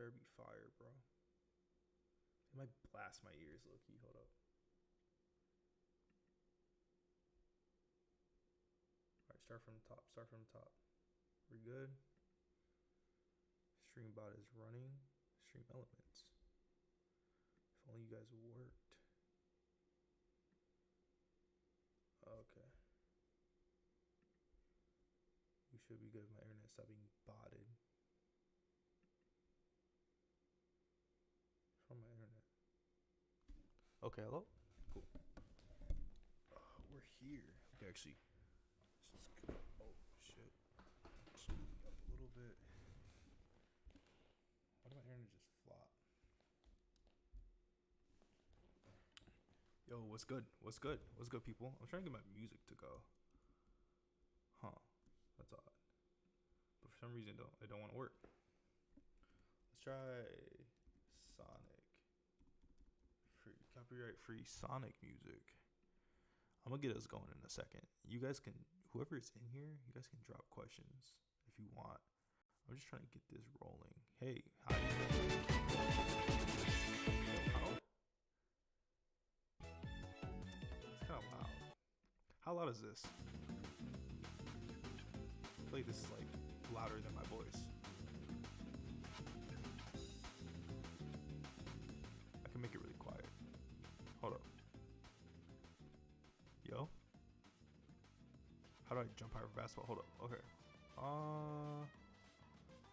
better be fire, bro. It might blast my ears, low key. Hold up. Alright, start from the top. Start from the top. We're good. Stream bot is running. Stream elements. If only you guys worked. Okay. We should be good if my internet stopped being botted. What's wrong with my internet? Okay, hello? Cool. We're here. Okay, actually. Let's go. Oh, shit. Just move up a little bit. Why did my internet just flop? Yo, what's good? What's good? What's good, people? I'm trying to get my music to go. Huh. That's odd. But for some reason, it don't want to work. Let's try Sonic. Free, copyright free Sonic music. I'm going to get us going in a second. You guys can, whoever is in here, you guys can drop questions if you want. I'm just trying to get this rolling. Hey, how you doing? It's kind of loud. How loud is this? I feel like this is like louder than my voice. I can make it really quiet. Hold up. Yo. How do I jump higher for basketball? Hold up. Okay.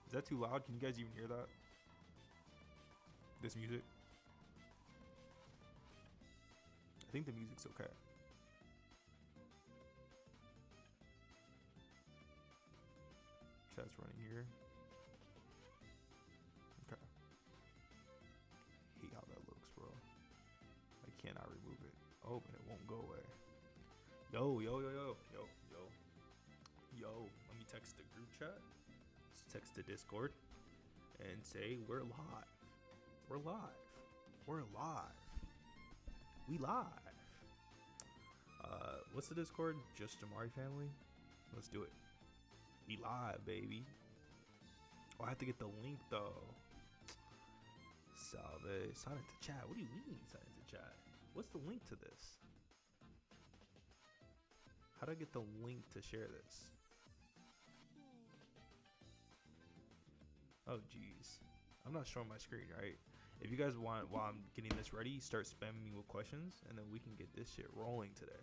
Is that too loud? Can you guys even hear that? This music? I think the music's okay. Chat's running here. Okay. Hate how that looks, bro. I cannot remove it. Oh, and it won't go away. Yo. Let me text the group chat. Let's text the Discord and say we're live. We're live. We're live. We live. What's the Discord? JustJumari family. Let's do it. We live, baby. Oh, I have to get the link though. Salve. Sign into chat. What do you mean sign into chat? What's the link to this? How do I get the link to share this? Oh, geez. I'm not showing my screen, right? If you guys want, while I'm getting this ready, start spamming me with questions, and then we can get this shit rolling today.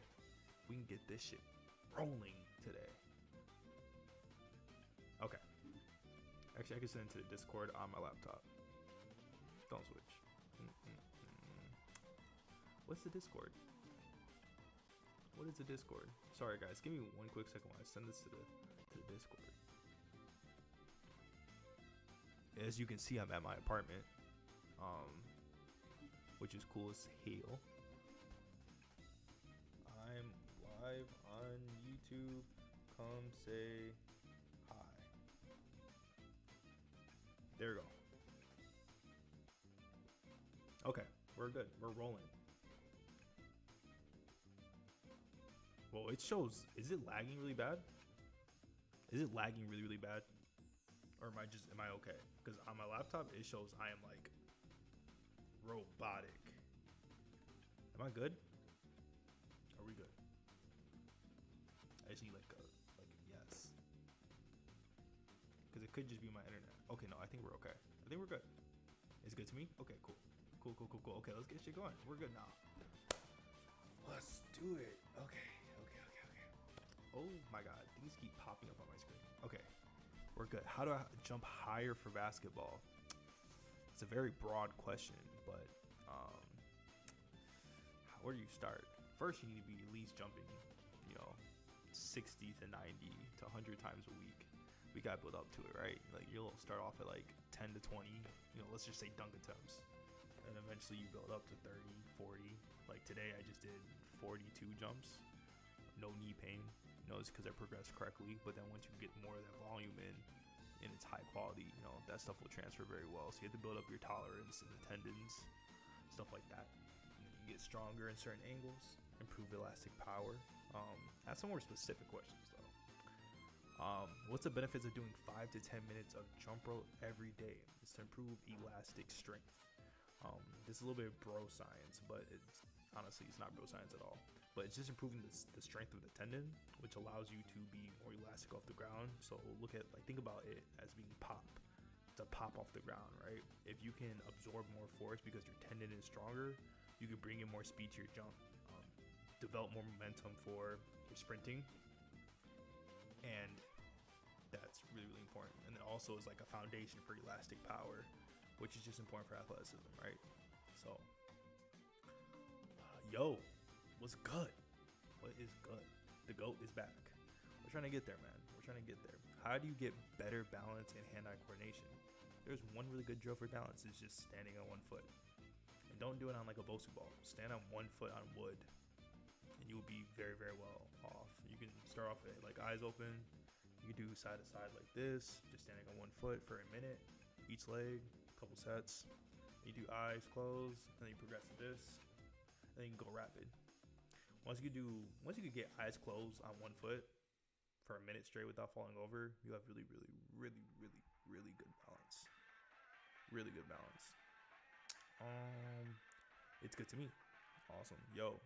We can get this shit rolling today. Okay. Actually, I can send it to the Discord on my laptop. Don't switch. What's the Discord? What is the Discord? Sorry, guys. Give me one quick second while I send this to the Discord. As you can see, I'm at my apartment, which is cool as hell. I'm live on YouTube. Come say hi. There we go. Okay, we're good. We're rolling. Well, it shows. Is it lagging really bad? Is it lagging really, really bad? Or am I okay? Because on my laptop, it shows I am like robotic. Am I good? Are we good? I just need like a yes. Because it could just be my internet. Okay, no, I think we're okay. I think we're good. It's good to me? Okay, cool. Cool. Okay, let's get shit going. We're good now. Let's do it. Okay. Oh my god, things keep popping up on my screen. Okay, we're good. How do I jump higher for basketball? It's a very broad question, but where do you start? First, you need to be at least jumping, 60 to 90 to 100 times a week. We gotta build up to it, right? Like you'll start off at like 10 to 20, let's just say dunk attempts. And eventually you build up to 30, 40. Like today I just did 42 jumps. No knee pain. It's because I progressed correctly. But then once you get more of that volume in it's high quality, that stuff will transfer very well. So you have to build up your tolerance and the tendons, stuff like that. You get stronger in certain angles, improve elastic power. Ask some more specific questions though. What's the benefits of doing 5 to 10 minutes of jump rope every day? It's to improve elastic strength. This is a little bit of bro science, but it's honestly it's not bro science at all. But it's just improving the strength of the tendon, which allows you to be more elastic off the ground. So think about it as being pop. To pop off the ground, right? If you can absorb more force because your tendon is stronger, you can bring in more speed to your jump, develop more momentum for your sprinting, and that's really, really important. And then also is like a foundation for elastic power, which is just important for athleticism, right? So, yo, what's good? What is good? The GOAT is back. We're trying to get there, man. We're trying to get there. How do you get better balance and hand-eye coordination? There's one really good drill for balance. It's just standing on one foot. And don't do it on like a Bosu ball. Stand on one foot on wood, and you will be very, very well off. You can start off with like eyes open. You can do side to side like this, just standing on one foot for a minute, each leg, a couple sets. You do eyes closed, and then you progress to this, and then you can go rapid. Once you can get eyes closed on one foot for a minute straight without falling over, you have really, really, really, really, really good balance. Really good balance. It's good to me. Awesome. Yo,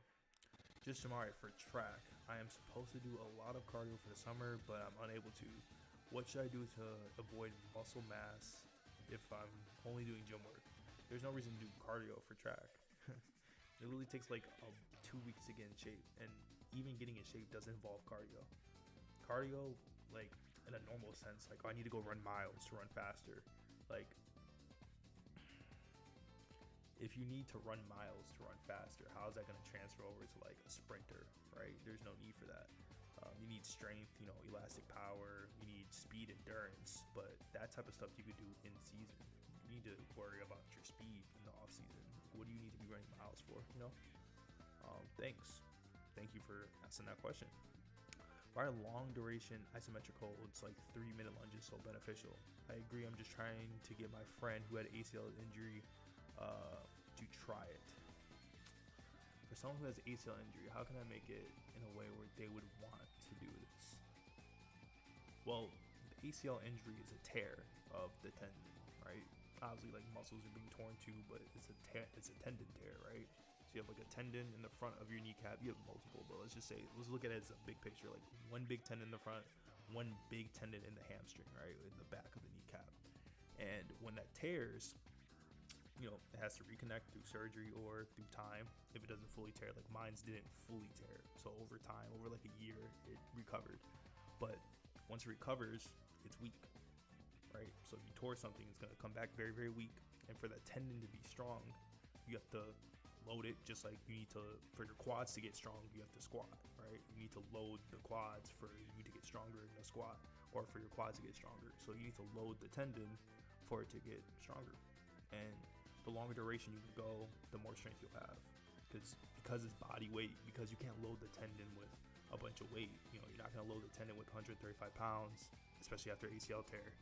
JustJumari for track. I am supposed to do a lot of cardio for the summer, but I'm unable to. What should I do to avoid muscle mass if I'm only doing gym work? There's no reason to do cardio for track. It literally takes like 2 weeks to get in shape, and even getting in shape doesn't involve cardio. Cardio, like in a normal sense, like I need to go run miles to run faster. Like if you need to run miles to run faster, how is that going to transfer over to like a sprinter, right? There's no need for that. You need strength, elastic power, you need speed, endurance, but that type of stuff you could do in season. You need to worry about your speed in the off season. What do you need to be running miles for, Thanks. Thank you for asking that question. Why are long duration isometric holds like 3-minute lunges so beneficial? I agree. I'm just trying to get my friend who had ACL injury to try it. For someone who has ACL injury, how can I make it in a way where they would want to do this? Well, the ACL injury is a tear of the tendon, right? Obviously, like muscles are being torn too, but it's a tendon tear, right? So you have like a tendon in the front of your kneecap. You have multiple, but let's look at it as a big picture, like one big tendon in the front, one big tendon in the hamstring, right, in the back of the kneecap. And when that tears, it has to reconnect through surgery or through time if it doesn't fully tear. Like mine's didn't fully tear, so over time, over like a year, it recovered. But once it recovers, it's weak, right? So if you tore something, it's going to come back very, very weak. And for that tendon to be strong, you have to load it, just like you need to, for your quads to get strong, you have to squat, right? You need to load the quads for you to get stronger in a squat, or for your quads to get stronger. So you need to load the tendon for it to get stronger. And the longer duration you can go, the more strength you'll have, because it's body weight. Because you can't load the tendon with a bunch of weight. You're not going to load the tendon with 135 pounds, especially after ACL tear.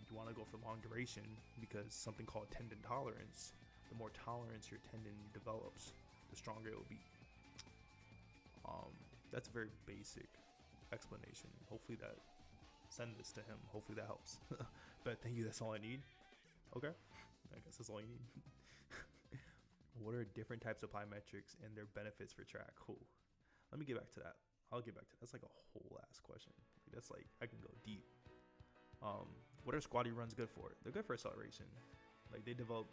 You want to go for long duration because something called tendon tolerance. The more tolerance your tendon develops, the stronger it will be. That's a very basic explanation. Hopefully send this to him. Hopefully that helps. But thank you. That's all I need. Okay. I guess that's all you need. What are different types of plyometrics and their benefits for track? Cool. Let me get back to that. I'll get back to that. That's like a whole ass question. That's like, I can go deep. What are squatty runs good for? They're good for acceleration. Like they develop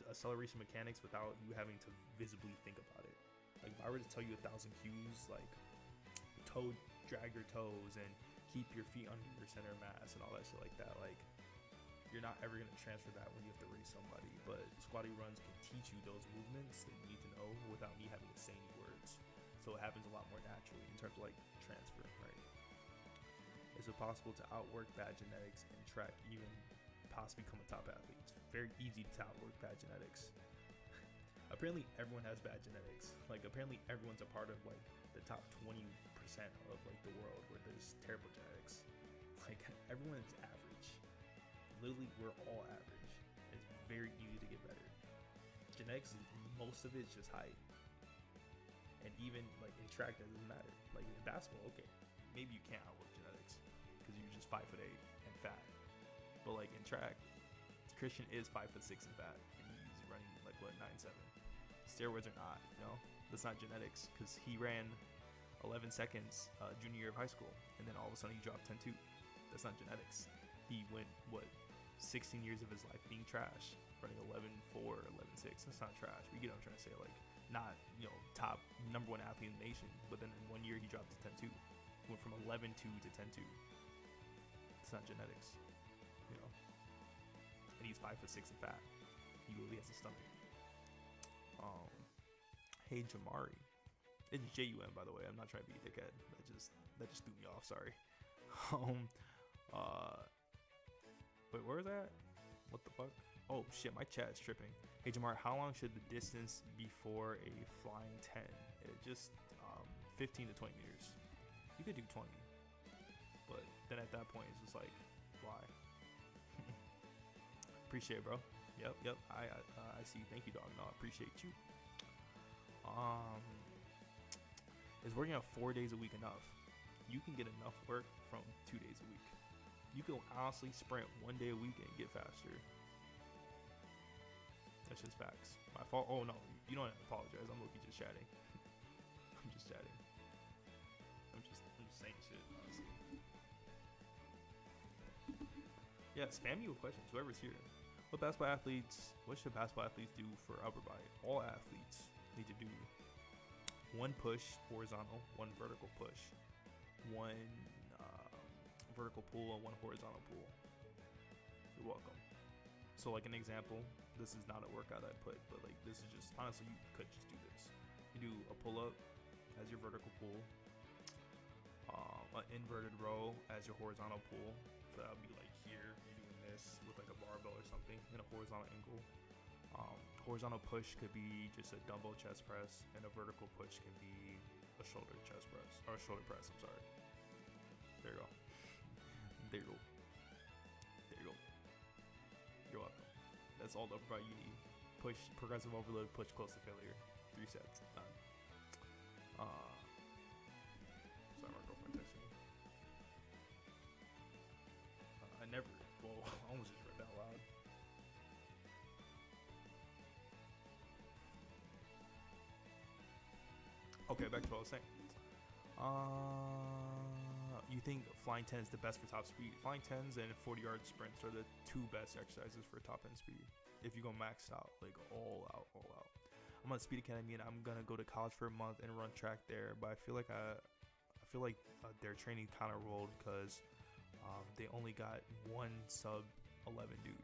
acceleration mechanics without you having to visibly think about it. Like if I were to tell you 1,000 cues, like drag your toes and keep your feet under your center of mass and all that shit like that, like you're not ever going to transfer that when you have to race somebody. But squatty runs can teach you those movements that you need to know without me having to say any words. So it happens a lot more naturally in terms of like transfer, right? Is it possible to outwork bad genetics and track, even possibly become a top athlete? It's very easy to outwork bad genetics. Apparently everyone has bad genetics. Like apparently everyone's a part of like the top 20% of like the world where there's terrible genetics. Like everyone's average. Literally, we're all average. It's very easy to get better. Genetics, most of it's just height. And even like in track, that doesn't matter. Like in basketball, okay, maybe you can't outwork genetics because you just 5'8" and fat. But like in track, Christian is 5'6" and fat, and he's running like what 9'7". Steroids are not, that's not genetics, because he ran 11 seconds junior year of high school, and then all of a sudden he dropped 10.2. That's not genetics. He went 16 years of his life being trash, running 11.4, 11.6. That's not trash. You get what I'm trying to say? Like, not top number 1 athlete in the nation, but then in 1 year he dropped to 10.2. He went from 11.2 to 10.2. It's not genetics, And he's 5'6" and fat. He really has a stomach. Hey Jamari, it's JUM by the way. I'm not trying to be a dickhead. That just threw me off. Sorry. Wait, where is that? What the fuck? Oh shit, my chat's tripping. Hey Jamar, how long should the distance be for a flying 10? It just 15 to 20 meters. You could do 20, but then at that point it's just like, why? Appreciate it, bro. Yep. I see. Thank you, dog. No, I appreciate you. Is working out 4 days a week enough? You can get enough work from 2 days a week. You can honestly sprint 1 day a week and get faster. That's just facts. My fault. Oh no, you don't have to apologize. I'm looking just chatting. I'm just chatting. I'm just saying shit, honestly. Yeah, spam me with questions. Whoever's here. What should basketball athletes do for upper body? All athletes need to do 1 push horizontal, 1 vertical push, 1 vertical pull, and 1 horizontal pull. You're welcome. So like an example, this is not a workout I put, but like this is just, honestly, you could just do this. You do a pull-up as your vertical pull, an inverted row as your horizontal pull. So that would be like here, you're doing this with like a barbell or something in a horizontal angle. Horizontal push could be just a dumbbell chest press, and a vertical push can be a shoulder chest press, or a shoulder press, I'm sorry. There you go. There you go. There you go. You're welcome. That's all the upper body you need. Push, progressive overload, push close to failure. 3 sets, done. Sorry, my girlfriend texted me. I almost just read that loud. Okay, back to what I was saying. You think flying 10 is the best for top speed? Flying 10s and 40-yard sprints are the 2 best exercises for top end speed. If you go maxed out, like all out. I'm at Speed Academy and I'm gonna go to college for a month and run track there. But I feel like their training kind of rolled because they only got 1 sub 11 dude.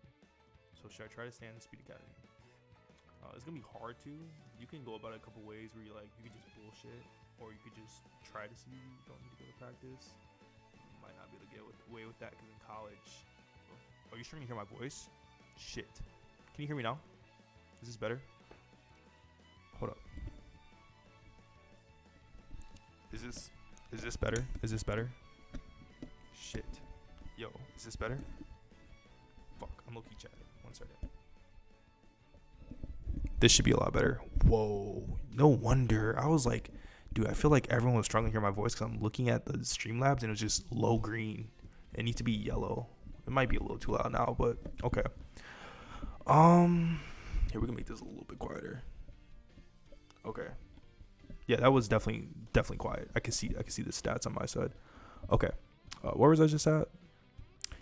So should I try to stay in the Speed Academy? It's gonna be hard to. You can go about it a couple ways where you could just bullshit, or you could just try to see you don't need to go to practice. You might not be able to get away with that because in college. Are you starting to hear my voice? Shit. Can you hear me now? Is this better? Hold up. Is this better? Is this better? Shit. Yo, is this better? Fuck, I'm low-key chatting. 1 second. This should be a lot better. Whoa. No wonder. I was like, dude, I feel like everyone was struggling to hear my voice because I'm looking at the Streamlabs and it was just low green. It needs to be yellow. It might be a little too loud now, but okay. Here, we can make this a little bit quieter. Okay. Yeah, that was definitely quiet. I can see the stats on my side. Okay. Where was I just at?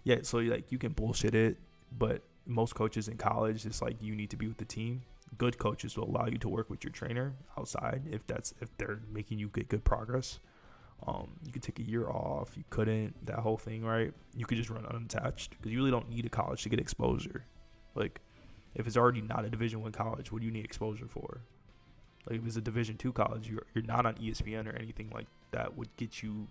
Yeah, so you can bullshit it, but most coaches in college, it's like you need to be with the team. Good coaches will allow you to work with your trainer outside if they're making you get good progress. You could take a year off. You couldn't, that whole thing, right? You could just run unattached because you really don't need a college to get exposure. Like, if it's already not a Division I college, what do you need exposure for? Like, if it's a Division II college, you're not on ESPN or anything like that would get you,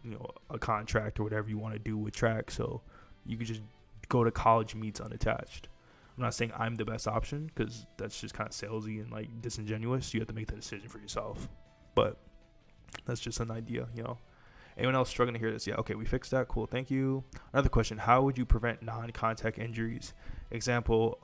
a contract or whatever you want to do with track. So you could just go to college meets unattached. I'm not saying I'm the best option because that's just kind of salesy and disingenuous. You have to make the decision for yourself. But that's just an idea, Anyone else struggling to hear this? Yeah, okay, we fixed that. Cool, thank you. Another question: how would you prevent non-contact injuries? Example: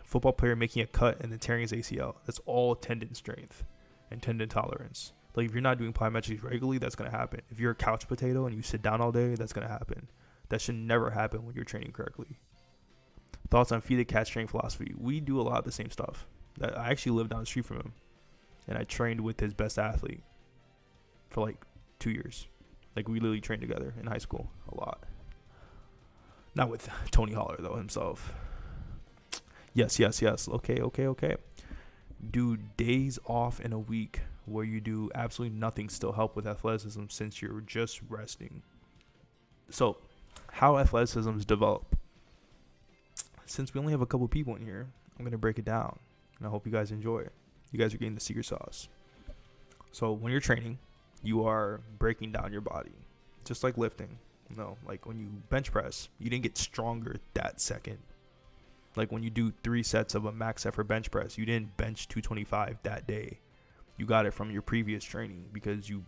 football player making a cut and then tearing his ACL. That's all tendon strength and tendon tolerance. Like, if you're not doing plyometrics regularly, that's gonna happen. If you're a couch potato and you sit down all day, that's gonna happen. That should never happen when you're training correctly. Thoughts on Feed the Cat's training philosophy? We do a lot of the same stuff. I actually live down the street from him, and I trained with his best athlete for like 2 years. Like, we literally trained together in high school a lot. Not with Tony Holler, though, himself. Yes. Okay. Do days off in a week where you do absolutely nothing still help with athleticism since you're just resting? So, how athleticisms develop? Since we only have a couple people in here, I'm going to break it down, and I hope you guys enjoy it. You guys are getting the secret sauce. So, when you're training, you are breaking down your body, just like lifting. Like when you bench press, you didn't get stronger that second. Like when you do 3 sets of a max effort bench press, you didn't bench 225 that day. You got it from your previous training because you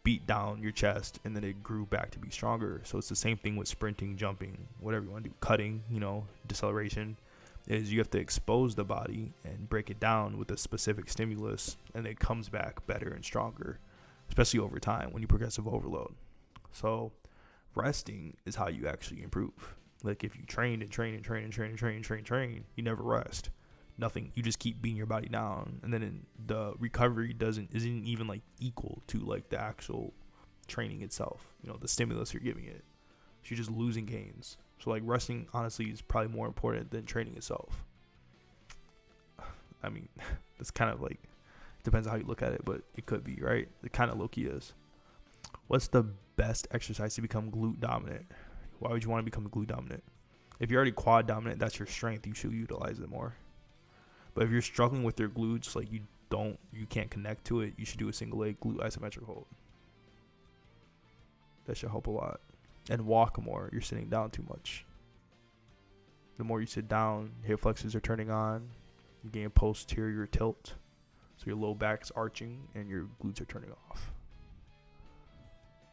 beat down your chest and then it grew back to be stronger. So it's the same thing with sprinting, jumping, whatever you want to do, cutting, deceleration, is you have to expose the body and break it down with a specific stimulus, and it comes back better and stronger, especially over time when you progressive overload. So resting is how you actually improve. Like if you train, you never rest. Nothing. You just keep beating your body down, and then the recovery isn't even like equal to like the actual training itself. The stimulus you're giving it. So you're just losing gains. So like resting honestly is probably more important than training itself. I mean, that's kind of like, depends on how you look at it, but it could be, right? It kind of low-key is. What's the best exercise to become glute dominant? Why would you want to become glute dominant? If you're already quad dominant, that's your strength. You should utilize it more. But if you're struggling with your glutes, like you can't connect to it, you should do a single leg glute isometric hold. That should help a lot. And walk more. You're sitting down too much. The more you sit down, hip flexors are turning on. You gain posterior tilt. So your low back's arching and your glutes are turning off.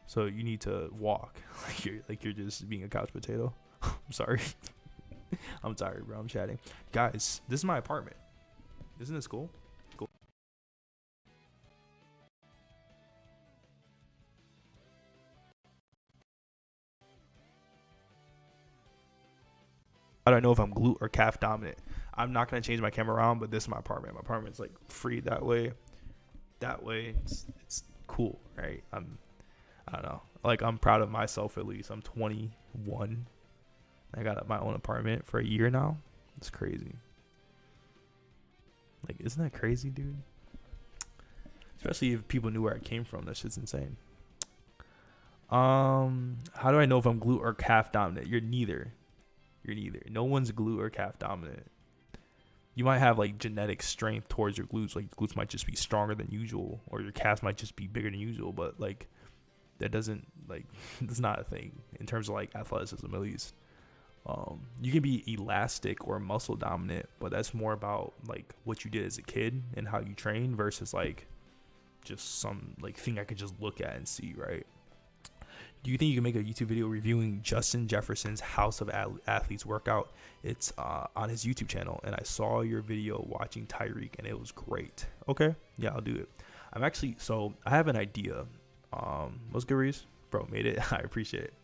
So you need to walk like you're just being a couch potato. I'm sorry. I'm tired, bro. I'm chatting. Guys, this is my apartment. Isn't this cool? Cool. How do I know if I'm glute or calf dominant? I'm not going to change my camera around, but this is my apartment. My apartment's like free that way. That way, it's cool, right? I don't know. Like, I'm proud of myself at least. I'm 21. I got my own apartment for a year now. It's crazy. Like, isn't that crazy, dude? Especially if people knew where I came from. That shit's insane. How do I know if I'm glute or calf dominant? You're neither. No one's glute or calf dominant. You might have like genetic strength towards your glutes. Like, glutes might just be stronger than usual, or your calves might just be bigger than usual. But like, that doesn't, like, that's not a thing in terms of like athleticism, at least. You can be elastic or muscle dominant, but that's more about like what you did as a kid and how you train versus like just some like thing I could just look at and see, right? Do you think you can make a YouTube video reviewing Justin Jefferson's House of Athletes workout? It's on his YouTube channel, and I saw your video watching Tyreek, and it was great. Okay, yeah, I'll do it. I have an idea. What's good, Reese? Bro, made it. I appreciate it.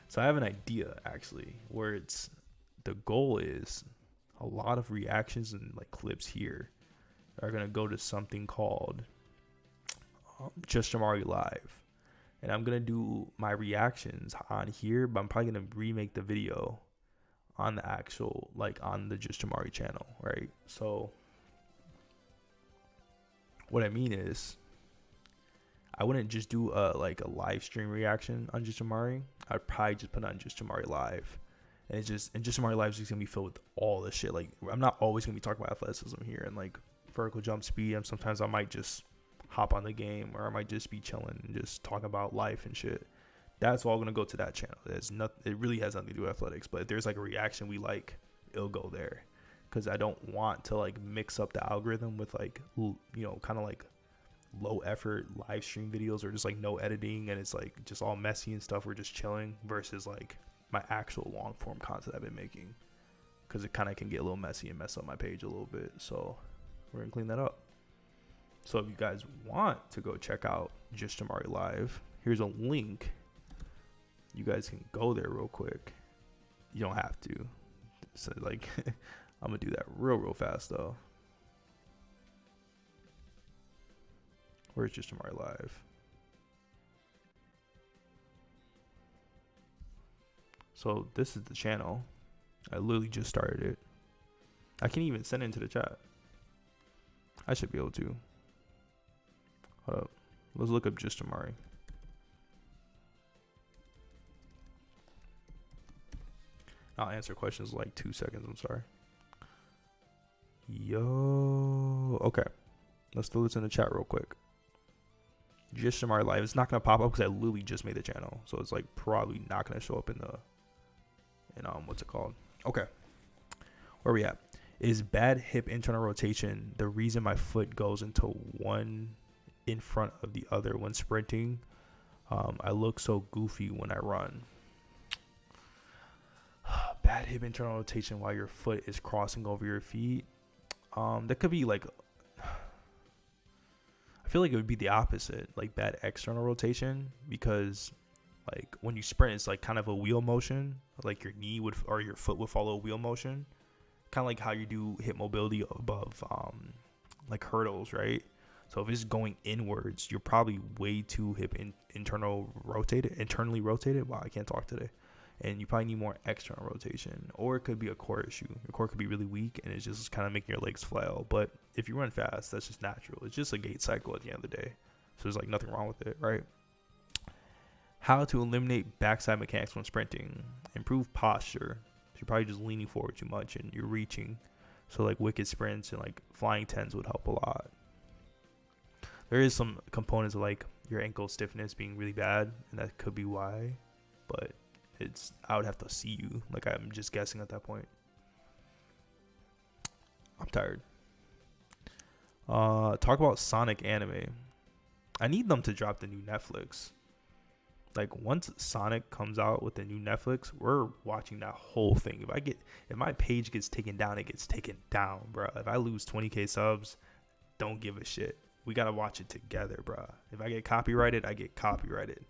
So I have an idea, actually, where the goal is a lot of reactions and like clips here are going to go to something called JustJumari Live. And I'm going to do my reactions on here, but I'm probably going to remake the video on the actual, like on the JustJumari channel, right? So what I mean is, I wouldn't just do a live stream reaction on JustJumari. I'd probably just put on JustJumari Live. And JustJumari Live is just going to be filled with all this shit. Like, I'm not always going to be talking about athleticism here and like vertical jump speed. And sometimes I might just hop on the game, or I might just be chilling and just talking about life and shit. That's all going to go to that channel. It really has nothing to do with athletics. But if there's like a reaction we like, it'll go there. Because I don't want to like mix up the algorithm with like, kind of like low effort live stream videos or just like no editing and it's like just all messy and stuff. We're just chilling versus like my actual long form content I've been making, because it kind of can get a little messy and mess up my page a little bit. So we're gonna clean that up. So if you guys want to go check out JustJumari Live, here's a link. you guys can go there real quick. You don't have to. So like, I'm gonna do that real fast though. Where's JustJumari Live? So this is the channel. I literally just started it. I can't even send it into the chat. I should be able to. Hold up. Let's look up JustJumari. I'll answer questions in like 2 seconds. I'm sorry. Yo. Okay. Let's throw this in the chat real quick. JustJumari Live. It's not gonna pop up because I literally just made the channel, so it's like probably not gonna show up in the what's it called? Okay. Where are we at? Is bad hip internal rotation the reason my foot goes into one in front of the other when sprinting? I look so goofy when I run. Bad hip internal rotation while your foot is crossing over your feet. That could be like, I feel like it would be the opposite, like bad external rotation, because like when you sprint, it's like kind of a wheel motion, like your knee would or your foot would follow a wheel motion, kind of like how you do hip mobility above like hurdles, right? So if it's going inwards, you're probably way too internally rotated. Wow, I can't talk today. And you probably need more external rotation, or it could be a core issue. Your core could be really weak and it's just kind of making your legs flail. But if you run fast, that's just natural. It's just a gait cycle at the end of the day. So there's like nothing wrong with it, right? How to eliminate backside mechanics when sprinting. Improve posture. So you're probably just leaning forward too much and you're reaching. So like wicked sprints and like flying tens would help a lot. There is some components of like your ankle stiffness being really bad, and that could be why. But I would have to see you. Like, I'm just guessing at that point. I'm tired. Talk about Sonic anime. I need them to drop the new Netflix. Like, once Sonic comes out with the new Netflix, we're watching that whole thing. If my page gets taken down, it gets taken down, bro. If I lose 20K subs, don't give a shit. We gotta watch it together, bro. If I get copyrighted, I get copyrighted.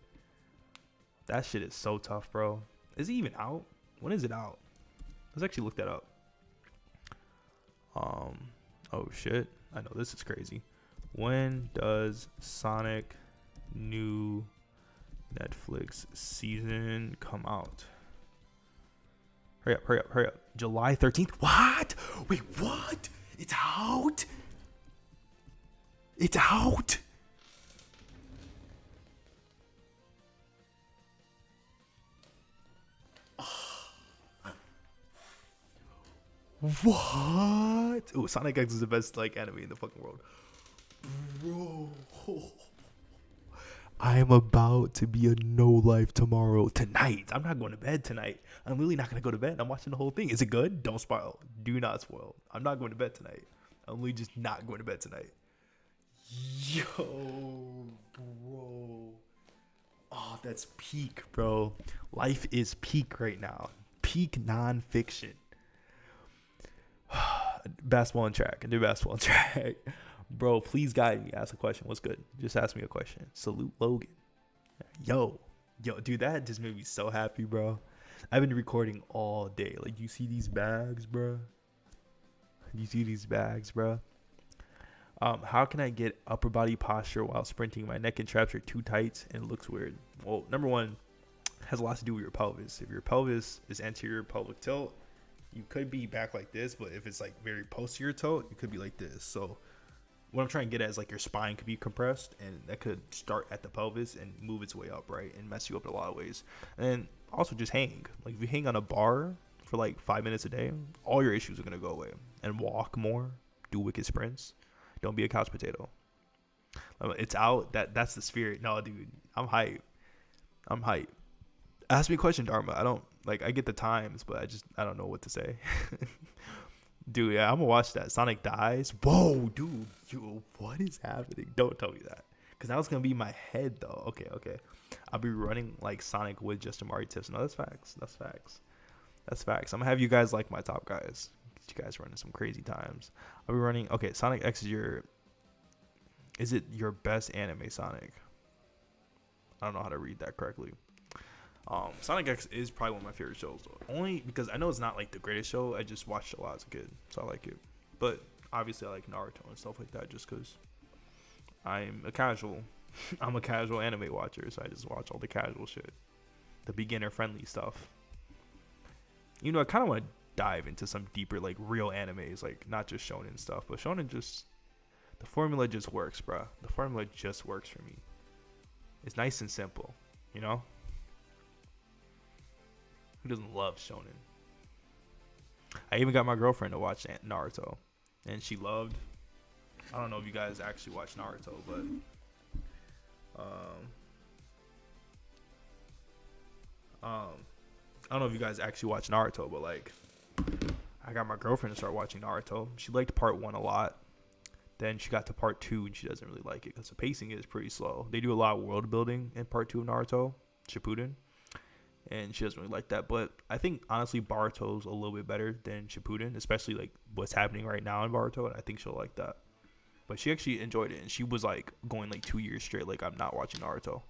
That shit is so tough, bro. Is it even out? When is it out? Let's actually look that up. Oh shit. I know this is crazy. When does Sonic new Netflix season come out? Hurry up. July 13th? What? Wait, what? It's out? It's out? What? Oh, Sonic X is the best like anime in the fucking world, bro. I am about to be a no life tomorrow tonight. I'm not going to bed tonight. I'm really not gonna go to bed. I'm watching the whole thing. Is it good? Don't spoil. Do not spoil. I'm not going to bed tonight. I'm really just not going to bed tonight. Yo, bro. Oh, that's peak, bro. Life is peak right now. Peak nonfiction. Basketball and track. I do basketball and track. Bro, please guide me. Ask a question. What's good? Just ask me a question. Salute Logan. Yo, dude, that just made me so happy, bro. I've been recording all day. Like, you see these bags, bro? How can I get upper body posture while sprinting? My neck and traps are too tight and it looks weird. Well, number one, has a lot to do with your pelvis. If your pelvis is anterior pelvic tilt, you could be back like this, but if it's like very posterior tilt, you could be like this. So what I'm trying to get at is like your spine could be compressed, and that could start at the pelvis and move its way up, right, and mess you up in a lot of ways. And also just hang. Like if you hang on a bar for like 5 minutes a day, all your issues are gonna go away. And walk more, do wicked sprints. Don't be a couch potato. It's out. That's the spirit. No, dude, I'm hype. Ask me a question, Dharma. I get the times, but I don't know what to say. Dude, yeah, I'm gonna watch that. Sonic dies. Whoa, dude. Yo, what is happening? Don't tell me that. Because that was gonna be my head though. Okay. I'll be running like Sonic with JustJumari tips. No, that's facts. I'm gonna have you guys like my top guys. You guys running some crazy times. I'll be running. Okay, Sonic X is it your best anime, Sonic? I don't know how to read that correctly. Sonic X is probably one of my favorite shows, though. Only because I know it's not like the greatest show. I just watched it a lot as a kid, so I like it. But obviously, I like Naruto and stuff like that, just because I'm a casual. I'm a casual anime watcher, so I just watch all the casual shit, the beginner-friendly stuff. You know, I kind of want to dive into some deeper, like real animes, like not just shonen stuff, but shonen just the formula just works, bro. The formula just works for me. It's nice and simple, you know. Who doesn't love shonen? I even got my girlfriend to watch Naruto, and she loved. I don't know if you guys actually watch Naruto, but I don't know if you guys actually watch Naruto, but like, I got my girlfriend to start watching Naruto. She liked part 1 a lot. Then she got to part 2 and she doesn't really like it because the pacing is pretty slow. They do a lot of world building in part 2 of Naruto Shippuden, and she doesn't really like that. But I think honestly Boruto's a little bit better than Shippuden, especially like what's happening right now in Boruto, and I think she'll like that. But she actually enjoyed it, and she was like going like 2 years straight like I'm not watching Naruto.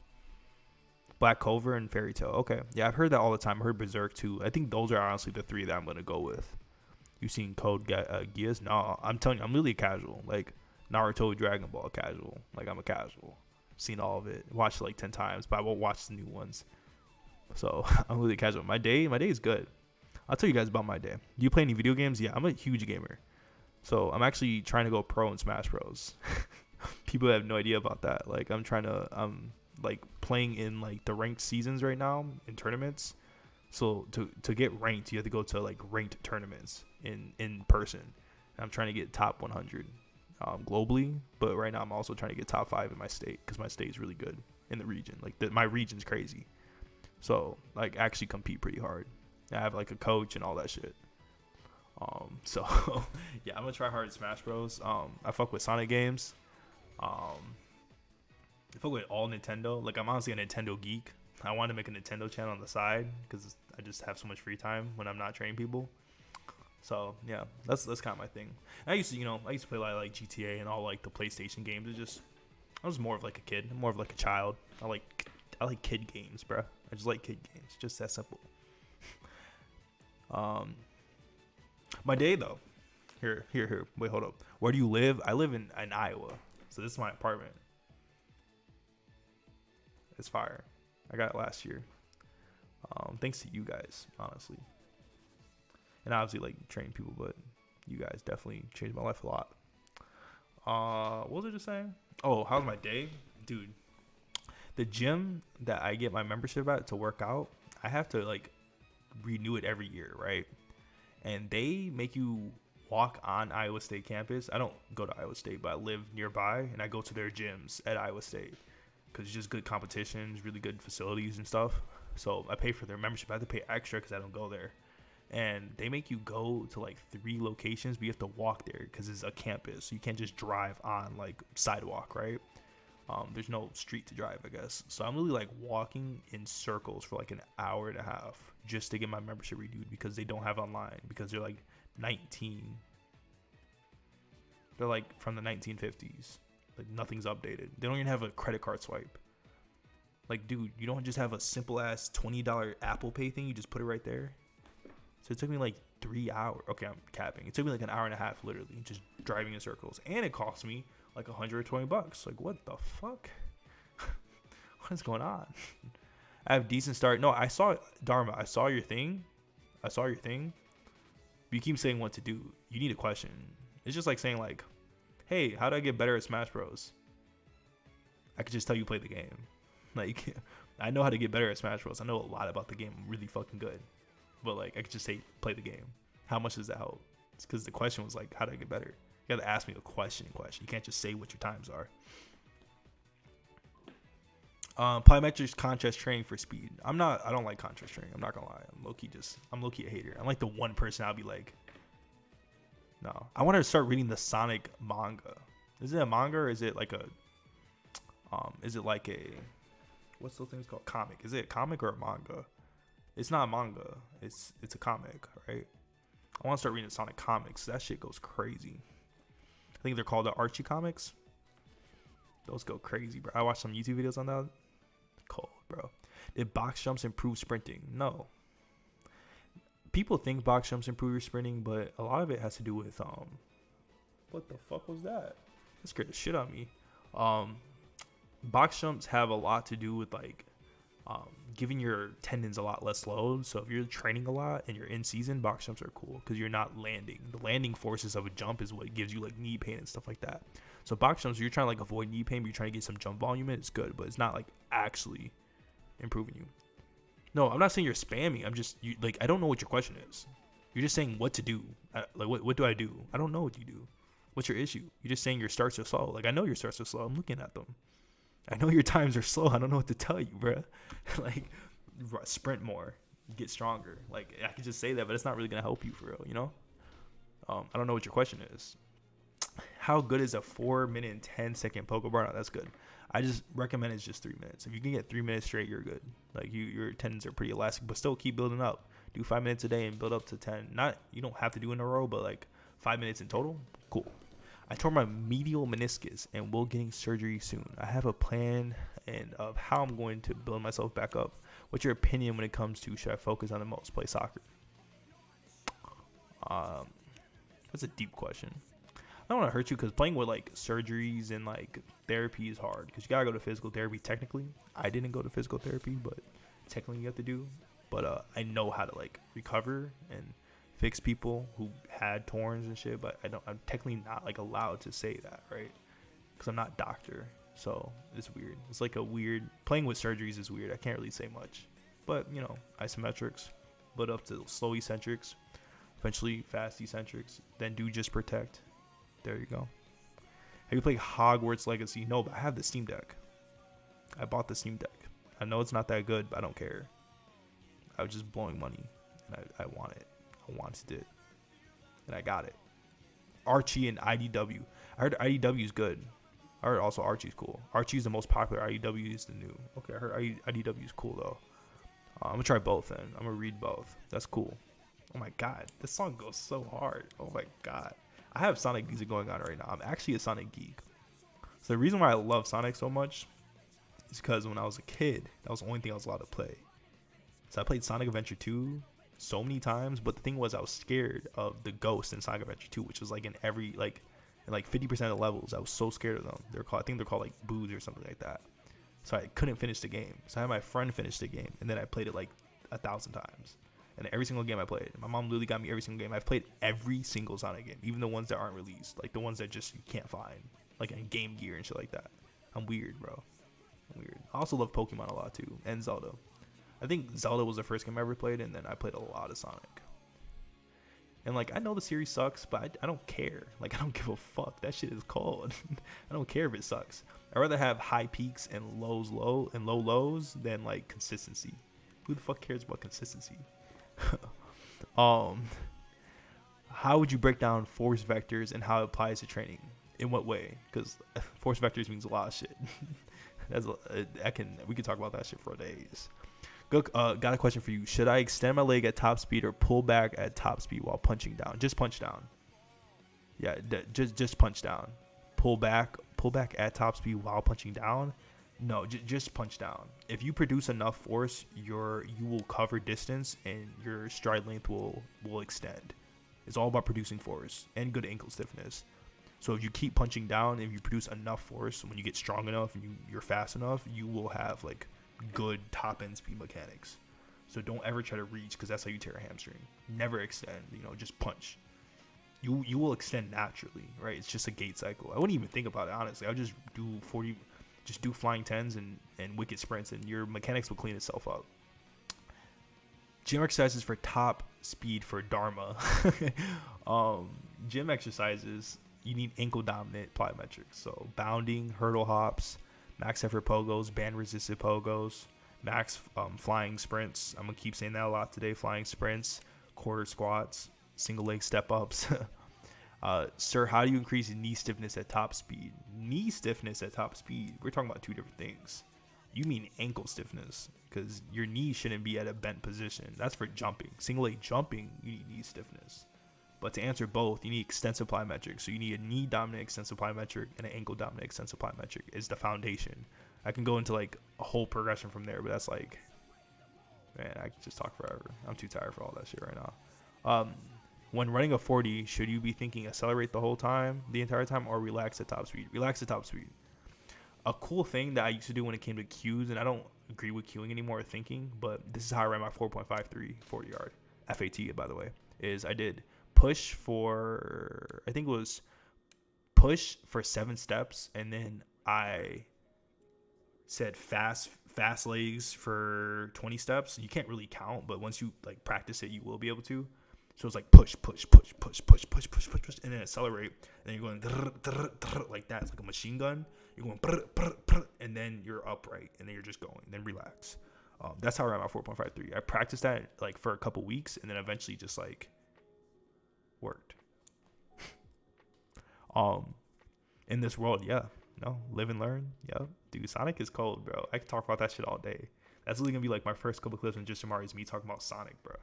Black Clover and Fairy Tail. Okay, yeah, I've heard that all the time. I heard Berserk too. I think those are honestly the 3 that I'm gonna go with. You seen Code Geass? No, I'm telling you, I'm really casual. Like Naruto, Dragon Ball, casual. Like I'm a casual. Seen all of it. Watched it like 10 times, but I won't watch the new ones. So I'm really casual. My day is good. I'll tell you guys about my day. Do you play any video games? Yeah, I'm a huge gamer. So I'm actually trying to go pro in Smash Bros. People have no idea about that. Like I'm like playing in like the ranked seasons right now in tournaments. So to get ranked, you have to go to like ranked tournaments in person. And I'm trying to get top 100 globally, but right now I'm also trying to get top 5 in my state because my state is really good in the region. Like my region's crazy. So like actually compete pretty hard. I have like a coach and all that shit. So yeah, I'm gonna try hard at Smash Bros. I fuck with Sonic games. I fuck with all Nintendo. Like I'm honestly a Nintendo geek. I want to make a Nintendo channel on the side because I just have so much free time when I'm not training people. So yeah, that's kind of my thing. I used to play a lot of like GTA and all like the PlayStation games. I was more of like a kid, more of like a child. I like kid games, bro. I just like kid games. Just that simple. My day though. Here. Wait, hold up. Where do you live? I live in Iowa. So this is my apartment. It's fire. I got it last year. Thanks to you guys, honestly. And obviously like training people, but you guys definitely changed my life a lot. What was I just saying? Oh, how's my day? Dude, the gym that I get my membership at to work out, I have to like renew it every year, right? And they make you walk on Iowa State campus. I don't go to Iowa State, but I live nearby and I go to their gyms at Iowa State because it's just good competitions, really good facilities and stuff. So I pay for their membership. I have to pay extra because I don't go there. And they make you go to like 3 locations, but you have to walk there because it's a campus. So you can't just drive on like sidewalk, right? There's no street to drive, I guess. So I'm really like walking in circles for like an hour and a half just to get my membership renewed because they don't have online because they're like 19. They're like from the 1950s. Like nothing's updated. They don't even have a credit card swipe. Like, dude, you don't just have a simple ass $20 Apple Pay thing. You just put it right there. So it took me like 3 hours. Okay, I'm capping. It took me like an hour and a half, literally, just driving in circles. And it cost me like $120. Like, what the fuck? What is going on? I have decent start. No, I saw Dharma. I saw your thing. But you keep saying what to do. You need a question. It's just like saying like, hey, how do I get better at Smash Bros? I could just tell you play the game. Like, I know how to get better at Smash Bros. I know a lot about the game. I'm really fucking good. But like, I could just say play the game. How much does that help? It's because the question was like, how do I get better? You got to ask me a question. You can't just say what your times are. Plyometrics contrast training for speed. I don't like contrast training. I'm not gonna lie. I'm low-key a hater. I'm like the one person I'll be like, no. I want to start reading the Sonic manga. Is it a manga or is it like a what's those things called? Comic. Is it a comic or a manga? It's not a manga. It's a comic, right? I want to start reading the Sonic comics. That shit goes crazy. I think they're called the Archie comics. Those go crazy, bro. I watched some YouTube videos on that. Cold, bro. Did box jumps improve sprinting? No. People think box jumps improve your sprinting, but a lot of it has to do with what the fuck was that? That scared the shit out of me. Box jumps have a lot to do with like giving your tendons a lot less load. So if you're training a lot and you're in season, box jumps are cool because you're not landing. The landing forces of a jump is what gives you like knee pain and stuff like that. So box jumps, you're trying to like avoid knee pain, but you're trying to get some jump volume in. It's good, but it's not like actually improving you. No, I'm not saying you're spamming. I'm just like, I don't know what your question is. You're just saying what to do. Like what do I do? I don't know what you do. What's your issue? You're just saying your starts are slow. Like I know your starts are slow. I'm looking at them. I know your times are slow. I don't know what to tell you, bro. Like, sprint more, get stronger. Like, I could just say that, but it's not really gonna help you for real, you know. I don't know what your question is. How good is a 4-minute and 10-second pogo bar? No, that's good. I just recommend it's just 3 minutes. If you can get 3 minutes straight, you're good. Like your tendons are pretty elastic, but still keep building up. Do 5 minutes a day and build up to 10. You don't have to do in a row, but like 5 minutes in total, cool. I tore my medial meniscus and will getting surgery soon. I have a plan and of how I'm going to build myself back up. What's your opinion when it comes to should I focus on the most? Play soccer. That's a deep question. I don't want to hurt you because playing with like surgeries and like therapy is hard because you gotta go to physical therapy. Technically, I didn't go to physical therapy, but technically you have to do. But I know how to like recover and fix people who had torns and shit, but I'm technically not like allowed to say that, right? Because I'm not a doctor, so it's weird. It's like a weird, playing with surgeries is weird. I can't really say much, but you know, isometrics, build up to slow eccentrics, eventually fast eccentrics, then do just protect. There you go. Have you played Hogwarts Legacy? No, but I have the Steam Deck. I bought the Steam Deck. I know it's not that good, but I don't care. I was just blowing money, and I want it. I wanted it, and I got it. Archie and IDW. I heard IDW is good. I heard also Archie's cool. Archie's the most popular. IDW is the new. Okay, I heard IDW is cool though. I'm gonna try both then. I'm gonna read both. That's cool. Oh my god, this song goes so hard. Oh my god, I have Sonic music going on right now. I'm actually a Sonic geek. So the reason why I love Sonic so much is because when I was a kid, that was the only thing I was allowed to play. So I played Sonic Adventure 2 so many times, but the thing was I was scared of the ghosts in Sonic Adventure 2, which was like in 50% of the levels. I was so scared of them. I think they're called like boos or something like that. So I couldn't finish the game. So I had my friend finish the game, and then I played it like 1,000 times. And every single game I played, my mom literally got me every single game. I've played every single Sonic game, even the ones that aren't released, like the ones that just you can't find, like in Game Gear and shit like that. I'm weird, bro. I'm weird. I also love Pokemon a lot too, and Zelda. I think Zelda was the first game I ever played, and then I played a lot of Sonic. And like, I know the series sucks, but I don't care. Like, I don't give a fuck. That shit is cold. I don't care if it sucks. I'd rather have high peaks and low lows than like consistency. Who the fuck cares about consistency? How would you break down force vectors and how it applies to training? In what way? Because force vectors means a lot of shit. We could talk about that shit for days. Got a question for you. Should I extend my leg at top speed or pull back at top speed while punching down? Just punch down. Yeah, just punch down. Pull back at top speed while punching down. No, just punch down. If you produce enough force, you will cover distance and your stride length will extend. It's all about producing force and good ankle stiffness. So if you keep punching down, if you produce enough force, when you get strong enough and you're fast enough, you will have like good top end speed mechanics. So don't ever try to reach, because that's how you tear a hamstring. Never extend, just punch. You will extend naturally, right? It's just a gait cycle. I wouldn't even think about it, honestly. I would just do 40, just do flying 10s and wicked sprints, and your mechanics will clean itself up. Gym exercises for top speed for Dharma. Gym exercises, you need ankle dominant plyometrics. So bounding, hurdle hops, max effort pogos, band resisted pogos, max flying sprints. I'm going to keep saying that a lot today. Flying sprints, quarter squats, single leg step ups. Sir, how do you increase knee stiffness at top speed? Knee stiffness at top speed, we're talking about two different things. You mean ankle stiffness, because your knee shouldn't be at a bent position. That's for jumping. Single leg jumping, you need knee stiffness. But to answer both, you need extensive plyometrics. So you need a knee dominant extensive plyometric and an ankle dominant extensive plyometric is the foundation I can go into like a whole progression from there, but that's like, man, I can just talk forever. I'm too tired for all that shit right now. When running a 40, should you be thinking accelerate the entire time, or relax at top speed? Relax at top speed. A cool thing that I used to do when it came to cues, and I don't agree with cueing anymore or thinking, but this is how I ran my 4.53 40 yard FAT, by the way, is I did push for, I think it was push for 7 steps, and then I said fast legs for 20 steps. You can't really count, but once you like practice it, you will be able to. So it's like push, and then accelerate, and then you're going like that. It's like a machine gun. You're going and then you're upright, and then you're just going. Then relax. That's how I ran my 4.53. I practiced that like for a couple weeks, and then eventually just like worked. In this world, live and learn. Dude, Sonic is cold, bro. I can talk about that shit all day. That's literally gonna be like my first couple clips in JustJumari is me talking about Sonic, bro.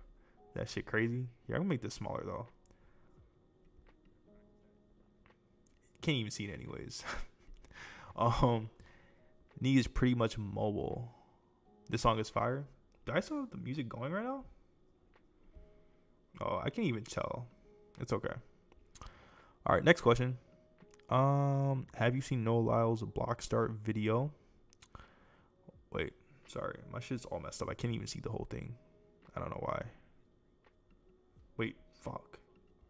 That shit crazy. Yeah, I'm gonna make this smaller though. Can't even see it anyways. Knee is pretty much mobile. This song is fire. Do I still have the music going right now? Oh, I can't even tell. It's okay. All right, next question. Have you seen Noah Lyle's block start video? Wait, sorry, my shit's all messed up. I can't even see the whole thing. I don't know why. Wait, fuck.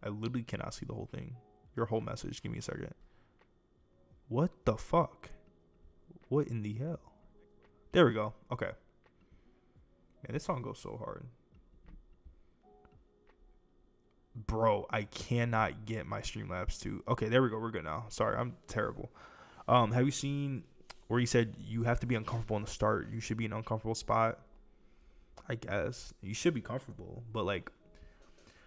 I literally cannot see the whole thing. Your whole message. Give me a second. What the fuck? What in the hell? There we go. Okay. Man, this song goes so hard. Bro, I cannot get my Streamlabs to. Okay, there we go. We're good now. Sorry, I'm terrible. Have you seen where he said you have to be uncomfortable in the start? You should be in an uncomfortable spot. I guess you should be comfortable, but like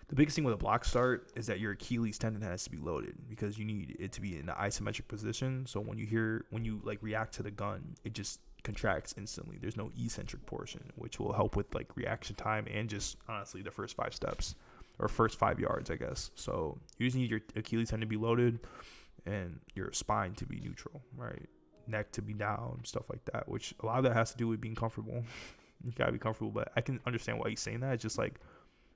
the biggest thing with a block start is that your Achilles tendon has to be loaded because you need it to be in an isometric position. So when you like react to the gun, it just contracts instantly. There's no eccentric portion, which will help with like reaction time and just honestly the first 5 steps or first 5 yards, I guess. So you just need your Achilles tendon to be loaded and your spine to be neutral, right? Neck to be down, stuff like that, which a lot of that has to do with being comfortable. You gotta be comfortable, but I can understand why he's saying that. It's just like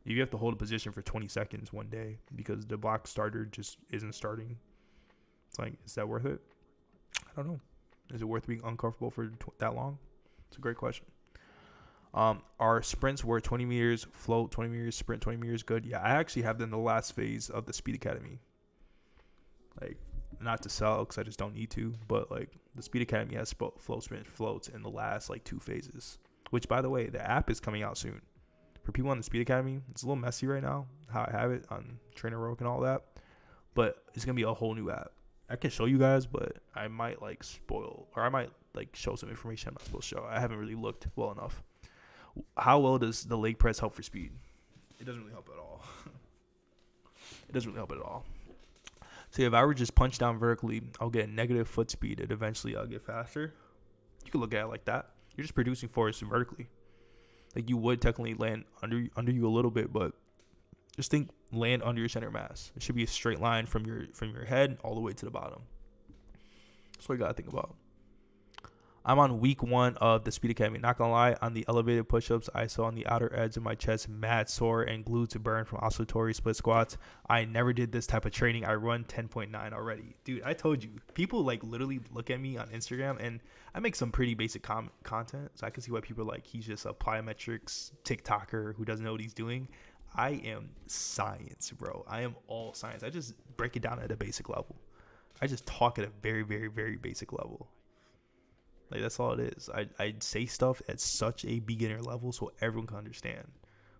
you have to hold a position for 20 seconds one day because the block starter just isn't starting. It's like, is that worth it? I don't know. Is it worth being uncomfortable for that long? It's a great question. Are sprints where 20 meters float, 20 meters sprint, 20 meters good? Yeah, I actually have them in the last phase of the Speed Academy. Like, not to sell because I just don't need to, but like the Speed Academy has float, sprint, floats in the last like 2 phases. Which, by the way, the app is coming out soon. For people on the Speed Academy, it's a little messy right now how I have it on Trainer Rogue and all that, but it's gonna be a whole new app. I can show you guys, but I might like spoil, or I might like show some information I'm not supposed to show. I haven't really looked well enough. How well does the leg press help for speed? It doesn't really help at all. It doesn't really help at all. So if I were just punch down vertically, I'll get negative foot speed, and eventually I'll get faster. You can look at it like that. You're just producing force vertically. Like you would technically land under you a little bit, but just think land under your center of mass. It should be a straight line from your head all the way to the bottom. That's what you gotta think about. I'm on week 1 of the Speed Academy. Not gonna lie, on the elevated push-ups, I saw on the outer edge of my chest mad sore and glue to burn from oscillatory split squats. I never did this type of training. I run 10.9 already. Dude, I told you. People like literally look at me on Instagram, and I make some pretty basic content, so I can see why people are like, he's just a plyometrics TikToker who doesn't know what he's doing. I am science, bro. I am all science. I just break it down at a basic level. I just talk at a very, very, very basic level. Like, that's all it is. I'd say stuff at such a beginner level so everyone can understand.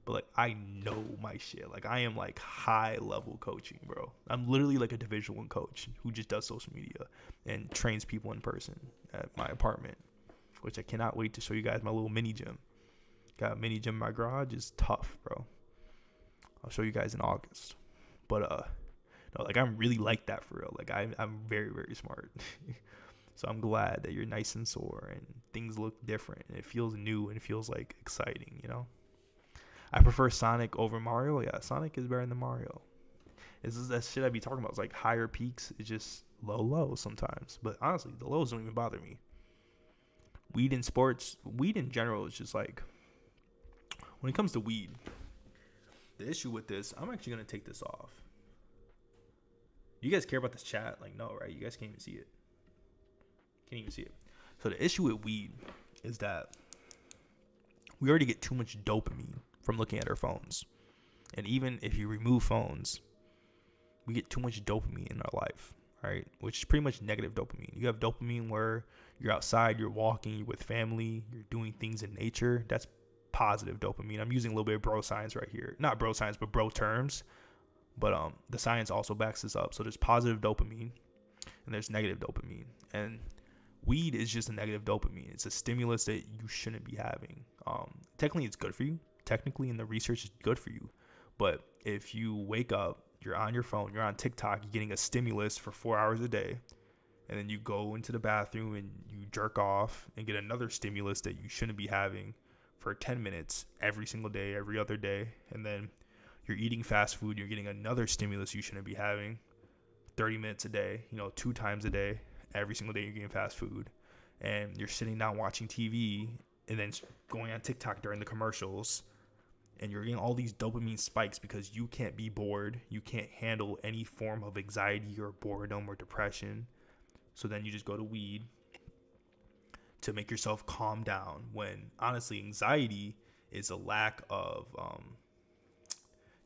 But, like, I know my shit. Like, I am, like, high-level coaching, bro. I'm literally, like, a Division I coach who just does social media and trains people in person at my apartment, which I cannot wait to show you guys my little mini gym. Got a mini gym in my garage. It's tough, bro. I'll show you guys in August. But, no, like, I'm really like that for real. Like, I'm very, very smart. So I'm glad that you're nice and sore and things look different and it feels new and it feels like exciting, you know? I prefer Sonic over Mario. Yeah, Sonic is better than Mario. This is that shit I be talking about. It's like higher peaks. It's just low sometimes. But honestly, the lows don't even bother me. weed in sports, weed in general is just like, when it comes to weed, the issue with this, I'm actually going to take this off. You guys care about this chat? Like, no, right? You guys can't even see it. Can't even see it. So the issue with weed is that we already get too much dopamine from looking at our phones. And even if you remove phones, we get too much dopamine in our life, right? Which is pretty much negative dopamine. You have dopamine where you're outside, you're walking, you're with family, you're doing things in nature. That's positive dopamine. I'm using a little bit of bro science right here. Not bro science, but bro terms. But the science also backs this up. So there's positive dopamine and there's negative dopamine. And weed is just a negative dopamine. It's a stimulus that you shouldn't be having. Technically, it's good for you. Technically, in the research, it's good for you. But if you wake up, you're on your phone, you're on TikTok, you're getting a stimulus for 4 hours a day, and then you go into the bathroom and you jerk off and get another stimulus that you shouldn't be having for 10 minutes every single day, every other day, and then you're eating fast food, you're getting another stimulus you shouldn't be having 30 minutes a day, 2 times a day, every single day you're getting fast food, and you're sitting down watching TV and then going on TikTok during the commercials, and you're getting all these dopamine spikes because you can't be bored. You can't handle any form of anxiety or boredom or depression. So then you just go to weed to make yourself calm down, when honestly anxiety is a lack of,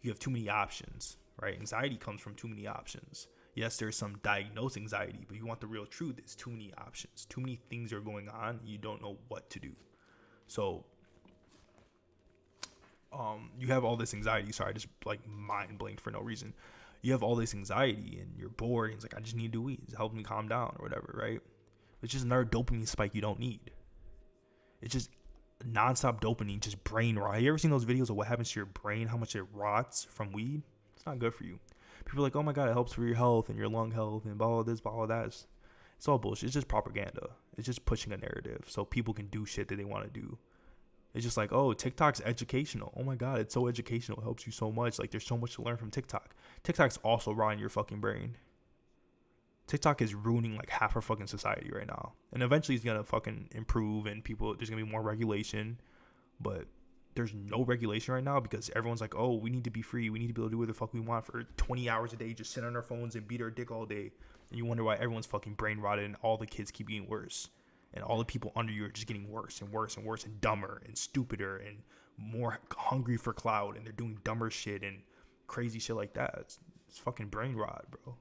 you have too many options, right? Anxiety comes from too many options. Yes, there's some diagnosed anxiety, but you want the real truth. It's too many options. Too many things are going on. You don't know what to do. So you have all this anxiety. Sorry, I just like mind blinked for no reason. You have all this anxiety and you're bored. And it's like, I just need to do weed. It helps me calm down or whatever, right? It's just another dopamine spike you don't need. It's just nonstop dopamine, just brain rot. Have you ever seen those videos of what happens to your brain, how much it rots from weed? It's not good for you. People are like, oh my God, it helps for your health and your lung health and blah, blah, this, blah, blah, that. It's all bullshit. It's just propaganda. It's just pushing a narrative so people can do shit that they want to do. It's just like, oh, TikTok's educational. Oh my God, it's so educational. It helps you so much. Like, there's so much to learn from TikTok. TikTok's also rotting your fucking brain. TikTok is ruining like half our fucking society right now. And eventually it's going to fucking improve and there's going to be more regulation. But there's no regulation right now because everyone's like, oh, we need to be free. We need to be able to do what the fuck we want for 20 hours a day. Just sit on our phones and beat our dick all day. And you wonder why everyone's fucking brain rotted and all the kids keep getting worse. And all the people under you are just getting worse and worse and worse and dumber and stupider and more hungry for clout. And they're doing dumber shit and crazy shit like that. It's fucking brain rot, bro.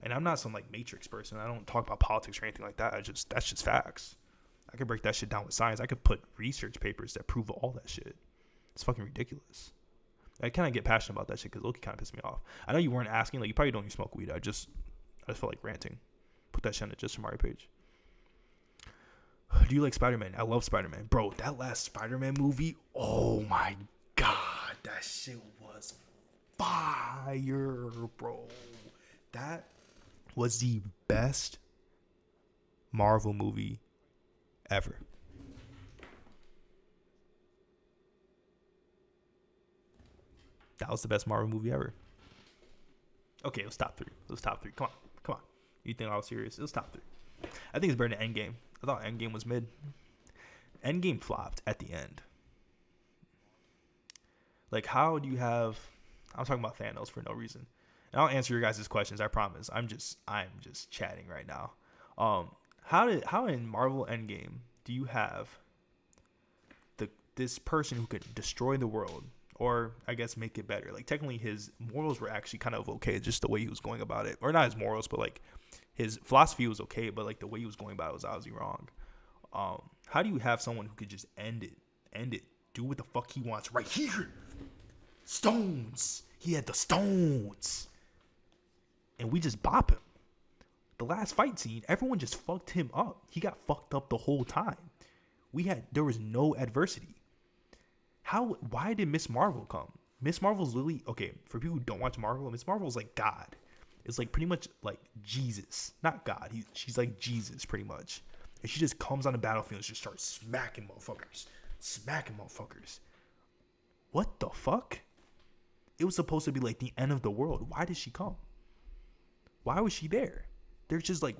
And I'm not some like Matrix person. I don't talk about politics or anything like that. That's just facts. I could break that shit down with science. I could put research papers that prove all that shit. It's fucking ridiculous. I kind of get passionate about that shit because Loki kind of pissed me off. I know you weren't asking. Like, you probably don't even smoke weed. I just felt like ranting. Put that shit on the JustJumari page. Do you like Spider-Man? I love Spider-Man. Bro, that last Spider-Man movie, oh my God. That shit was fire, bro. That was the best Marvel movie ever. That was the best Marvel movie ever. Okay, it was top 3. It was top 3. Come on. You think I was serious? It was top 3. I think it's better than Endgame. I thought Endgame was mid. Endgame flopped at the end. Like, how do you have... I'm talking about Thanos for no reason. And I'll answer your guys' questions, I promise. I'm just chatting right now. How in Marvel Endgame do you have this person who could destroy the world, or I guess make it better? Like, technically his morals were actually kind of okay, just the way he was going about it. Or not his morals, but like his philosophy was okay, but like the way he was going about it was obviously wrong. How do you have someone who could just end it, do what the fuck he wants right here? Stones. He had the stones. And we just bop him. The last fight scene, everyone just fucked him up. He got fucked up the whole time. There was no adversity. Why did Miss Marvel come? Miss Marvel's literally, okay, for people who don't watch Marvel, Miss Marvel's like God. It's like pretty much like Jesus. Not God. She's like Jesus pretty much. And she just comes on the battlefield and just starts smacking motherfuckers. What the fuck? It was supposed to be like the end of the world. Why did she come? Why was she there? there's just like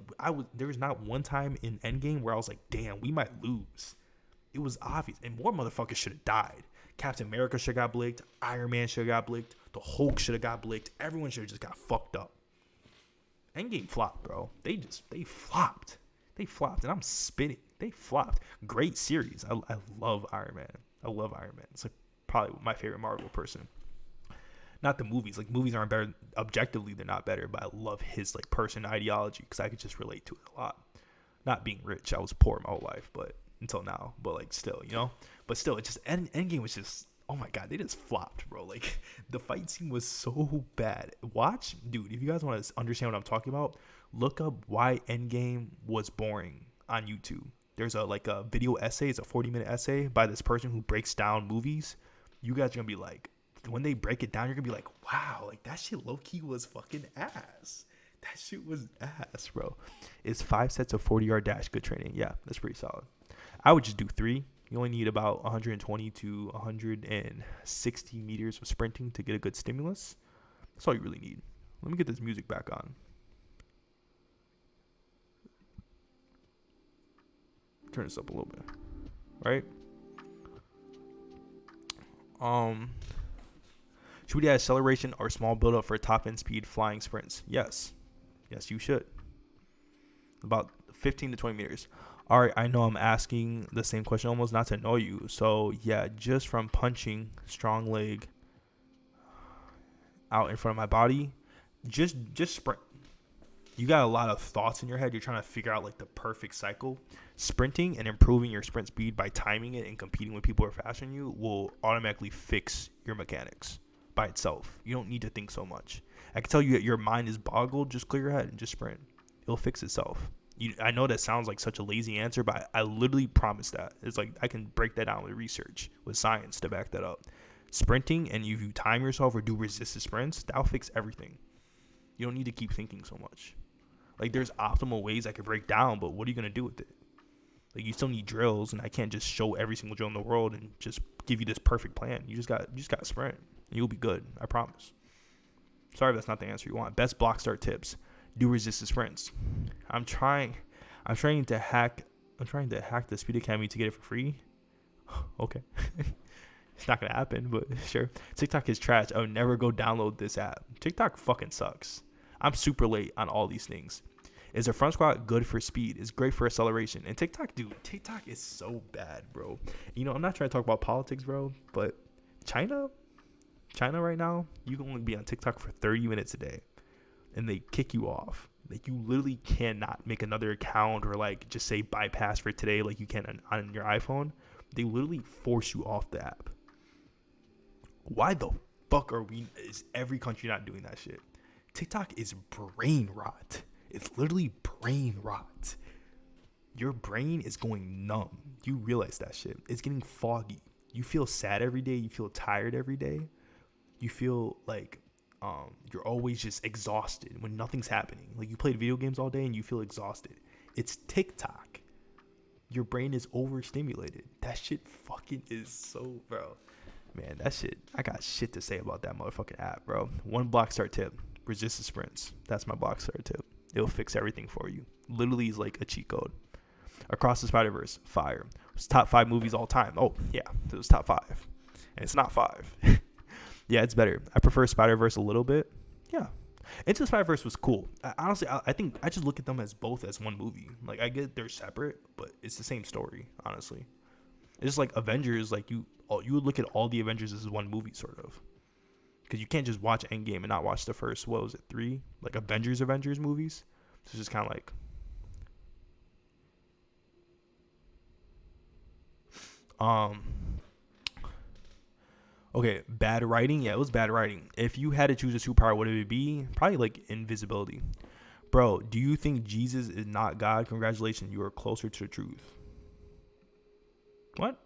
there was not one time in Endgame where I was like, damn, we might lose. It was obvious, and more motherfuckers should have died. Captain America should have got blicked. Iron Man should have got blicked. The Hulk should have got blicked. Everyone should have just got fucked up. Endgame flopped, bro. They flopped. They flopped, and I'm spitting. They flopped. Great series. I love Iron Man. I love Iron Man. It's like probably my favorite Marvel person. Not the movies. Like, movies aren't better. Objectively, they're not better, but I love his like person ideology because I could just relate to it a lot. Not being rich. I was poor my whole life, but until now. But like still, you know? But still, it just Endgame was just, oh my god, they just flopped, bro. Like, the fight scene was so bad. Watch, dude, if you guys want to understand what I'm talking about, look up why Endgame was boring on YouTube. There's a video essay. It's a 40-minute essay by this person who breaks down movies. You guys are gonna be like, when they break it down, you're gonna be like, wow, like that shit low-key was fucking ass. That shit was ass, bro. It's 5 sets of 40-yard dash. Good training. Yeah, that's pretty solid. I would just do 3. You only need about 120 to 160 meters of sprinting to get a good stimulus. That's all you really need. Let me get this music back on. Turn this up a little bit. Right? Should we add acceleration or small buildup for top end speed flying sprints? Yes. Yes, you should. About 15 to 20 meters. All right, I know I'm asking the same question almost, not to annoy you. So, yeah, just from punching strong leg out in front of my body, just sprint. You got a lot of thoughts in your head. You're trying to figure out, like, the perfect cycle. Sprinting and improving your sprint speed by timing it and competing with people who are faster than you will automatically fix your mechanics by itself. You don't need to think so much. I can tell you that your mind is boggled. Just clear your head and just sprint. It'll fix itself. I know that sounds like such a lazy answer, but I literally promise that. It's like I can break that down with research, with science to back that up. Sprinting, and if you time yourself or do resisted sprints, that'll fix everything. You don't need to keep thinking so much. Like, there's optimal ways I could break down, but what are you going to do with it? Like, you still need drills, and I can't just show every single drill in the world and just give you this perfect plan. You just got to sprint, and you'll be good. I promise. Sorry if that's not the answer you want. Best block start tips. Do resisted sprints. I'm trying to hack the Speed Academy to get it for free. Okay. It's not gonna happen, but sure. TikTok is trash. I would never go download this app. TikTok fucking sucks. I'm super late on all these things. Is a front squat good for speed? It's great for acceleration. And TikTok is so bad, bro. You know, I'm not trying to talk about politics, bro, but China right now, you can only be on TikTok for 30 minutes a day. And they kick you off. Like, you literally cannot make another account or like just say bypass for today like you can on your iPhone. They literally force you off the app. Why the fuck is every country not doing that shit? TikTok is brain rot. It's literally brain rot. Your brain is going numb. You realize that shit. It's getting foggy. You feel sad every day. You feel tired every day. You feel like you're always just exhausted when nothing's happening. Like, you played video games all day and you feel exhausted. It's TikTok. Your brain is overstimulated. That shit fucking is so, bro. Man, that shit, I got shit to say about that motherfucking app, bro. One block start tip. Resisted sprints. That's my block start tip. It'll fix everything for you. Literally is like a cheat code. Across the Spider-Verse. Fire. It's top 5 movies all time. Oh, yeah. It was top 5. And it's not 5. Yeah, it's better. I prefer Spider-Verse a little bit. Yeah. Into the Spider-Verse was cool. Honestly, I think I just look at them as both as one movie. Like, I get they're separate, but it's the same story, honestly. It's just like Avengers, like you would look at all the Avengers as one movie, sort of. Because you can't just watch Endgame and not watch the first, 3? Like, Avengers movies. So it's just kind of like... Okay, bad writing. Yeah, it was bad writing. If you had to choose a superpower, what would it be? Probably like invisibility. Bro, do you think Jesus is not God? Congratulations, you are closer to the truth. What?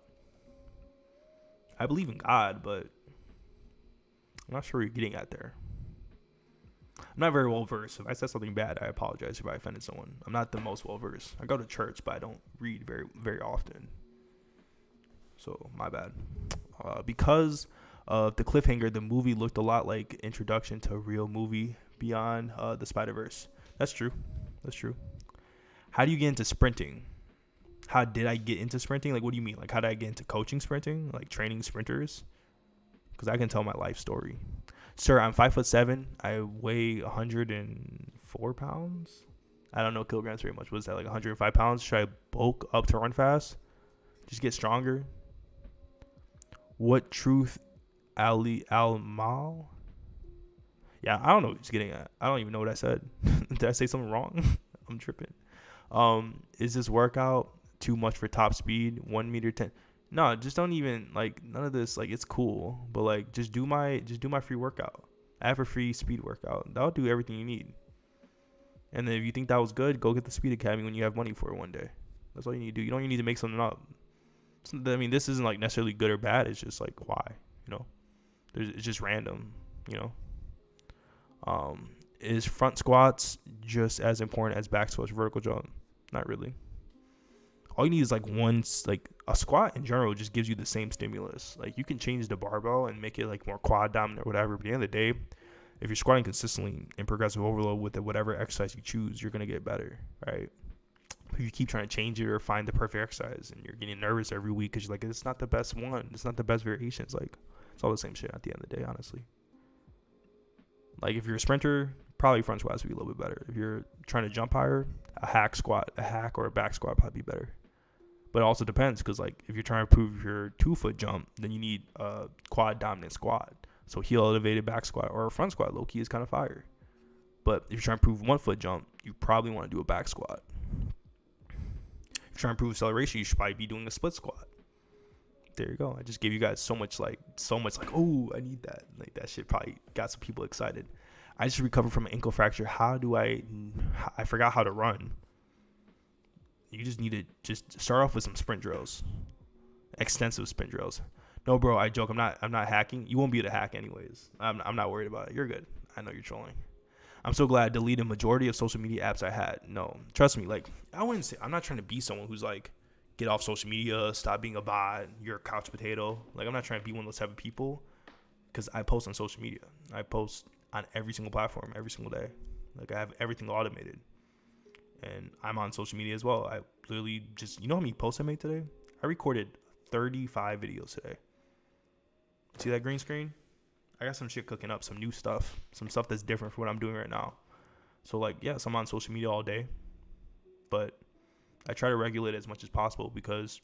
I believe in God, but I'm not sure what you're getting at there. I'm not very well versed. If I said something bad, I apologize if I offended someone. I'm not the most well versed. I go to church, but I don't read very, very often. So, my bad. Because of the cliffhanger, the movie looked a lot like introduction to a real movie beyond the Spider-Verse. That's true. That's true. How do you get into sprinting? How did I get into sprinting? Like, what do you mean? Like, how did I get into coaching sprinting? Like, training sprinters? Because I can tell my life story. Sir, I'm 5'7". I weigh 104 pounds. I don't know kilograms very much. Was that like 105 pounds? Should I bulk up to run fast? Just get stronger? What truth Ali Al-Mal? Yeah, I don't know what he's getting at. I don't even know what I said. Did I say something wrong? I'm tripping. Is this workout too much for top speed? 1 meter 10. No, just don't even like none of this. Like, it's cool, but like just do my free workout. I have a free speed workout. That'll do everything you need. And then if you think that was good, go get the Speed Academy when you have money for it one day. That's all you need to do. You don't even need to make something up. I mean, this isn't like necessarily good or bad. It's just like why, it's just random, Is front squats just as important as back squats, vertical jump? Not really. All you need is like a squat in general just gives you the same stimulus. Like, you can change the barbell and make it like more quad dominant or whatever. But at the end of the day, if you're squatting consistently in progressive overload with whatever exercise you choose, you're going to get better, right? If you keep trying to change it or find the perfect exercise and you're getting nervous every week because you're like, it's not the best one. It's not the best variation. It's like, it's all the same shit at the end of the day, honestly. Like, if you're a sprinter, probably front squats would be a little bit better. If you're trying to jump higher, a hack or a back squat would probably be better. But it also depends, because like if you're trying to improve your 2-foot jump, then you need a quad dominant squat. So heel elevated back squat or a front squat low key is kind of fire. But if you're trying to improve 1-foot jump, you probably want to do a back squat. If you're trying to improve acceleration, you should probably be doing a split squat. There you go. I just gave you guys so much like, oh, I need that. Like, that shit probably got some people excited. I just recovered from an ankle fracture. I forgot how to run. You just need to just start off with some sprint drills, extensive sprint drills. No, bro, I joke. I'm not hacking. You won't be able to hack anyways. I'm not worried about it. You're good. I know you're trolling. I'm so glad I deleted majority of social media apps I had. No, trust me. Like, I'm not trying to be someone who's like, get off social media, stop being a bot, you're a couch potato. Like, I'm not trying to be one of those type of people, because I post on social media. I post on every single platform every single day. Like, I have everything automated. And I'm on social media as well. I literally just, how many posts I made today? I recorded 35 videos today. See that green screen? I got some shit cooking up, some new stuff, some stuff that's different from what I'm doing right now. So like, yes, I'm on social media all day, but I try to regulate it as much as possible, because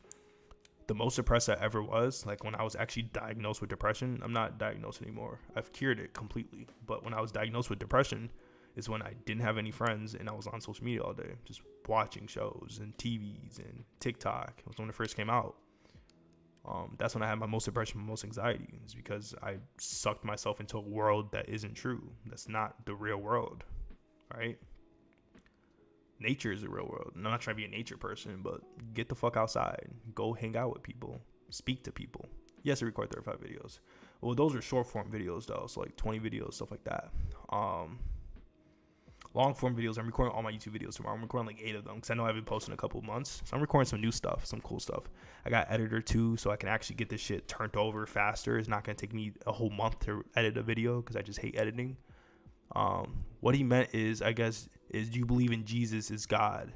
the most depressed I ever was, like when I was actually diagnosed with depression. I'm not diagnosed anymore. I've cured it completely. But when I was diagnosed with depression is when I didn't have any friends and I was on social media all day, just watching shows and TVs and TikTok. It was when it first came out. That's when I had my most depression, my most anxiety. It's because I sucked myself into a world that isn't true. That's not the real world, right? Nature is the real world. I'm not trying to be a nature person, but get the fuck outside. Go hang out with people. Speak to people. Yes, I record 35 videos. Well, those are short form videos though, so like 20 videos, stuff like that. Long form videos, I'm recording all my YouTube videos tomorrow. I'm recording like 8 of them because I know I haven't posted in a couple of months. So I'm recording some new stuff, some cool stuff. I got editor too, so I can actually get this shit turned over faster. It's not going to take me a whole month to edit a video because I just hate editing. What he meant is, I guess, is, do you believe in Jesus is God?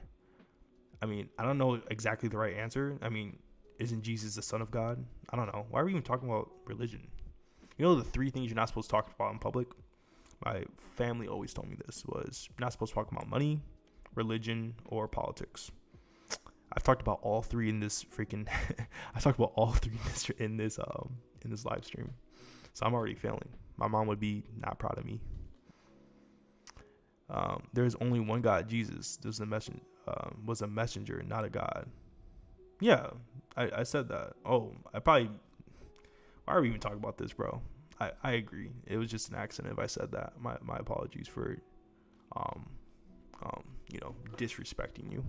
I mean, I don't know exactly the right answer. I mean, isn't Jesus the son of God? I don't know. Why are we even talking about religion? You know the 3 things you're not supposed to talk about in public? My family always told me this was, you're not supposed to talk about money, religion, or politics. I've talked about all 3 in this freaking I talked about all 3 in this live stream. So I'm already failing. My mom would be not proud of me. There's only one God, Jesus. Was a messenger, not a God. Yeah, I said that. Oh, why are we even talking about this, bro? I agree. It was just an accident if I said that. My apologies for, disrespecting you.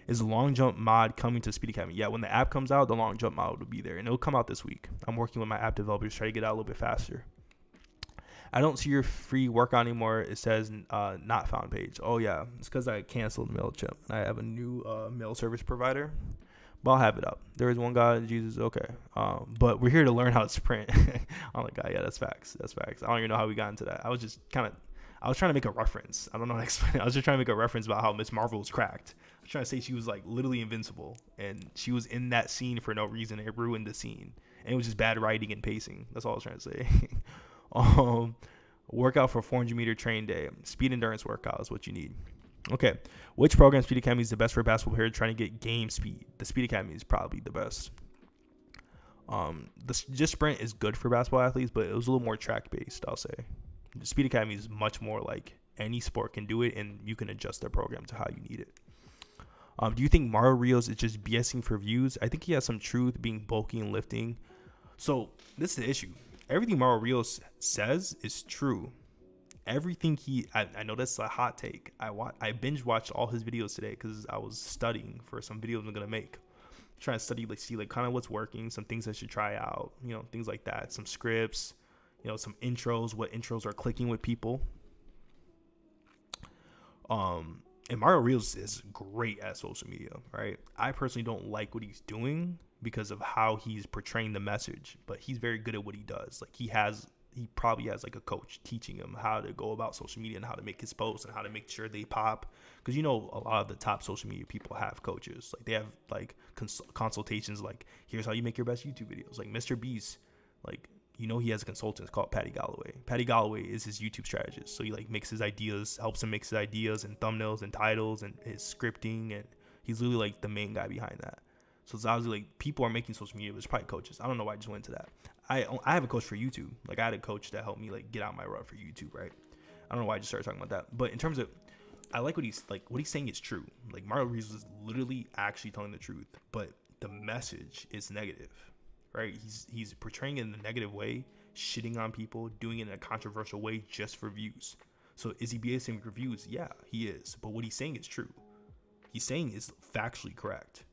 Is the long jump mod coming to Speed Academy? Yeah, when the app comes out, the long jump mod will be there, and it'll come out this week. I'm working with my app developers, try to get it out a little bit faster. I don't see your free workout anymore. It says not found page. Oh yeah, it's because I canceled MailChimp. I have a new mail service provider. But I'll have it up. There is one God, Jesus. Okay. But we're here to learn how to sprint. I'm like, yeah, that's facts. I don't even know how we got into that. I was just I was trying to make a reference. I don't know how to explain it. I was just trying to make a reference about how Miss Marvel was cracked. I was trying to say she was like literally invincible, and she was in that scene for no reason. It ruined the scene, and it was just bad writing and pacing. That's all I was trying to say. Workout for 400-meter train day. Speed endurance workout is what you need. Okay, which program Speed Academy is the best for a basketball player trying to get game speed? The Speed Academy is probably the best. The Just Sprint is good for basketball athletes, but it was a little more track based, I'll say. The Speed Academy is much more like any sport can do it, and you can adjust their program to how you need it. Do you think Mario Rios is just BSing for views? I think he has some truth, being bulky and lifting. So this is the issue. Everything Mario Rios says is true. Everything I know that's a hot take. I binge watched all his videos today because I was studying for some videos I'm gonna make. Trying to study, like, see like kind of what's working, some things I should try out, things like that, some scripts, some intros, what intros are clicking with people. And Mario Rios is great at social media, right? I personally don't like what he's doing because of how he's portraying the message, but he's very good at what he does. Like he probably has like a coach teaching him how to go about social media and how to make his posts and how to make sure they pop. Because a lot of the top social media people have coaches. Like they have like consultations. Like here's how you make your best YouTube videos. Like Mr. Beast, like he has a consultant called Patty Galloway. Patty Galloway is his YouTube strategist. So he like makes his ideas, helps him mix his ideas and thumbnails and titles and his scripting, and he's literally like the main guy behind that. So it's obviously like people are making social media, but it's probably coaches. I don't know why I just went into that. I have a coach for YouTube. Like I had a coach that helped me like get out my rut for YouTube, right? I don't know why I just started talking about that. But in terms of, I like what he's saying is true. Like Mario Rios is literally actually telling the truth, but the message is negative, right? He's portraying it in a negative way, shitting on people, doing it in a controversial way just for views. So is he BSing for views? Yeah, he is. But what he's saying is true. He's saying is factually correct.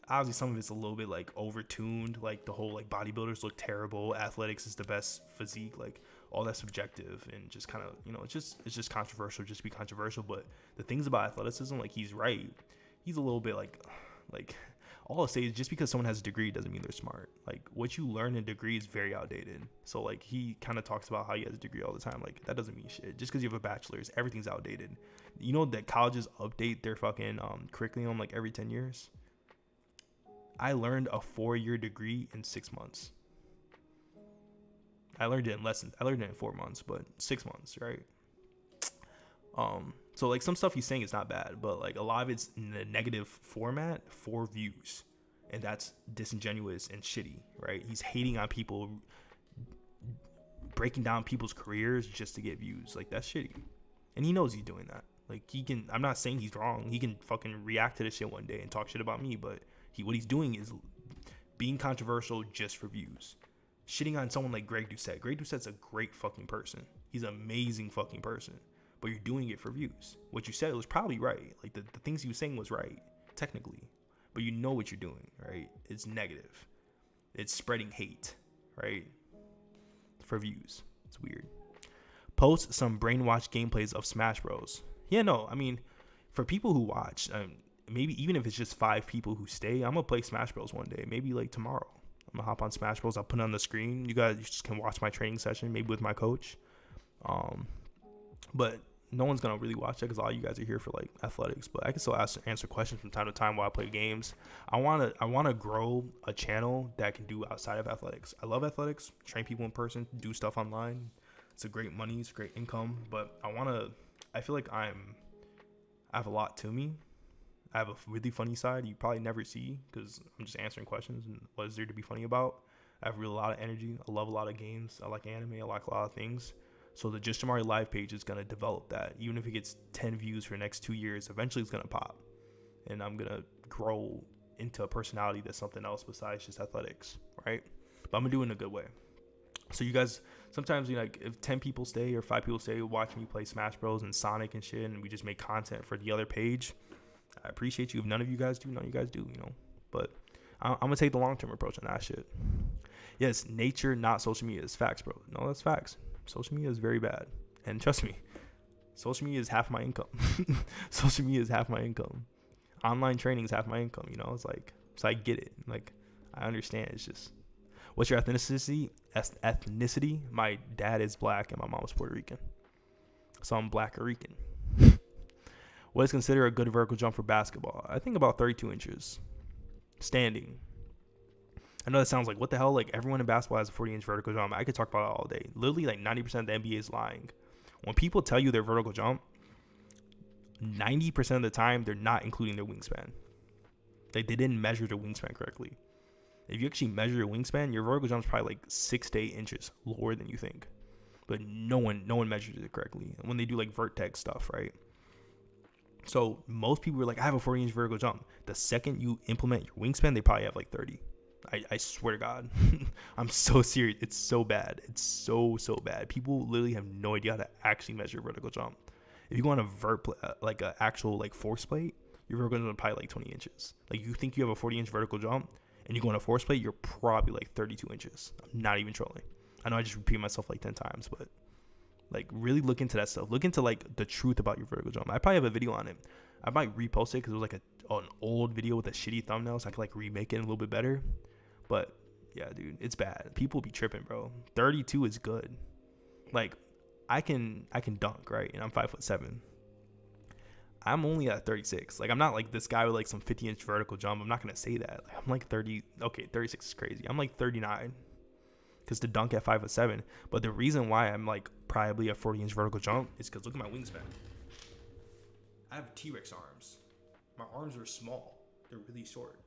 Obviously some of it's a little bit like overtuned, like the whole like bodybuilders look terrible, athletics is the best physique, like all that's subjective and just kind of it's just controversial just to be controversial. But the things about athleticism, like he's right, he's a little bit like all I'll say is just because someone has a degree doesn't mean they're smart. Like what you learn in a degree is very outdated. So like he kind of talks about how he has a degree all the time. Like that doesn't mean shit. Just because you have a bachelor's, everything's outdated. That colleges update their fucking curriculum like every 10 years. I learned a 4-year degree in 6 months. I learned it in 4 months, but 6 months, right? So like some stuff he's saying is not bad, but like a lot of it's in a negative format for views, and that's disingenuous and shitty, right? He's hating on people, breaking down people's careers just to get views. Like that's shitty, and he knows he's doing that. Like I'm not saying he's wrong. He can fucking react to this shit one day and talk shit about me, but what he's doing is being controversial just for views. Shitting on someone like Greg Doucette. Greg Doucette's a great fucking person. He's an amazing fucking person. But you're doing it for views. What you said was probably right. Like the things he was saying was right, technically. But you know what you're doing, right? It's negative. It's spreading hate, right? For views. It's weird. Post some brainwash gameplays of Smash Bros. Yeah, no, I mean, for people who watch, maybe even if it's just 5 people who stay, I'm gonna play Smash Bros one day. Maybe like tomorrow, I'm gonna hop on Smash Bros. I'll put it on the screen. You guys just can watch my training session, maybe with my coach. But no one's gonna really watch it because all you guys are here for like athletics. But I can still answer questions from time to time while I play games. I wanna grow a channel that can do outside of athletics. I love athletics, train people in person, do stuff online. It's a great money, it's a great income. But I feel like I have a lot to me. I have a really funny side you probably never see because I'm just answering questions and what is there to be funny about. I have a lot of energy. I love a lot of games. I like anime. I like a lot of things. So the JustJumari live page is going to develop that. Even if it gets 10 views for the next 2 years, eventually it's going to pop. And I'm going to grow into a personality that's something else besides just athletics, right? But I'm going to do it in a good way. So you guys, sometimes like if 10 people stay or 5 people stay, watch me play Smash Bros and Sonic and shit, and we just make content for the other page. I appreciate you. If none of you guys do, none of you guys do, But I'm going to take the long-term approach on that shit. Yes, nature, not social media. Is facts, bro. No, that's facts. Social media is very bad. And trust me, social media is half my income. Social media is half my income. Online training is half my income, It's like, so I get it. Like, I understand. It's just, what's your ethnicity? My dad is black and my mom is Puerto Rican. So I'm Black Rican. What is considered a good vertical jump for basketball? I think about 32 inches. Standing. I know that sounds like, what the hell? Like, everyone in basketball has a 40-inch vertical jump. I could talk about it all day. Literally, like, 90% of the NBA is lying. When people tell you their vertical jump, 90% of the time, they're not including their wingspan. Like, they didn't measure their wingspan correctly. If you actually measure your wingspan, your vertical jump is probably like 6 to 8 inches lower than you think. But no one measures it correctly. And when they do like Vertex stuff, right? So most people are like, I have a 40-inch vertical jump. The second you implement your wingspan, they probably have like 30. I swear to God. I'm so serious. It's so bad. It's so bad. People literally have no idea how to actually measure vertical jump. If you go on a like an actual like force plate, your vertical jump is probably like 20 inches. Like, you think you have a 40-inch vertical jump and you go on a force plate, you're probably like 32 inches. I'm not even trolling. I know I just repeated myself like 10 times, but like, really look into that stuff. Look into like the truth about your vertical jump. I probably have a video on it. I might repost it because it was like an old video with a shitty thumbnail, so I could like remake it a little bit better. But yeah, dude, it's bad. People be tripping, bro. 32 is good. Like, I can dunk, right? And I'm 5'7". I'm only at 36. Like, I'm not like this guy with like some 50-inch vertical jump. I'm not gonna say that. Like, I'm like 30. Okay, 36 is crazy. I'm like 39. Because to dunk at 5'7". But the reason why I'm like probably a 40-inch vertical jump is because look at my wingspan. I have T-Rex arms. My arms are small. They're really short.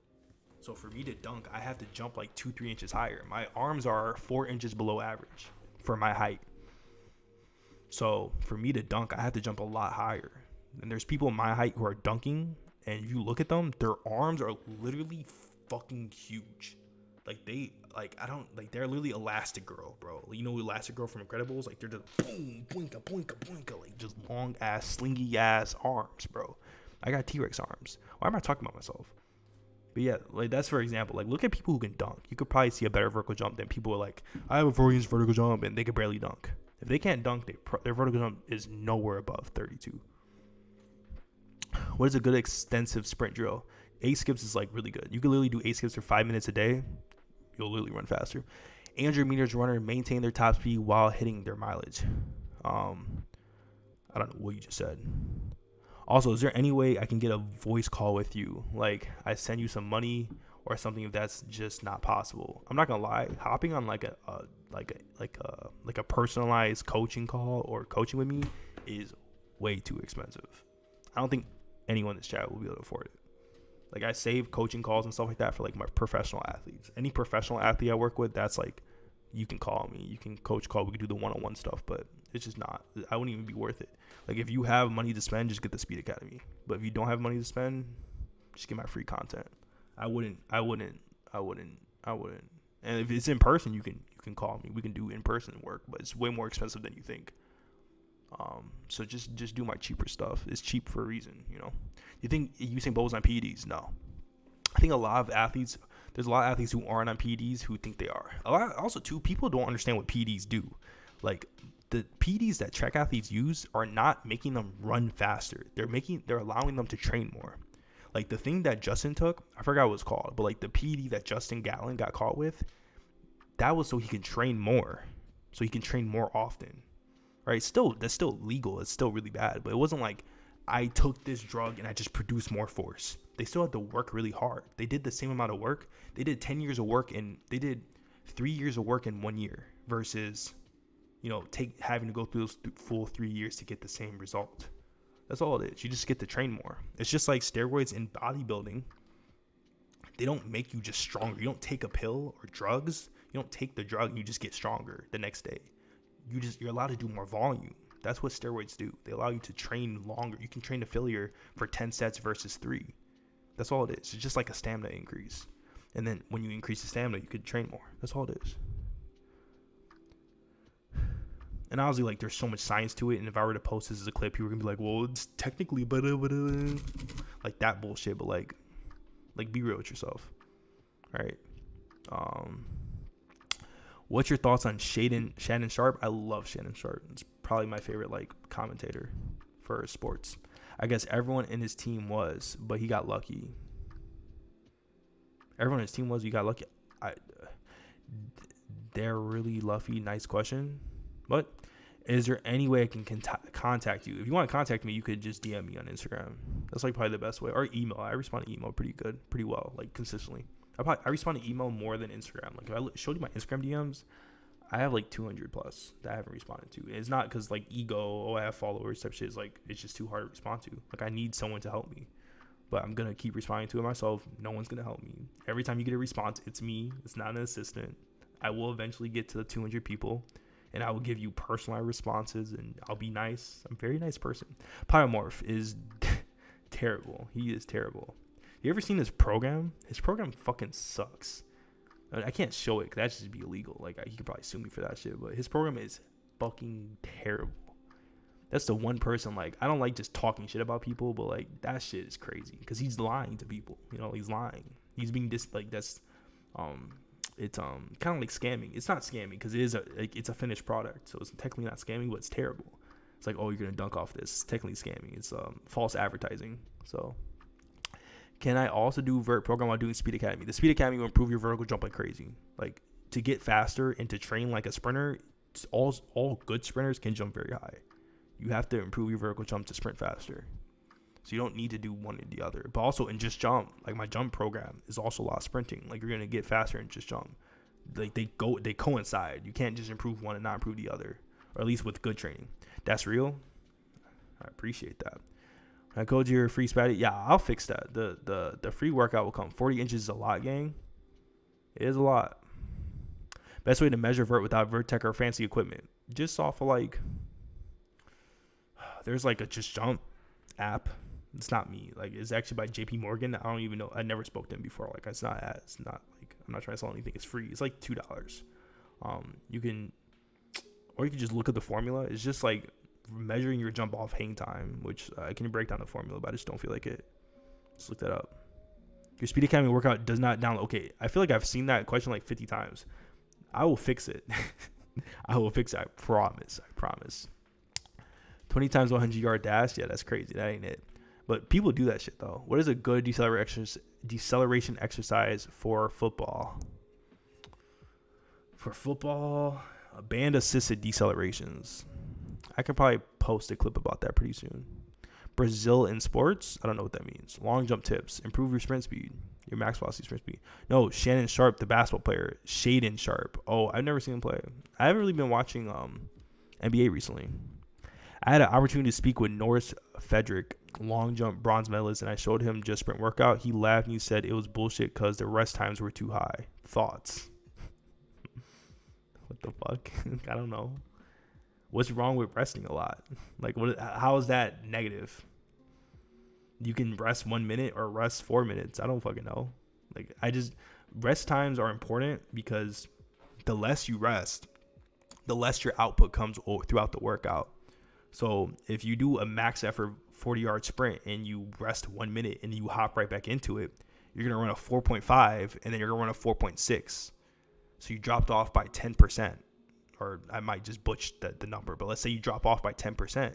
So for me to dunk, I have to jump like 2-3 inches higher. My arms are 4 inches below average for my height. So for me to dunk, I have to jump a lot higher. And there's people my height who are dunking, and you look at them, their arms are literally fucking huge. Like, they're literally Elastigirl, bro. You know Elastigirl from Incredibles? Like, they're just boom, boinka, boinka, boinka. Like, just long ass, slingy ass arms, bro. I got T-Rex arms. Why am I talking about myself? But yeah, like, that's for example. Like, look at people who can dunk. You could probably see a better vertical jump than people who are like, I have a 40-inch vertical jump, and they can barely dunk. If they can't dunk, their vertical jump is nowhere above 32. What is a good extensive sprint drill? 8 skips is like really good. You can literally do 8 skips for 5 minutes a day. You'll literally run faster. 800 meters runner maintain their top speed while hitting their mileage. I don't know what you just said. Also, is there any way I can get a voice call with you? Like, I send you some money or something if that's just not possible. I'm not gonna lie, hopping on like a personalized coaching call or coaching with me is way too expensive. I don't think anyone in this chat will be able to afford it. Like, I save coaching calls and stuff like that for like my professional athletes. Any professional athlete I work with, that's like, you can call me, you can coach call, we can do the one-on-one stuff, but it's just not, I wouldn't even be worth it. Like, if you have money to spend, just get the Speed Academy. But if you don't have money to spend, just get my free content. I wouldn't. And if it's in person, you can call me. We can do in-person work, but it's way more expensive than you think. So just do my cheaper stuff. It's cheap for a reason, you know. You think Usain Bolt's on PEDs? No. I think there's a lot of athletes who aren't on PEDs who think they are. Also, too, people don't understand what PEDs do. Like, the PEDs that track athletes use are not making them run faster. They're allowing them to train more. Like, the thing that Justin took, I forgot what it's called, but like the PED that Justin Gatlin got caught with, that was so he can train more, so he can train more often. Right? That's still legal. It's still really bad, but it wasn't like I took this drug and I just produced more force. They still had to work really hard. They did the same amount of work. They did 10 years of work and they did 3 years of work in 1 year versus, you know, having to go through those full 3 years to get the same result. That's all it is. You just get to train more. It's just like steroids in bodybuilding. They don't make you just stronger. You don't take a pill or drugs. You don't take the drug and you just get stronger the next day. You're allowed to do more volume. That's what steroids do. They allow you to train longer. You can train to failure for 10 sets versus 3. That's all it is. It's just like a stamina increase. And then when you increase the stamina, you could train more. That's all it is. And obviously, like, there's so much science to it. And if I were to post this as a clip, people are going to be like, well, it's technically better. Like that bullshit. But like be real with yourself. All right. What's your thoughts on Shannon Sharp? I love Shannon Sharp. It's probably my favorite like commentator for sports. I guess everyone in his team was, but he got lucky. Everyone in his team was, he got lucky. They're really lucky. Nice question. But Is there any way I can contact you? If you want to contact me, you could just DM me on Instagram. That's like probably the best way. Or email. I respond to email pretty well, like consistently. I respond to email more than Instagram. Like if I showed you my Instagram DMs, I have like 200 plus that I haven't responded to. And it's not because like ego, I have followers type shit. It's like it's just too hard to respond to. Like I need someone to help me. But I'm gonna keep responding to it myself. No one's gonna help me. Every time you get a response, it's me. It's not an assistant. I will eventually get to the 200 people. And I will give you personalized responses, and I'll be nice. I'm a very nice person. Pyromorph is terrible. He is terrible. You ever seen his program? His program fucking sucks. I can't show it because that should be illegal. Like, he could probably sue me for that shit. But his program is fucking terrible. That's the one person, like, I don't like just talking shit about people, but, like, that shit is crazy. Because he's lying to people. You know, he's lying. He's being that's, it's kind of like scamming. It's not scamming because it's a finished product, so it's technically not scamming, but it's terrible. It's like, oh, you're gonna dunk off this. It's technically scamming. It's false advertising. So, can I also do vert program while doing Speed Academy? The Speed Academy will improve your vertical jump like crazy. Like to get faster and to train like a sprinter. All good sprinters can jump very high. You have to improve your vertical jump to sprint faster. So you don't need to do one or the other. But also in Just Jump, like my jump program is also a lot of sprinting. Like you're gonna get faster in Just Jump. Like they coincide. You can't just improve one and not improve the other. Or at least with good training. That's real. I appreciate that. When I go to your free spatty, yeah, I'll fix that. The free workout will come. 40 inches is a lot, gang. It is a lot. Best way to measure vert without vert tech or fancy equipment. Just off of like, there's like a Just Jump app. It's not me. Like it's actually by JP Morgan. I don't even know. I never spoke to him before. Like it's not like I'm not trying to sell anything. It's free. It's like $2. You can just look at the formula. It's just like measuring your jump off hang time, which I can break down the formula, but I just don't feel like it. Just look that up. Your Speed Academy workout does not download. Okay, I feel like I've seen that question like 50 times. I will fix it. I will fix it. I promise. 20 times 100-yard dash. Yeah, that's crazy. That ain't it. But people do that shit, though. What is a good deceleration exercise for football? For football, band-assisted decelerations. I could probably post a clip about that pretty soon. Brazil in sports? I don't know what that means. Long jump tips. Improve your sprint speed. Your max velocity sprint speed. No, Shannon Sharp, the basketball player. Shaden Sharp. Oh, I've never seen him play. I haven't really been watching NBA recently. I had an opportunity to speak with Norris Frederick, long jump bronze medalist, and I showed him just sprint workout. He laughed and he said it was bullshit because the rest times were too high. Thoughts? What the fuck? I don't know. What's wrong with resting a lot? Like, how is that negative? You can rest 1 minute or rest 4 minutes. I don't fucking know. Like, rest times are important because the less you rest, the less your output comes throughout the workout. So if you do a max effort 40-yard sprint and you rest 1 minute and you hop right back into it, you're going to run a 4.5 and then you're going to run a 4.6. So you dropped off by 10%. Or I might just butch the number, but let's say you drop off by 10%.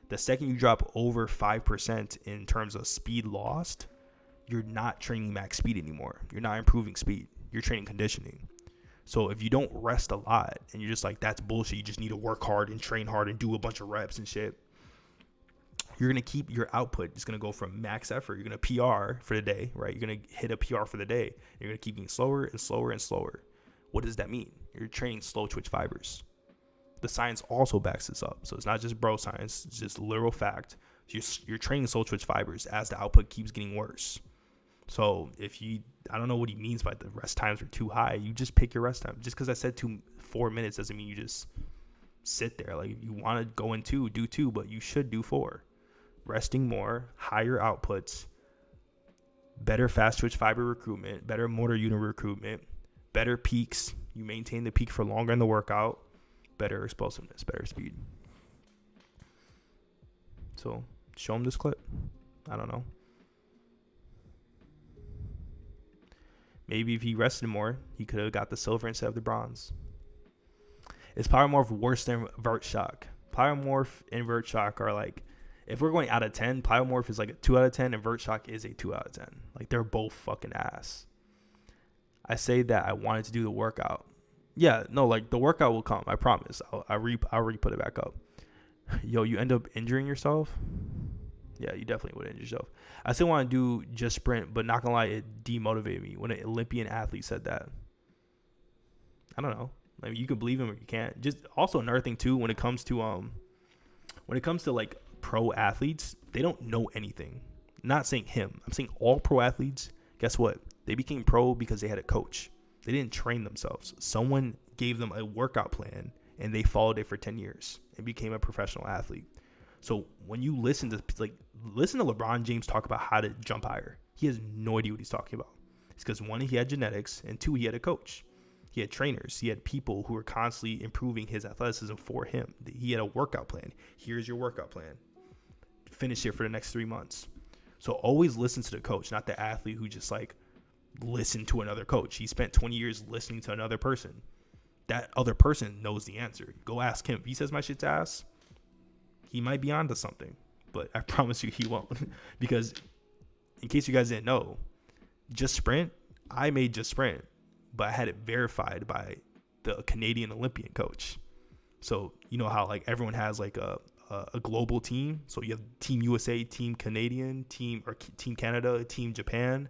The second you drop over 5% in terms of speed lost, you're not training max speed anymore. You're not improving speed. You're training conditioning. So if you don't rest a lot and you're just like, that's bullshit, you just need to work hard and train hard and do a bunch of reps and shit, you're going to keep your output. It's going to go from max effort. You're going to PR for the day, right? You're going to hit a PR for the day. You're going to keep getting slower and slower and slower. What does that mean? You're training slow twitch fibers. The science also backs this up. So it's not just bro science. It's just literal fact. You're training slow twitch fibers as the output keeps getting worse. So I don't know what he means by the rest times are too high. You just pick your rest time. Just because I said 4 minutes doesn't mean you just sit there. Like if you want to go in 2, do 2, but you should do 4. Resting more, higher outputs, better fast twitch fiber recruitment, better motor unit recruitment, better peaks. You maintain the peak for longer in the workout, better explosiveness, better speed. So show him this clip. I don't know. Maybe if he rested more, he could have got the silver instead of the bronze. Is Pyromorph worse than Vert Shock? Pyromorph and Vert Shock are like, if we're going out of 10, Pyromorph is like a 2 out of 10 and Vert Shock is a 2 out of 10. Like they're both fucking ass. I say that I wanted to do the workout. Yeah, no, like the workout will come. I promise. I'll re-put it back up. Yo, you end up injuring yourself. Yeah, you definitely would injure yourself. I still want to do just sprint, but not gonna lie, it demotivated me when an Olympian athlete said that. I don't know. I mean, you can believe him or you can't. Just also another thing too, when it comes to like pro athletes, they don't know anything. Not saying him. I'm saying all pro athletes. Guess what? They became pro because they had a coach. They didn't train themselves. Someone gave them a workout plan and they followed it for 10 years and became a professional athlete. So when you listen to LeBron James talk about how to jump higher, he has no idea what he's talking about. It's because one, he had genetics, and two, he had a coach. He had trainers. He had people who were constantly improving his athleticism for him. He had a workout plan. Here's your workout plan. Finish it for the next 3 months. So always listen to the coach, not the athlete who just like listened to another coach. He spent 20 years listening to another person. That other person knows the answer. Go ask him. If he says my shit's ass, he might be onto something. But I promise you he won't. Because in case you guys didn't know, Just Sprint, I made Just Sprint, but I had it verified by the Canadian Olympian coach. So you know how like everyone has like a global team. So you have Team USA, Team Canadian, Team Canada, Team Japan.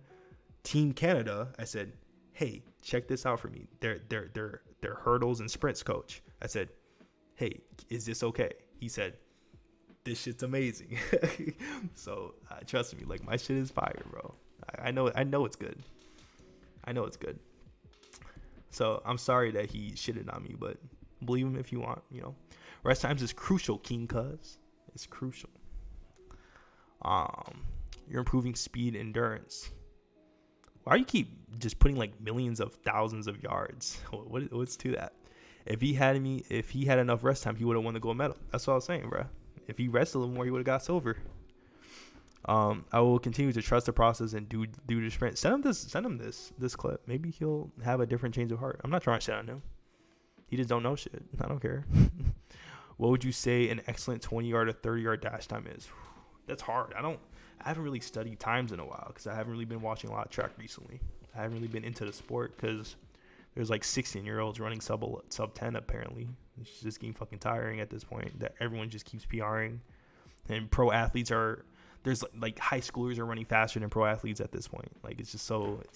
Team Canada, I said, hey, check this out for me. They're hurdles and sprints coach. I said, hey, is this okay? He said, this shit's amazing. So trust me, like my shit is fire, bro. I know it's good. I know it's good. So I'm sorry that he shitted on me, but believe him if you want, you know. Rest times is crucial, King Cuz. It's crucial. You're improving speed, endurance. Why do you keep just putting like millions of thousands of yards? What's to that? If he had enough rest time, he would have won the gold medal. That's what I was saying, bro. If he rested a little more, he would have got silver. I will continue to trust the process and do the sprint. Send him this clip. Maybe he'll have a different change of heart. I'm not trying to shit on him. He just don't know shit. I don't care. What would you say an excellent 20-yard or 30-yard dash time is? That's hard. I haven't really studied times in a while because I haven't really been watching a lot of track recently. I haven't really been into the sport because there's like 16-year-olds running sub 10 apparently. It's just getting fucking tiring at this point that everyone just keeps PRing. And pro athletes there's like high schoolers are running faster than pro athletes at this point. Like it's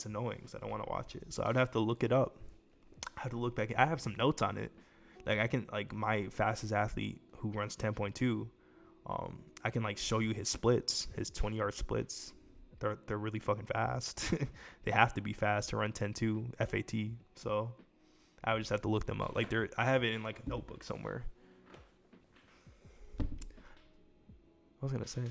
annoying because I don't want to watch it. So I'd have to look it up. I have to look back. I have some notes on it. Like I can like my fastest athlete who runs 10.2. I can like show you his splits, his 20-yard splits. They're really fucking fast. They have to be fast to run 10.2 FAT. So I would just have to look them up. Like I have it in like a notebook somewhere. What was I gonna say?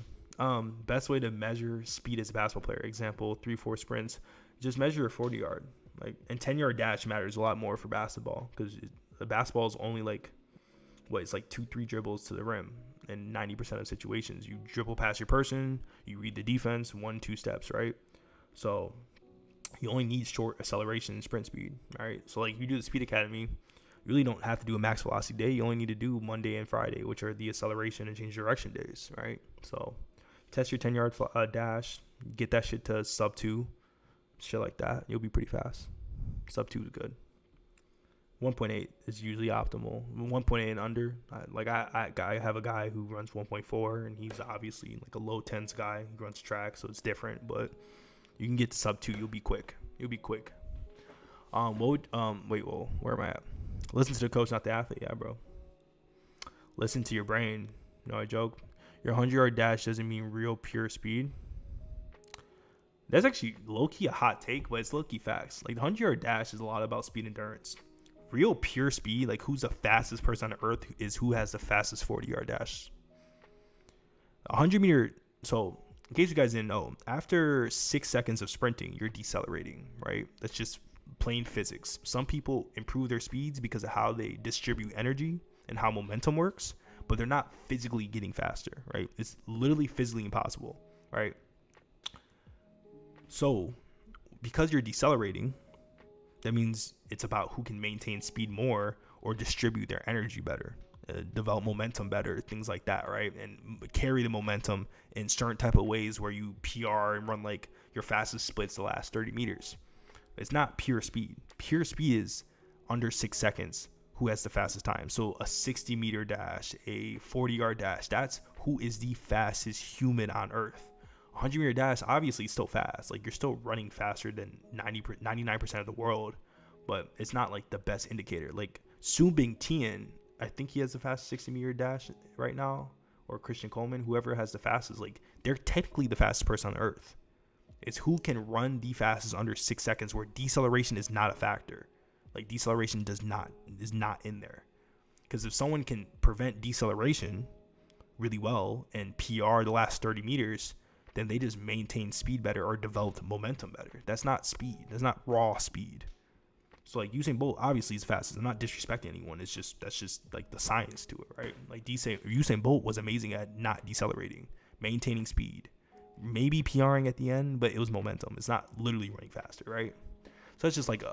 Best way to measure speed as a basketball player. Example, 3-4 sprints. Just measure a 40-yard. Like and 10-yard dash matters a lot more for basketball because the basketball is only like it's like 2-3 dribbles to the rim. In 90% of situations, you dribble past your person, you read the defense, 1-2 steps, right? So you only need short acceleration and sprint speed, right? So like you do the speed academy, you really don't have to do a max velocity day. You only need to do Monday and Friday, which are the acceleration and change direction days, right? So test your 10-yard dash, get that shit to sub 2, shit like that. You'll be pretty fast. Sub 2 is good. 1.8 is usually optimal. 1.8 and under. I have a guy who runs 1.4, and he's obviously like a low tens guy. He runs track, so it's different. But you can get to sub 2. You'll be quick. Where am I at? Listen to the coach, not the athlete. Yeah, bro. Listen to your brain. No, I joke. Your 100-yard dash doesn't mean real pure speed. That's actually low-key a hot take, but it's low-key facts. Like the 100-yard dash is a lot about speed endurance. Real pure speed, like who's the fastest person on earth is who has the fastest 40-yard dash. 100-meter. So in case you guys didn't know, after 6 seconds of sprinting, you're decelerating, right? That's just plain physics. Some people improve their speeds because of how they distribute energy and how momentum works, but they're not physically getting faster, right? It's literally physically impossible, right? So because you're decelerating, that means it's about who can maintain speed more or distribute their energy better, develop momentum better, things like that, right? And carry the momentum in certain type of ways where you PR and run like your fastest splits the last 30 meters. It's not pure speed. Pure speed is under 6 seconds, who has the fastest time. So a 60-meter dash, a 40-yard dash, that's who is the fastest human on earth. 100-meter dash, obviously, is still fast. Like, you're still running faster than 99% of the world, but it's not, like, the best indicator. Like, Su Bing Tian, I think he has the fastest 60-meter dash right now, or Christian Coleman, whoever has the fastest. Like, they're technically the fastest person on earth. It's who can run the fastest under 6 seconds, where deceleration is not a factor. Like, deceleration is not in there. Because if someone can prevent deceleration really well and PR the last 30 meters, then they just maintain speed better or develop momentum better. That's not speed. That's not raw speed. So, like, Usain Bolt obviously is fastest. I'm not disrespecting anyone. That's just like the science to it, right? Like, Usain Bolt was amazing at not decelerating, maintaining speed, maybe PRing at the end, but it was momentum. It's not literally running faster, right? So it's just like,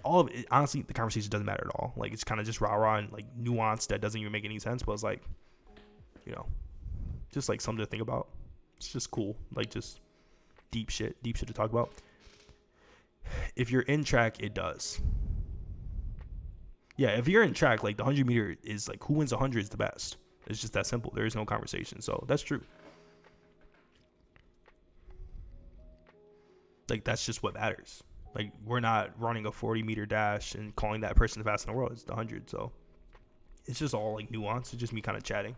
all of it, honestly, the conversation doesn't matter at all. Like, it's kind of just rah-rah and, like, nuance that doesn't even make any sense. But it's like, you know, just, like, something to think about. It's just cool. Like, just deep shit to talk about. If you're in track, it does. Yeah, if you're in track, like, the 100-meter is, like, who wins 100 is the best. It's just that simple. There is no conversation. So that's true. Like, that's just what matters. Like, we're not running a 40-meter dash and calling that person the fastest in the world. It's the 100. So it's just all, like, nuance. It's just me kind of chatting.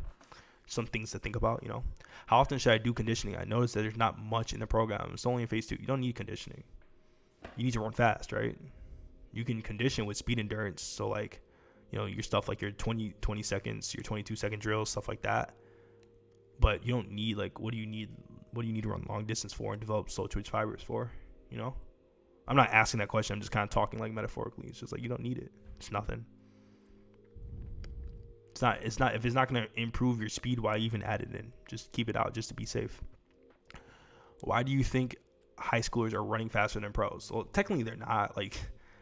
Some things to think about, you know. How often should I do conditioning? I noticed that there's not much in the program. It's only in phase 2. You don't need conditioning. You need to run fast, right? You can condition with speed endurance. So, like, you know, your stuff like your 20 seconds, your 22-second drills, stuff like that. But you don't need, like, what do you need to run long distance for and develop slow twitch fibers for, you know? I'm not asking that question. I'm just kind of talking, like, metaphorically. It's just like, you don't need it. It's nothing. It's not if it's not going to improve your speed, why even add it in? Just keep it out just to be safe. Why do you think high schoolers are running faster than pros? Well, technically they're not. Like,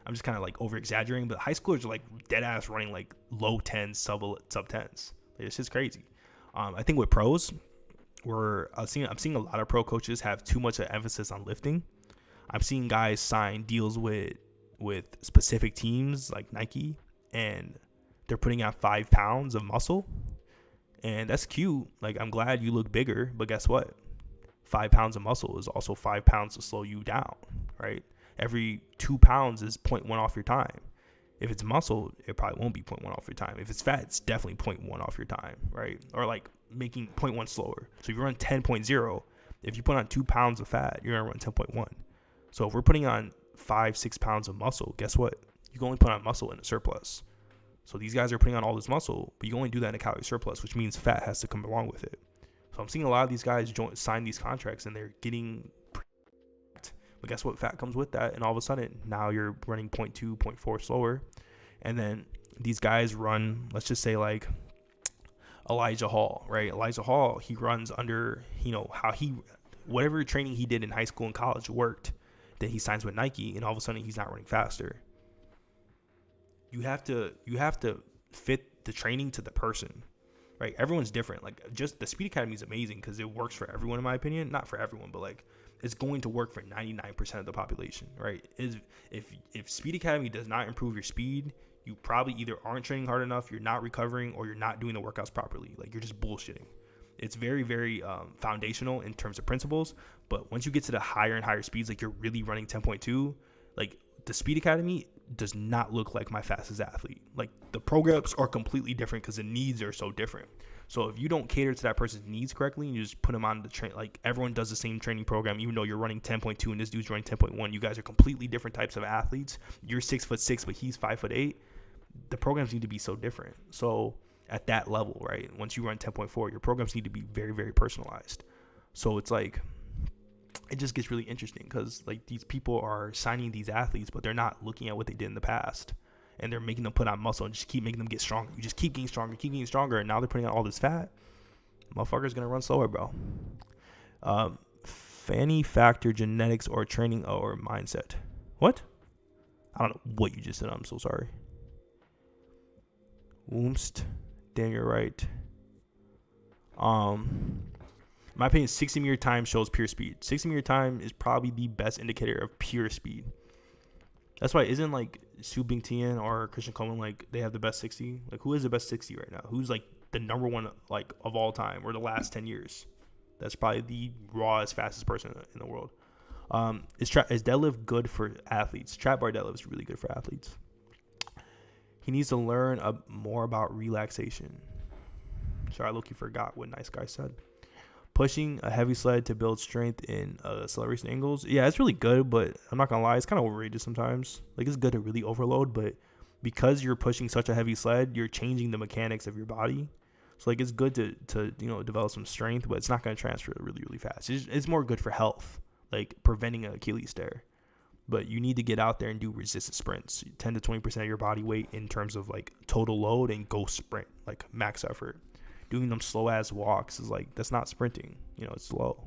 I'm just kind of, like, over exaggerating, but high schoolers are, like, dead ass running, like, low 10s, sub 10s. Like, it's just crazy. I think with pros, I'm seeing a lot of pro coaches have too much of emphasis on lifting. I'm seeing guys sign deals with specific teams like Nike, and they're putting out 5 pounds of muscle, and that's cute. Like, I'm glad you look bigger, but guess what? 5 pounds of muscle is also 5 pounds to slow you down, right? Every 2 pounds is 0.1 off your time. If it's muscle, it probably won't be 0.1 off your time. If it's fat, it's definitely 0.1 off your time, right? Or, like, making 0.1 slower. So if you run 10.0, if you put on 2 pounds of fat, you're going to run 10.1. So if we're putting on 5-6 pounds of muscle, guess what? You can only put on muscle in a surplus. So these guys are putting on all this muscle, but you only do that in a calorie surplus, which means fat has to come along with it. So I'm seeing a lot of these guys sign these contracts, and they're getting, but guess what? Fat comes with that, and all of a sudden, now you're running 0.2, 0.4 slower. And then these guys run, let's just say, like, Elijah Hall, right? Elijah Hall, he runs under, you know, whatever training he did in high school and college worked. Then he signs with Nike, and all of a sudden he's not running faster. You have to fit the training to the person, right? Everyone's different. Like, just the Speed Academy is amazing because it works for everyone, in my opinion. Not for everyone, but, like, it's going to work for 99% of the population, right? If Speed Academy does not improve your speed, you probably either aren't training hard enough, you're not recovering, or you're not doing the workouts properly. Like, you're just bullshitting. It's very, very foundational in terms of principles. But once you get to the higher and higher speeds, like, you're really running 10.2, like, the Speed Academy does not look like my fastest athlete. Like, the programs are completely different because the needs are so different. So if you don't cater to that person's needs correctly, and you just put them on the train, like, everyone does the same training program, even though you're running 10.2 and this dude's running 10.1, you guys are completely different types of athletes. You're 6'6", but he's 5'8". The programs need to be so different. So at that level, right, once you run 10.4, your programs need to be very, very personalized. So it's like, it just gets really interesting because, like, these people are signing these athletes, but they're not looking at what they did in the past, and they're making them put on muscle and just keep making them get stronger. You just keep getting stronger, and now they're putting on all this fat. Motherfucker's gonna run slower, bro. Fanny factor, genetics, or training, or mindset. What? I don't know what you just said. I'm so sorry. Woomst. Damn, you're right. In my opinion, 60-meter time shows pure speed. 60-meter time is probably the best indicator of pure speed. That's why isn't like Su Bingtian or Christian Coleman like they have the best 60? Like who is the best 60 right now? Who's like the number one like of all time or the last 10 years? That's probably the rawest, fastest person in the world. Is deadlift good for athletes? Trap bar deadlift is really good for athletes. He needs to learn more about relaxation. Sorry, I low-key forgot what Nice Guy said. Pushing a heavy sled to build strength in acceleration angles. Yeah, it's really good, but I'm not gonna lie, it's kind of overrated sometimes. Like it's good to really overload, but because you're pushing such a heavy sled, you're changing the mechanics of your body. So like it's good to develop some strength, but it's not gonna transfer really really fast. It's more good for health, like preventing an Achilles tear. But you need to get out there and do resistance sprints, 10 to 20% of your body weight in terms of like total load, and go sprint, like max effort. Doing them slow ass walks is like, that's not sprinting. It's slow.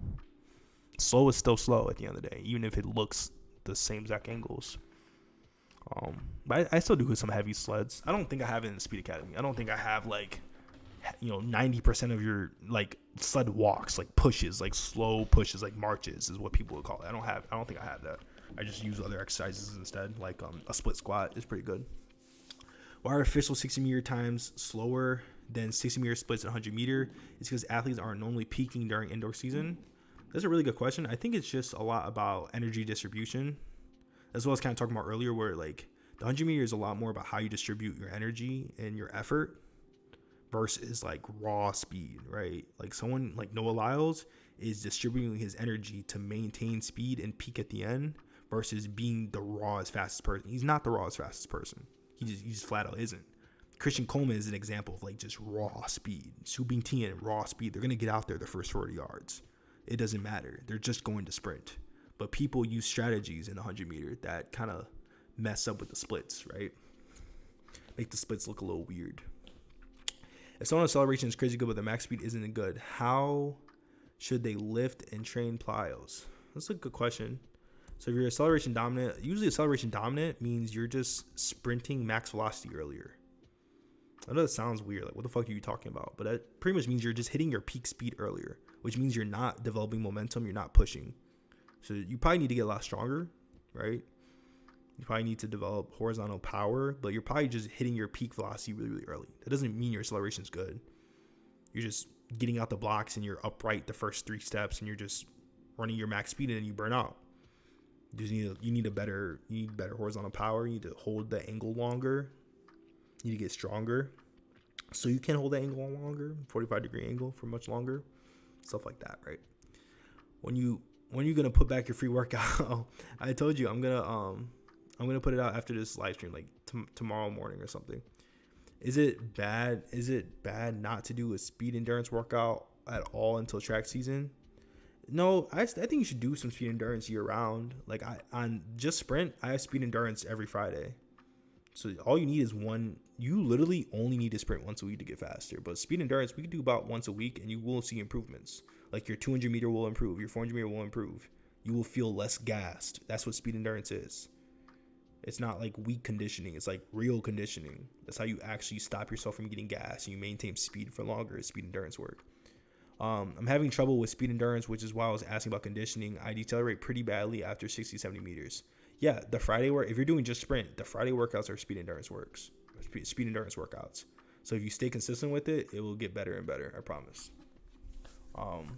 Slow is still slow at the end of the day, even if it looks the same exact angles. But I still do some heavy sleds. I don't think I have it in the Speed Academy. I don't think I have like 90% of your like sled walks, like pushes, like slow pushes, like marches is what people would call it. I don't think I have that. I just use other exercises instead, like a split squat is pretty good. Why are official 60-meter times slower than 60-meter splits at 100-meter? It's because athletes aren't normally peaking during indoor season. That's a really good question. I think it's just a lot about energy distribution, as well as kind of talking about earlier, where like the 100-meter is a lot more about how you distribute your energy and your effort versus like raw speed, right? Like someone like Noah Lyles is distributing his energy to maintain speed and peak at the end versus being the rawest, fastest person. He's not the rawest, fastest person. He just flat out isn't. Christian Coleman is an example of like just raw speed. Su Bingtian, raw speed. They're going to get out there the first 40 yards. It doesn't matter. They're just going to sprint. But people use strategies in the 100-meter that kind of mess up with the splits, right? Make the splits look a little weird. If someone's acceleration is crazy good, but their max speed isn't good, how should they lift and train plyos? That's a good question. So if you're acceleration dominant, usually acceleration dominant means you're just sprinting max velocity earlier. I know that sounds weird. Like, what the fuck are you talking about? But that pretty much means you're just hitting your peak speed earlier, which means you're not developing momentum. You're not pushing. So you probably need to get a lot stronger, right? You probably need to develop horizontal power, but you're probably just hitting your peak velocity really, really early. That doesn't mean your acceleration is good. You're just getting out the blocks and you're upright the first 3 steps and you're just running your max speed and then you burn out. You need better horizontal power. You need to hold the angle longer. You need to get stronger so you can hold the angle longer, 45-degree angle for much longer, stuff like that, right? When you gonna put back your free workout? I told you I'm gonna put it out after this live stream, like tomorrow morning or something. Is it bad not to do a speed endurance workout at all until track season? No, I think you should do some speed endurance year round. Like on just sprint, I have speed endurance every Friday. So all you need is you literally only need to sprint once a week to get faster. But speed endurance, we can do about once a week and you will see improvements. Like your 200 meter will improve, your 400 meter will improve. You will feel less gassed. That's what speed endurance is. It's not like weak conditioning. It's like real conditioning. That's how you actually stop yourself from getting gassed and you maintain speed for longer. Speed endurance work. I'm having trouble with speed endurance, which is why I was asking about conditioning. I decelerate pretty badly after 60, 70 meters. Yeah, the Friday work, if you're doing just sprint, the Friday workouts are speed endurance workouts. So if you stay consistent with it, it will get better and better, I promise. And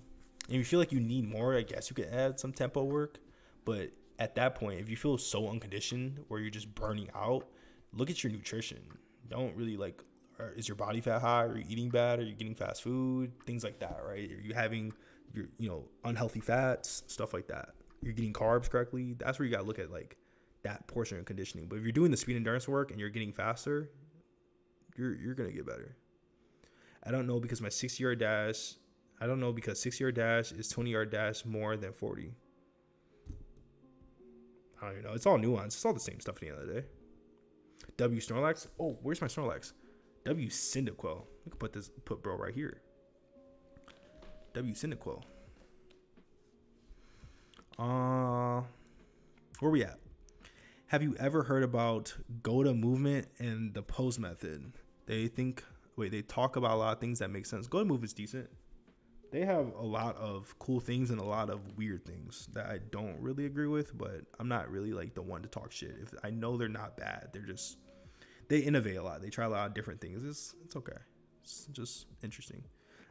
if you feel like you need more, I guess you could add some tempo work. But at that point, if you feel so unconditioned where you're just burning out, look at your nutrition. Don't really like, is your body fat high? Are you eating bad? Are you getting fast food? Things like that, right? Are you having your unhealthy fats? Stuff like that. You're getting carbs correctly. That's where you got to look at like that portion of conditioning. But if you're doing the speed endurance work and you're getting faster, you're going to get better. I don't know because 60-yard dash is 20-yard dash more than 40. I don't even know. It's all nuance. It's all the same stuff at the end of the day. W Snorlax. Oh, where's my Snorlax? W Cyndaquil. We can put bro right here. W Cyndaquil. Where we at? Have you ever heard about GOTA movement and the pose method? They talk about a lot of things that make sense. GOTA movement's decent. They have a lot of cool things and a lot of weird things that I don't really agree with, but I'm not really like the one to talk shit. If I know they're not bad, they innovate a lot. They try a lot of different things. It's okay. It's just interesting.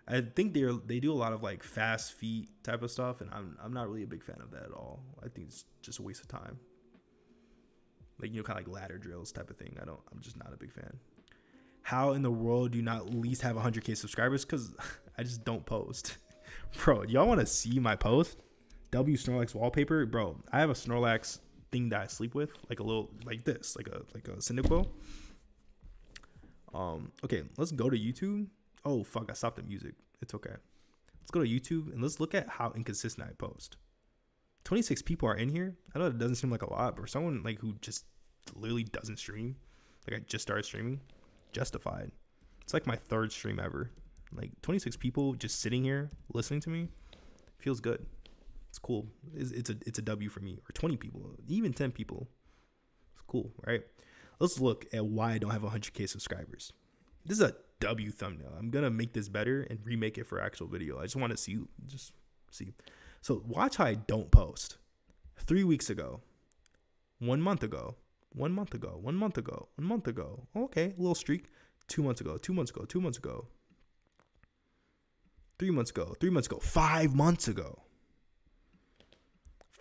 I think they do a lot of like fast feet type of stuff, and I'm not really a big fan of that at all. I think it's just a waste of time. Like, you know, kind of like ladder drills type of thing. I'm just not a big fan. How in the world do you not at least have 100K subscribers? Because I just don't post. Bro, y'all want to see my post? W Snorlax wallpaper? Bro, I have a Snorlax thing that I sleep with. Like a little, like this. Like a Cyndaquil. Okay, let's go to YouTube. Oh, fuck, I stopped the music. It's okay. Let's go to YouTube and let's look at how inconsistent I post. 26 people are in here. I know it doesn't seem like a lot, but for someone like who just literally doesn't stream, like I just started streaming, justified. It's like my third stream ever. Like 26 people just sitting here listening to me feels good. It's cool. It's a W for me. Or 20 people, even 10 people. It's cool, right? Let's look at why I don't have 100K subscribers. This is a W thumbnail. I'm gonna make this better and remake it for actual video. I just want to see. So watch how I don't post. 3 weeks ago, 1 month ago, 1 month ago, 1 month ago, 1 month ago. Okay, a little streak. 2 months ago, 2 months ago, 2 months ago. 3 months ago, 3 months ago, 5 months ago.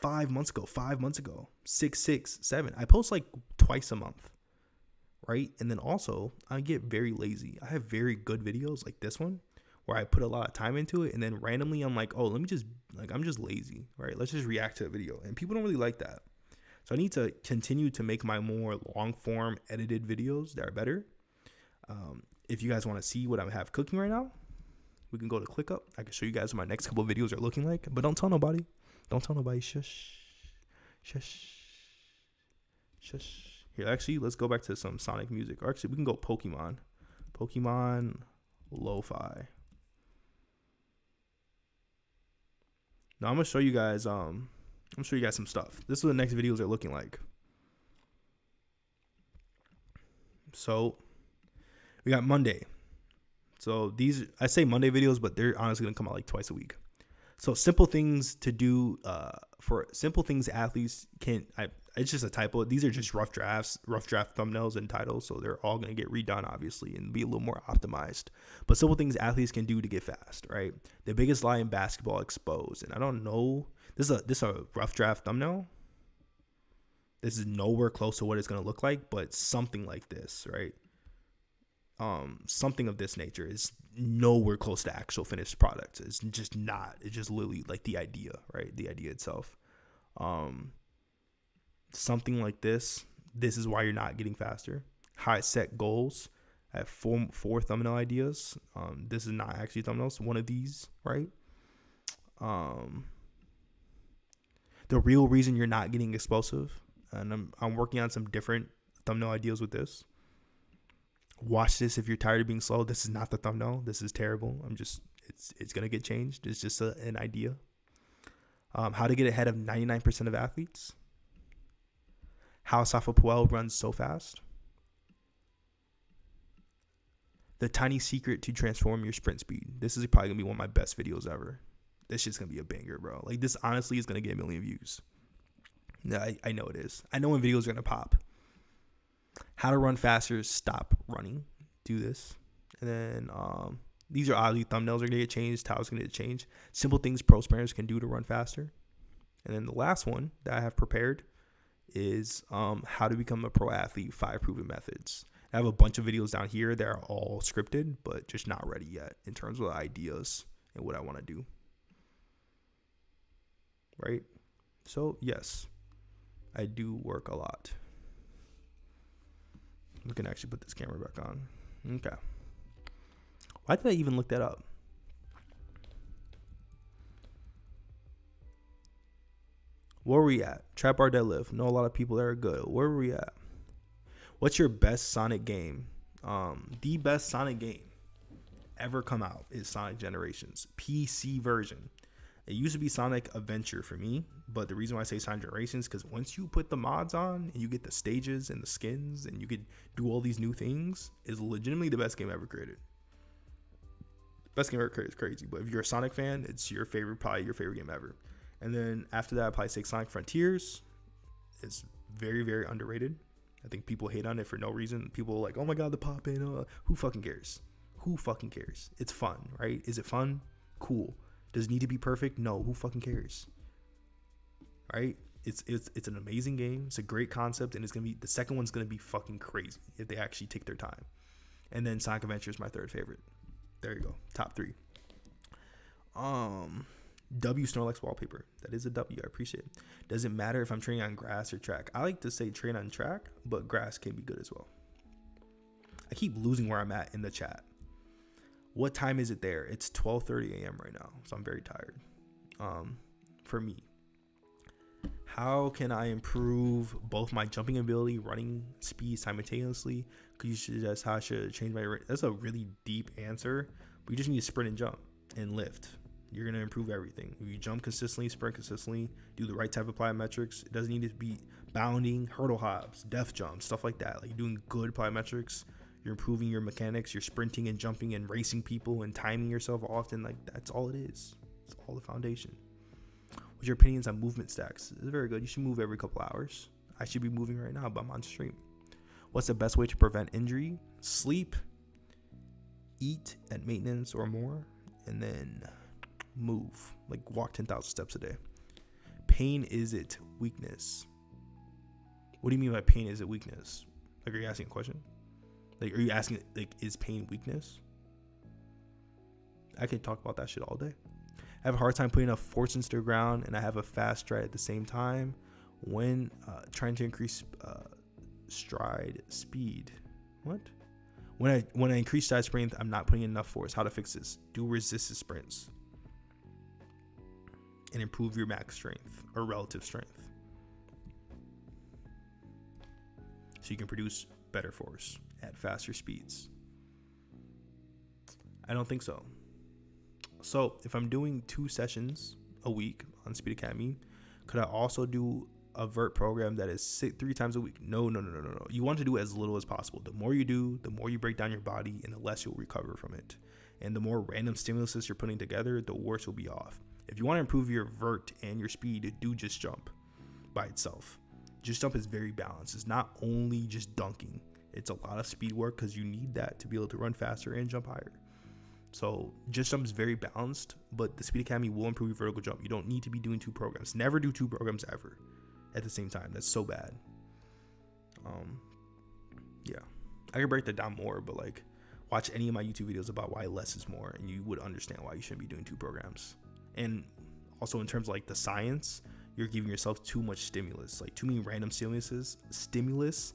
5 months ago, 5 months ago. 6, 6, 7. I post like twice a month. Right? And then also, I get very lazy. I have very good videos like this one where I put a lot of time into it, and then randomly I'm like, oh, I'm just lazy, right? Let's just react to a video. And people don't really like that. So I need to continue to make my more long form edited videos that are better. If you guys want to see what I have cooking right now, we can go to ClickUp. I can show you guys what my next couple of videos are looking like, but don't tell nobody. Don't tell nobody. Shush. Shush. Shush. Here, actually, let's go back to some Sonic music. Or actually, we can go Pokemon. Pokemon Lo-Fi. Now I'm gonna show you guys some stuff. This is what the next videos are looking like. So we got Monday. So these, I say Monday videos, but they're honestly gonna come out like twice a week. So simple things to do for simple things athletes can't. It's just a typo. These are just rough draft thumbnails and titles, so they're all gonna get redone obviously and be a little more optimized. But simple things athletes can do to get fast, right? The biggest lie in basketball exposed, and I don't know. This is a rough draft thumbnail. This is nowhere close to what it's gonna look like, but something like this, right? Something of this nature is nowhere close to actual finished product. It's just not. It's just literally like the idea, right? The idea itself. Something like this. This is why you're not getting faster. High set goals. I have four thumbnail ideas. This is not actually thumbnails. One of these, right? The real reason you're not getting explosive, and I'm working on some different thumbnail ideas with this. Watch this if you're tired of being slow. This is not the thumbnail. This is terrible. It's gonna get changed. It's just an idea. How to get ahead of 99% of athletes. How Safa Puel runs so fast. The tiny secret to transform your sprint speed. This is probably gonna be one of my best videos ever. This shit's gonna be a banger, bro. Like, this honestly is gonna get 1 million views. Yeah, I know it is. I know when videos are gonna pop. How to run faster, stop running. Do this. And then these are obviously thumbnails are gonna get changed. Titles gonna get changed. Simple things pro sprinters can do to run faster. And then the last one that I have prepared is how to become a pro athlete, 5 proven methods. I have a bunch of videos down here that are all scripted, but just not ready yet in terms of ideas and what I want to do. Right? So, yes, I do work a lot. We can actually put this camera back on. Okay. Why did I even look that up? Where are we at? Trap bar deadlift. Know a lot of people that are good. Where are we at? What's your best Sonic game? The best Sonic game ever come out is Sonic Generations PC version. It used to be Sonic Adventure for me, but the reason why I say Sonic Generations is because once you put the mods on and you get the stages and the skins and you could do all these new things, is legitimately the best game ever created. Best game ever is crazy, but if you're a Sonic fan, it's probably your favorite game ever. And then after that, I'd probably say Sonic Frontiers. It's very, very underrated. I think people hate on it for no reason. People are like, oh my god, the pop in. Who fucking cares? Who fucking cares? It's fun, right? Is it fun? Cool. Does it need to be perfect? No. Who fucking cares? Right? It's an amazing game. It's a great concept, and the second one's gonna be fucking crazy if they actually take their time. And then Sonic Adventure is my third favorite. There you go. Top 3. W Snorlax wallpaper. That is a W. I appreciate it. Doesn't matter if I'm training on grass or track. I like to say train on track, but grass can be good as well. I keep losing where I'm at in the chat. What time is it there? It's 12:30 a.m. right now, so I'm very tired. For me, how can I improve both my jumping ability, running speed simultaneously? Could you suggest how I should change my rate? That's a really deep answer. But you just need to sprint and jump and lift. You're going to improve everything. If you jump consistently, sprint consistently, do the right type of plyometrics. It doesn't need to be bounding, hurdle hops, def jumps, stuff like that. Like, you're doing good plyometrics. You're improving your mechanics. You're sprinting and jumping and racing people and timing yourself often. Like, that's all it is. It's all the foundation. What's your opinions on movement stacks? It's very good. You should move every couple hours. I should be moving right now, but I'm on stream. What's the best way to prevent injury? Sleep, eat at maintenance or more, and then move. Like, walk 10,000 steps a day. Pain, is it weakness? What do you mean by pain, is it weakness? Like, are you asking a question? Like, are you asking, like, is pain weakness? I could talk about that shit all day. I have a hard time putting enough force into the ground, and I have a fast stride at the same time when trying to increase stride speed. What? When I increase stride strength, I'm not putting enough force. How to fix this? Do resistance sprints and improve your max strength or relative strength, so you can produce better force at faster speeds. I don't think so. So if I'm doing 2 sessions a week on Speed Academy, could I also do a vert program that is 3 times a week? No. You want to do as little as possible. The more you do, the more you break down your body, and the less you'll recover from it. And the more random stimuluses you're putting together, the worse you'll be off. If you want to improve your vert and your speed, do Just Jump by itself. Just Jump is very balanced. It's not only just dunking. It's a lot of speed work, because you need that to be able to run faster and jump higher. So Just Jump is very balanced, but the Speed Academy will improve your vertical jump. You don't need to be doing 2 programs. Never do 2 programs ever at the same time. That's so bad. Yeah, I could break that down more, but like, watch any of my YouTube videos about why less is more, and you would understand why you shouldn't be doing 2 programs. And also, in terms of like the science, you're giving yourself too much stimulus, like too many random stimulus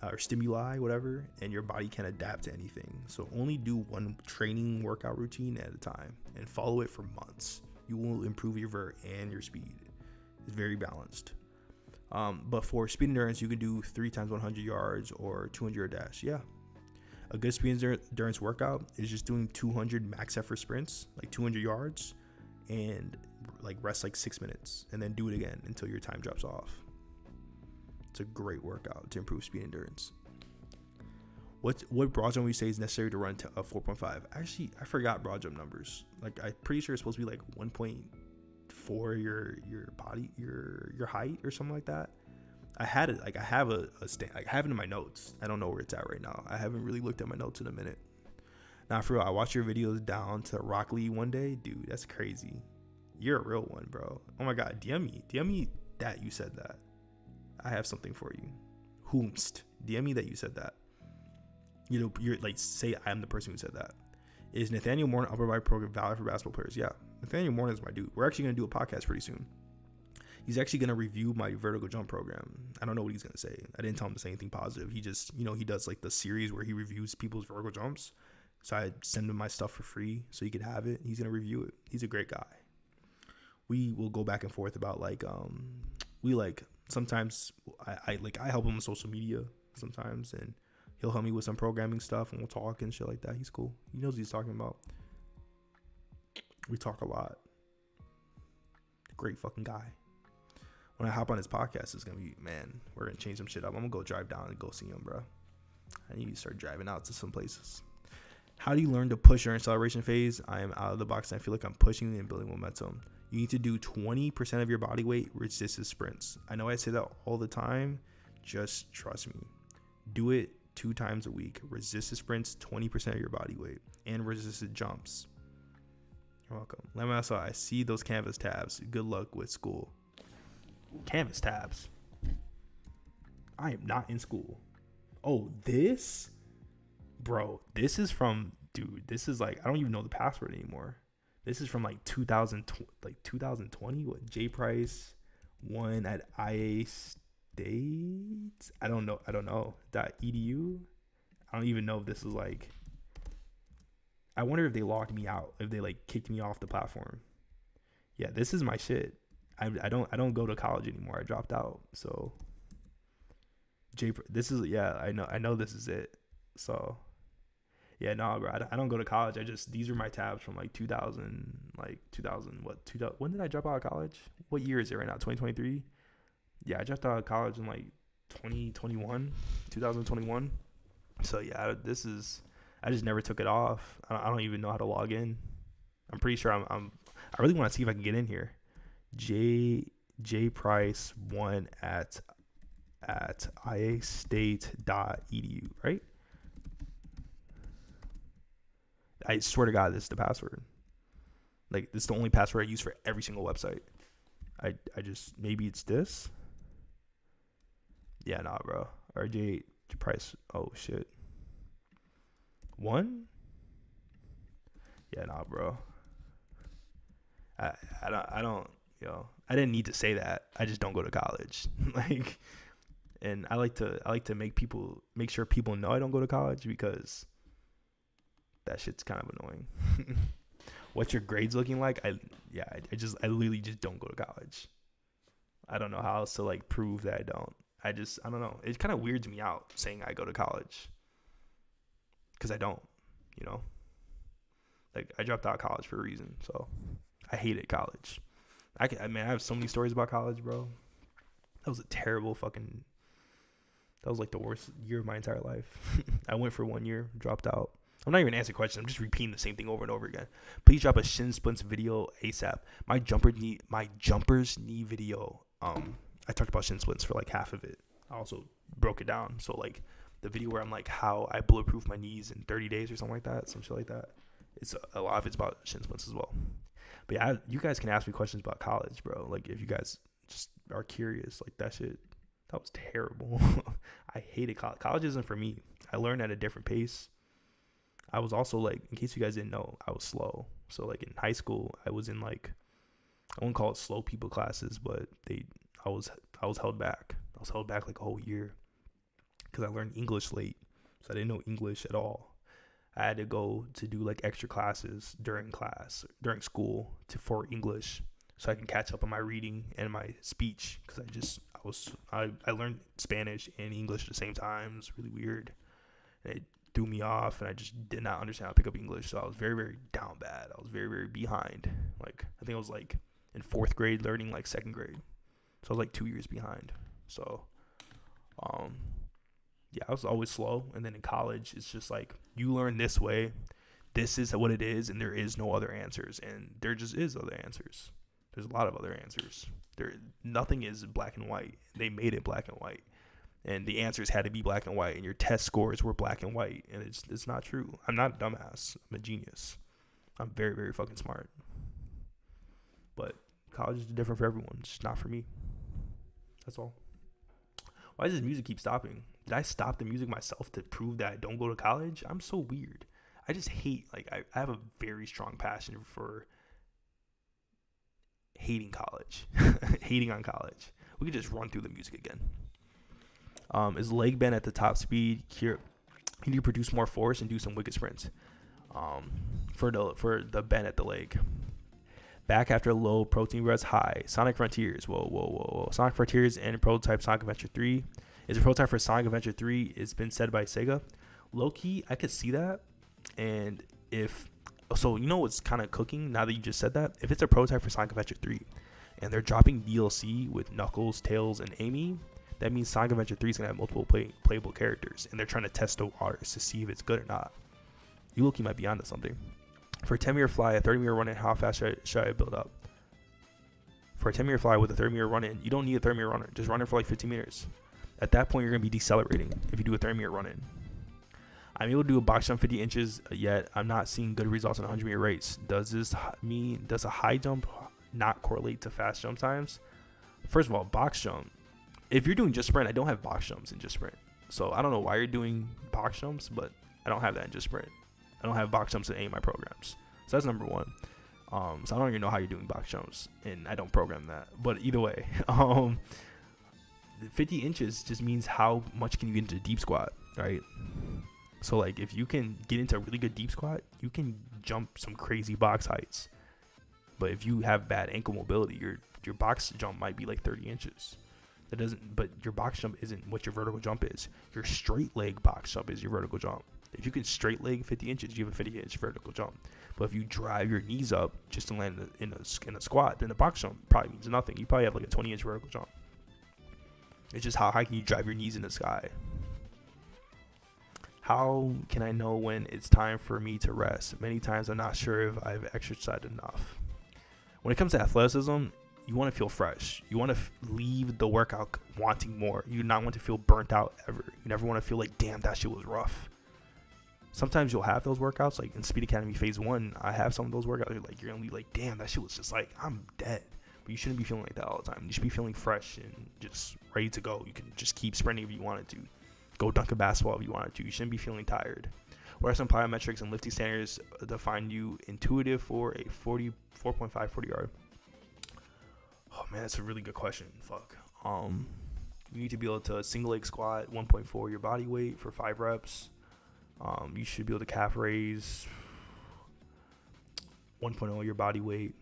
or stimuli, whatever, and your body can't adapt to anything. So only do 1 training workout routine at a time and follow it for months. You will improve your vert and your speed. It's very balanced. But for speed endurance, you can do 3 times 100 yards or 200 dash. Yeah. A good speed endurance workout is just doing 200 max effort sprints, like 200 yards, and like rest like 6 minutes, and then do it again until your time drops off. It's a great workout to improve speed endurance. What broad jump would you say is necessary to run a 4.5? Actually, I forgot broad jump numbers. Like, I'm pretty sure it's supposed to be like 1.4 your body, your height or something like that. I had it, like, I have I have it in my notes. I don't know where it's at right now. I haven't really looked at my notes in a minute. Now, for real, I watched your videos down to Rock Lee one day. Dude, that's crazy. You're a real one, bro. Oh my God, DM me that you said that. I have something for you. Whomst. DM me that you said that. You know, you're like, say I'm the person who said that. Is Nathaniel Morton upper body program valid for basketball players? Yeah. Nathaniel Morton is my dude. We're actually going to do a podcast pretty soon. He's actually going to review my vertical jump program. I don't know what he's going to say. I didn't tell him to say anything positive. He just, he does like the series where he reviews people's vertical jumps. So I send him my stuff for free so he could have it. He's going to review it. He's a great guy. We will go back and forth about sometimes I help him with social media sometimes, and he'll help me with some programming stuff, and we'll talk and shit like that. He's cool. He knows what he's talking about. We talk a lot. Great fucking guy. When I hop on his podcast, it's gonna be, man, we're gonna change some shit up. I'm gonna go drive down and go see him, bro. I need to start driving out to some places. How do you learn to push your acceleration phase? I am out of the box and I feel like I'm pushing and building momentum. You need to do 20% of your body weight resisted sprints. I know I say that all the time. Just trust me. Do it 2 times a week. Resisted sprints, 20% of your body weight. And resisted jumps. You're welcome. Let me also, I see those Canvas tabs. Good luck with school. Canvas tabs. I am not in school. Oh, this? Bro, this is from, dude, this is like, I don't even know the password anymore. This is from like 2020. What? J Price 1 at IA State? I don't know. .edu? I don't even know if this is like, I wonder if they locked me out, if they like kicked me off the platform. Yeah, this is my shit. I don't go to college anymore. I dropped out. So this is, yeah, I know this is it. So yeah, no, bro, I don't go to college. These are my tabs from like 2000, when did I drop out of college? What year is it right now? 2023? Yeah, I dropped out of college in like 2021. So yeah, I just never took it off. I don't even know how to log in. I'm pretty sure I really want to see if I can get in here. J Price 1 at iastate.edu, right? I swear to God, this is the password. Like, this is the only password I use for every single website. I just, maybe it's this. Yeah, nah, bro. RJ Price. Oh shit. 1? Yeah, nah, bro. I don't, I didn't need to say that. I just don't go to college. Like, and I like to make sure people know I don't go to college, because that shit's kind of annoying. What's your grades looking like? I literally just don't go to college. I don't know how else to like prove that I don't. I don't know. It kind of weirds me out saying I go to college, because I don't, like, I dropped out of college for a reason. So I hated college. I have so many stories about college, bro. That was like the worst year of my entire life. I went for 1 year, dropped out. I'm not even answering questions. I'm just repeating the same thing over and over again. Please drop a shin splints video ASAP. My jumper's knee video. I talked about shin splints for like half of it. I also broke it down. So like the video where I'm like how I bulletproof my knees in 30 days or something like that, some shit like that. It's a lot of it's about shin splints as well. But yeah, you guys can ask me questions about college, bro. Like, if you guys just are curious, like, that was terrible. I hated college. College isn't for me. I learned at a different pace. I was also, like, in case you guys didn't know, I was slow. So like in high school, I was in like, I wouldn't call it slow people classes, but I was held back. I was held back like a whole year because I learned English late, so I didn't know English at all. I had to go to do like extra classes during school for English, so I can catch up on my reading and my speech, because I learned Spanish and English at the same time. It was really weird. It threw me off, and I just did not understand how to pick up English. So I was very, very down bad. I was very, very behind. Like, I think I was like in 4th grade learning like 2nd grade. So I was like 2 years behind. So, yeah, I was always slow. And then in college, it's just like, you learn this way. This is what it is, and there is no other answers. And there just is other answers. There's a lot of other answers. Nothing is black and white. They made it black and white. And the answers had to be black and white, and your test scores were black and white. And it's not true. I'm not a dumbass. I'm a genius. I'm very, very fucking smart. But college is different for everyone. It's just not for me. That's all. Why does this music keep stopping? Did I stop the music myself to prove that I don't go to college? I'm so weird. I just hate, like, I have a very strong passion for hating college. Hating on college. We could just run through the music again. Is leg bend at the top speed? Here, can you produce more force and do some wicked sprints? For the bend at the leg. Back after low, protein res high. Sonic Frontiers. Whoa. Sonic Frontiers and prototype Sonic Adventure 3. Is a prototype for Sonic Adventure 3. It's been said by Sega. Low key, I could see that. And so you know what's kind of cooking now that you just said that? If it's a prototype for Sonic Adventure 3 and they're dropping DLC with Knuckles, Tails, and Amy, that means Sonic Adventure 3 is going to have multiple playable characters, and they're trying to test the waters to see if it's good or not. you look, you might be onto something. For a 10-meter fly, a 30-meter run in, how fast should I build up? For a 10-meter fly with a 30-meter run in, you don't need a 30-meter runner. Just run it for like 15 meters. At that point, you're going to be decelerating if you do a 30-meter run in. I'm able to do a box jump 50 inches, yet I'm not seeing good results in 100-meter race. Does a high jump not correlate to fast jump times? First of all, box jump. If you're doing just sprint, I don't have box jumps in just sprint. So I don't know why you're doing box jumps, but I don't have that in just sprint. I don't have box jumps in any of my programs. So that's number one. So I don't even know how you're doing box jumps, and I don't program that. But either way, 50 inches just means how much can you get into a deep squat, right? So like if you can get into a really good deep squat, you can jump some crazy box heights. But if you have bad ankle mobility, your box jump might be like 30 inches. But your box jump isn't what your vertical jump is. Your straight leg box jump is your vertical jump. If you can straight leg 50 inches, you have a 50-inch vertical jump. But if you drive your knees up just to land in a squat, then the box jump probably means nothing. You probably have like a 20-inch vertical jump. It's just how high can you drive your knees in the sky? How can I know when it's time for me to rest? Many times I'm not sure if I've exercised enough. When it comes to athleticism, you want to feel fresh. You want to leave the workout wanting more. You do not want to feel burnt out ever. You never want to feel like, damn, that shit was rough. Sometimes you'll have those workouts, like in Speed Academy Phase 1, I have some of those workouts, like you're going to be like, damn, that shit was just like, I'm dead. But you shouldn't be feeling like that all the time. You should be feeling fresh and just ready to go. You can just keep sprinting if you wanted to. Go dunk a basketball if you wanted to. You shouldn't be feeling tired. What are some plyometrics and lifting standards that find you intuitive for a 4.5 40-yard? Oh, man, that's a really good question. Fuck. You need to be able to single leg squat 1.4 your body weight for 5 reps. You should be able to calf raise 1.0 your body weight,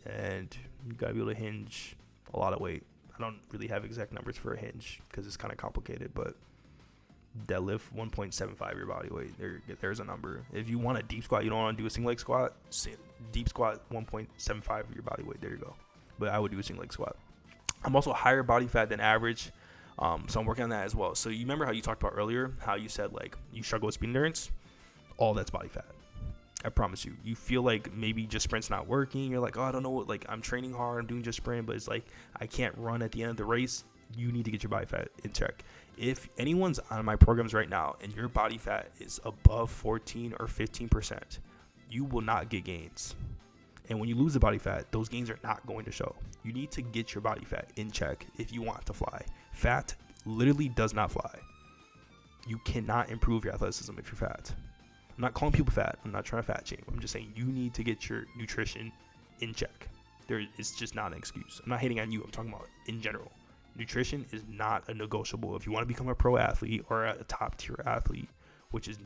and you gotta be able to hinge a lot of weight. I don't really have exact numbers for a hinge because it's kind of complicated, but deadlift 1.75 your body weight. There's a number. If you want a deep squat, you don't want to do a single leg squat. Deep squat 1.75 your body weight. There you go. But I would do a single leg squat. I'm also higher body fat than average. So I'm working on that as well. So you remember how you talked about earlier, how you said like you struggle with speed endurance? All that's body fat. I promise you. You feel like maybe just sprint's not working. You're like, oh, I don't know what, like I'm training hard, I'm doing just sprint, but it's like I can't run at the end of the race. You need to get your body fat in check. If anyone's on my programs right now and your body fat is above 14 or 15%, you will not get gains. And when you lose the body fat, those gains are not going to show. You need to get your body fat in check if you want to fly. Fat literally does not fly. You cannot improve your athleticism if you're fat. I'm not calling people fat. I'm not trying to fat shame. I'm just saying you need to get your nutrition in check. It's just not an excuse. I'm not hating on you. I'm talking about in general. Nutrition is not a negotiable. If you want to become a pro athlete or a top tier athlete, which is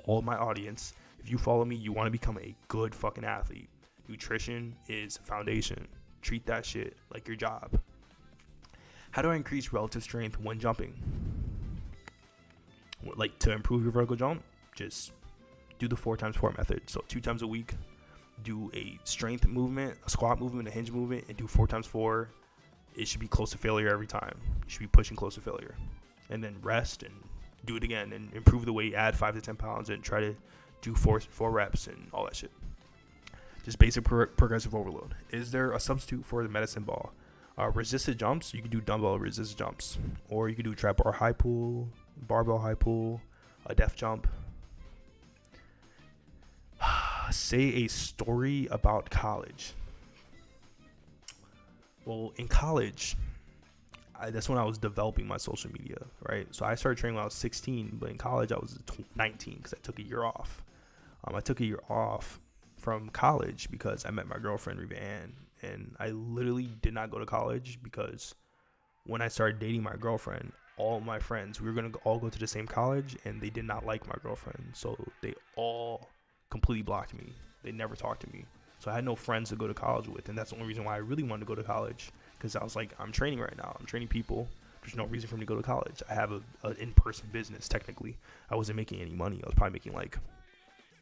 all my audience, if you follow me, you want to become a good fucking athlete. Nutrition is foundation. Treat that shit like your job. How do I increase relative strength when jumping? Like to improve your vertical jump, just do the 4x4 method. So 2 times a week, do a strength movement, a squat movement, a hinge movement, and do 4x4. It should be close to failure every time. You should be pushing close to failure. And then rest and do it again and improve the weight, add 5 to 10 pounds and try to do four reps and all that shit. Just basic progressive overload. Is there a substitute for the medicine ball? Resisted jumps, you can do dumbbell resisted jumps. Or you can do trap bar high pull, barbell high pull, a def jump. Say a story about college. Well, in college, that's when I was developing my social media, right? So I started training when I was 16, but in college I was 19 because I took a year off. I took a year off from college because I met my girlfriend, Rivan, and I literally did not go to college because when I started dating my girlfriend, all my friends, we were going to all go to the same college, and they did not like my girlfriend. So they all completely blocked me. They never talked to me. So I had no friends to go to college with, and that's the only reason why I really wanted to go to college, because I was like, I'm training right now. I'm training people. There's no reason for me to go to college. I have an in-person business, technically. I wasn't making any money. I was probably making like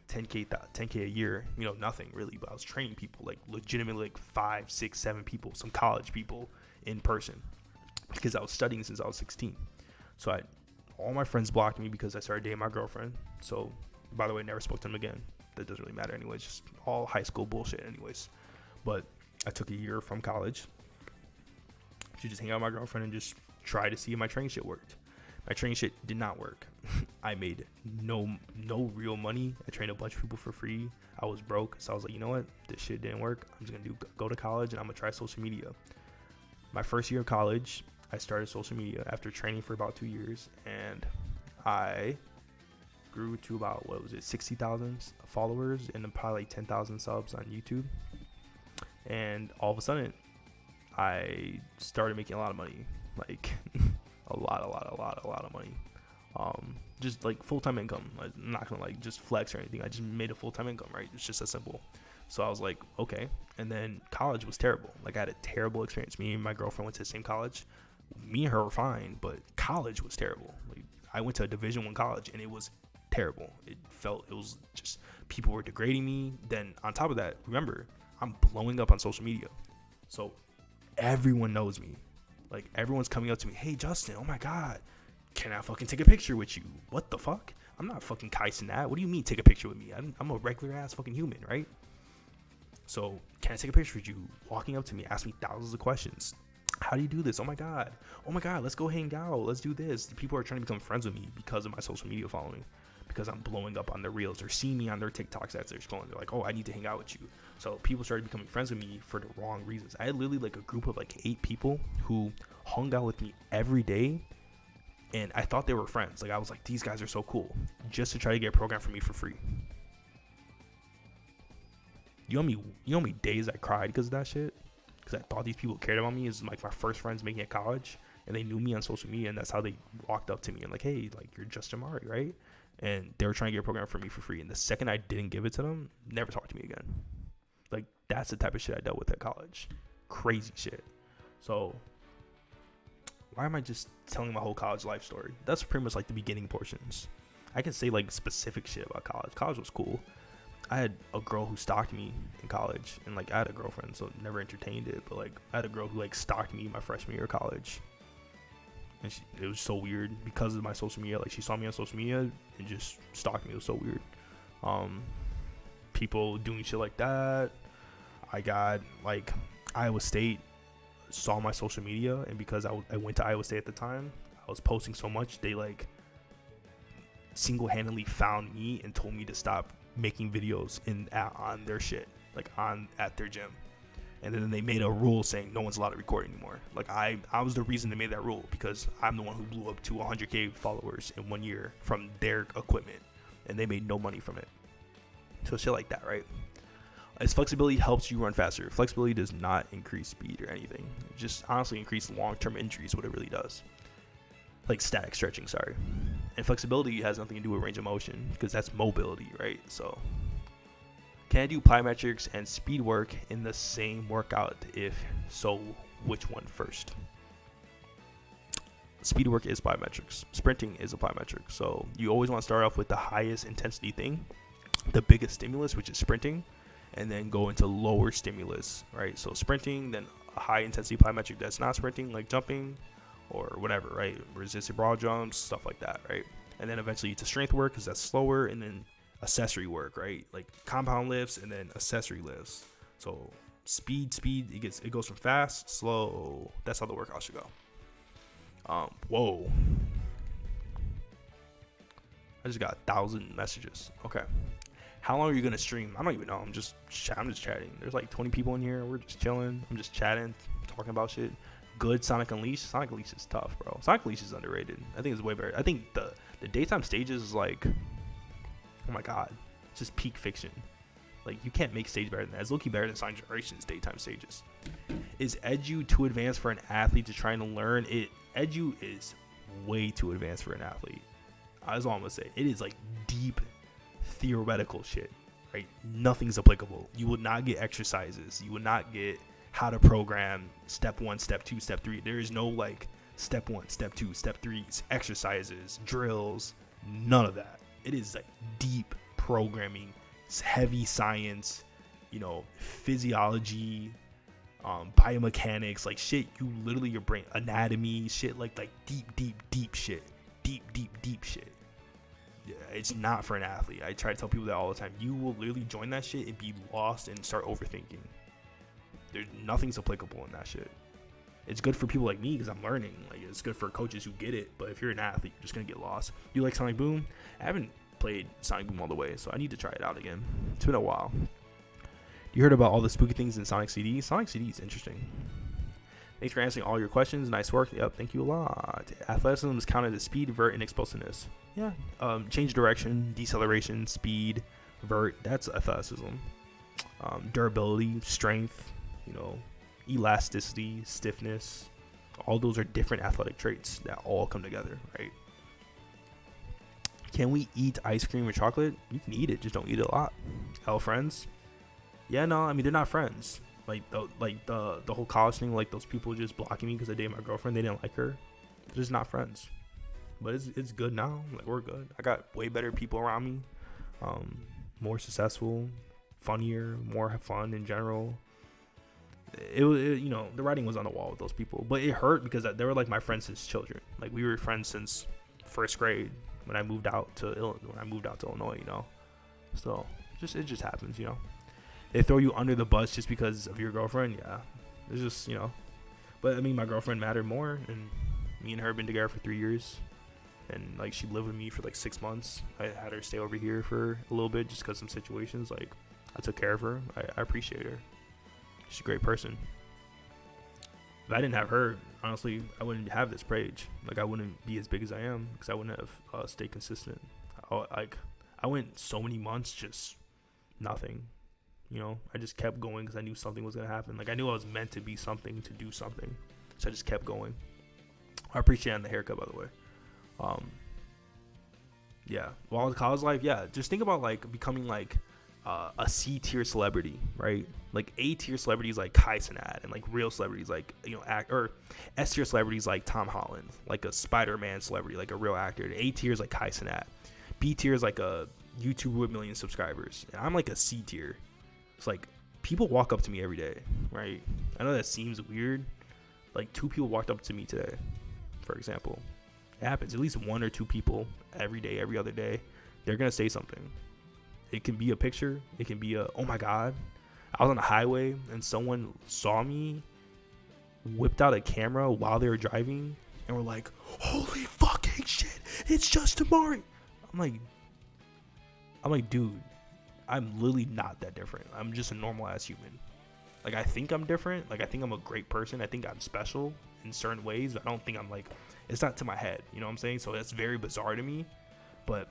10K a year, nothing really, but I was training people, like legitimately like 5, 6, 7 people, some college people in person, because I was studying since I was 16. So all my friends blocked me because I started dating my girlfriend. So By the way, never spoke to him again. That doesn't really matter anyways. Just all high school bullshit anyways. But I took a year from college to just hang out with my girlfriend and just try to see if my training shit worked. My training shit did not work. I made no real money. I trained a bunch of people for free. I was broke, so I was like, you know what? This shit didn't work. I'm just gonna go to college and I'm gonna try social media. My first year of college, I started social media after training for about 2 years, and I grew to about 60,000 followers and then probably like 10,000 subs on YouTube. And all of a sudden, I started making a lot of money, like a lot of money. Just like full-time income. I'm not gonna like just flex or anything. I just made a full-time income, right? It's just that simple. So I was like, okay. And then college was terrible. Like I had a terrible experience. Me and my girlfriend went to the same college. Me and her were fine, but college was terrible. Like I went to a Division I college and it was terrible. It was just people were degrading me. Then on top of that, remember, I'm blowing up on social media. So everyone knows me. Like everyone's coming up to me, hey Justin, oh my God, can I fucking take a picture with you? What the fuck? I'm not fucking Kai Cenat. What do you mean take a picture with me? I'm a regular ass fucking human, right? So can I take a picture with you? Walking up to me, ask me thousands of questions. How do you do this? Oh my God, let's go hang out. Let's do this. People are trying to become friends with me because of my social media following, because I'm blowing up on their reels. They're seeing me on their TikToks as they're scrolling. They're like, oh, I need to hang out with you. So people started becoming friends with me for the wrong reasons. I had literally like a group of like 8 people who hung out with me every day, and I thought they were friends. Like I was like, these guys are so cool, just to try to get a program for me for free. You know how many days I cried because of that shit? Because I thought these people cared about me. It's like my first friends making it college, and they knew me on social media, and that's how they walked up to me and like, hey, like you're JustJumari, right? And they were trying to get a program for me for free. And the second I didn't give it to them, never talked to me again. Like that's the type of shit I dealt with at college. Crazy shit. So why am I just telling my whole college life story? That's pretty much like the beginning portions. I can say like specific shit about college. College was cool. I had a girl who stalked me in college, and like I had a girlfriend, so never entertained it. But like I had a girl who like stalked me my freshman year of college, and it was so weird because of my social media. Like she saw me on social media and just stalked me. It was so weird. People doing shit like that. I got like Iowa State saw my social media, and because I went to Iowa State at the time, I was posting so much, they like single-handedly found me and told me to stop making videos on their shit, like at their gym. And then they made a rule saying no one's allowed to record anymore. Like I was the reason they made that rule, because I'm the one who blew up to 100K followers in 1 year from their equipment, and they made no money from it. So shit like that, right? As flexibility helps you run faster. Flexibility does not increase speed or anything. It just honestly increase long-term injuries, what it really does. Like static stretching, sorry. And flexibility has nothing to do with range of motion, because that's mobility, right? So can I do plyometrics and speed work in the same workout? If so, which one first? Speed work is plyometrics. Sprinting is a plyometric. So you always want to start off with the highest intensity thing, the biggest stimulus, which is sprinting, and then go into lower stimulus, right? So sprinting, then a high intensity plyometric that's not sprinting, like jumping or whatever, right? Resisted broad jumps, stuff like that, right? And then eventually to strength work, because that's slower, and then accessory work, right? Like compound lifts and then accessory lifts. So speed, it goes from fast, slow. That's how the workout should go. Whoa. I just got 1,000 messages. Okay. How long are you gonna stream? I don't even know. I'm just chatting. There's like 20 people in here. We're just chilling. I'm just chatting, talking about shit. Good Sonic Unleashed. Sonic Unleashed is tough, bro. Sonic Unleashed is underrated. I think it's way better. I think the daytime stages is like, oh my god, it's just peak fiction. Like you can't make stage better than that. It's low-key better than Sonic Generations daytime stages. Is Edu too advanced for an athlete to try and learn? Edu is way too advanced for an athlete. That's all I'm gonna say. It is like deep theoretical shit, right? Nothing's applicable. You will not get exercises. You will not get how to program step 1, step 2, step 3. There is no like step 1, step 2, step 3s, exercises, drills, none of that. It is like deep programming, it's heavy science, physiology, biomechanics, like shit, you literally, your brain, anatomy, shit, like deep shit, deep shit. It's not for an athlete. I try to tell people that all the time. You will literally join that shit and be lost and start overthinking. There's nothing's applicable in that shit. It's good for people like me because I'm learning. Like, it's good for coaches who get it. But if you're an athlete, you're just gonna get lost. You like Sonic Boom? I haven't played Sonic Boom all the way, so I need to try it out again. It's been a while. You heard about all the spooky things in Sonic CD? Sonic CD is interesting. Thanks for answering all your questions. Nice work. Yep, thank you a lot. Athleticism is counted as speed, vert, and explosiveness. Yeah. Change direction, deceleration, speed, vert. That's athleticism. Durability, strength, elasticity, stiffness. All those are different athletic traits that all come together, right? Can we eat ice cream or chocolate? You can eat it, just don't eat it a lot. Hell, friends? Yeah, no, I mean, they're not friends. Like the whole college thing, like those people just blocking me because I dated my girlfriend. They didn't like her. They're just not friends. But it's good now. Like, we're good. I got way better people around me. More successful, funnier, more fun in general. It the writing was on the wall with those people. But it hurt because they were like my friends since children. Like, we were friends since first grade when I moved out to Illinois. So it just happens. They throw you under the bus just because of your girlfriend. Yeah, it's just But I mean, my girlfriend mattered more, and me and her have been together for 3 years, and like, she lived with me for like 6 months. I had her stay over here for a little bit just because some situations. Like, I took care of her. I appreciate her. She's a great person. If I didn't have her, honestly, I wouldn't have this page. Like, I wouldn't be as big as I am because I wouldn't have stayed consistent. I went so many months just nothing. I just kept going because I knew something was going to happen. Like, I knew I was meant to be something, to do something. So I just kept going. I appreciate the haircut, by the way. Yeah. While college life, yeah. Just think about, like, becoming, like, a C-tier celebrity, right? Like, A-tier celebrities like Kai Cenat, and, like, real celebrities like, or S-tier celebrities like Tom Holland, like a Spider-Man celebrity, like a real actor. And A-tier is like Kai Cenat. B-tier is like a YouTuber with million subscribers. And I'm like a C-tier. It's like, people walk up to me every day, right? I know that seems weird. Like, 2 people walked up to me today, for example. It happens. At least 1 or 2 people every day, every other day. They're going to say something. It can be a picture. It can be oh my God. I was on the highway and someone saw me, whipped out a camera while they were driving, and were like, holy fucking shit, it's JustJumari. I'm like, dude, I'm literally not that different. I'm just a normal ass human. Like, I think I'm different. Like, I think I'm a great person. I think I'm special in certain ways. But I don't think I'm like, it's not to my head. You know what I'm saying? So that's very bizarre to me. But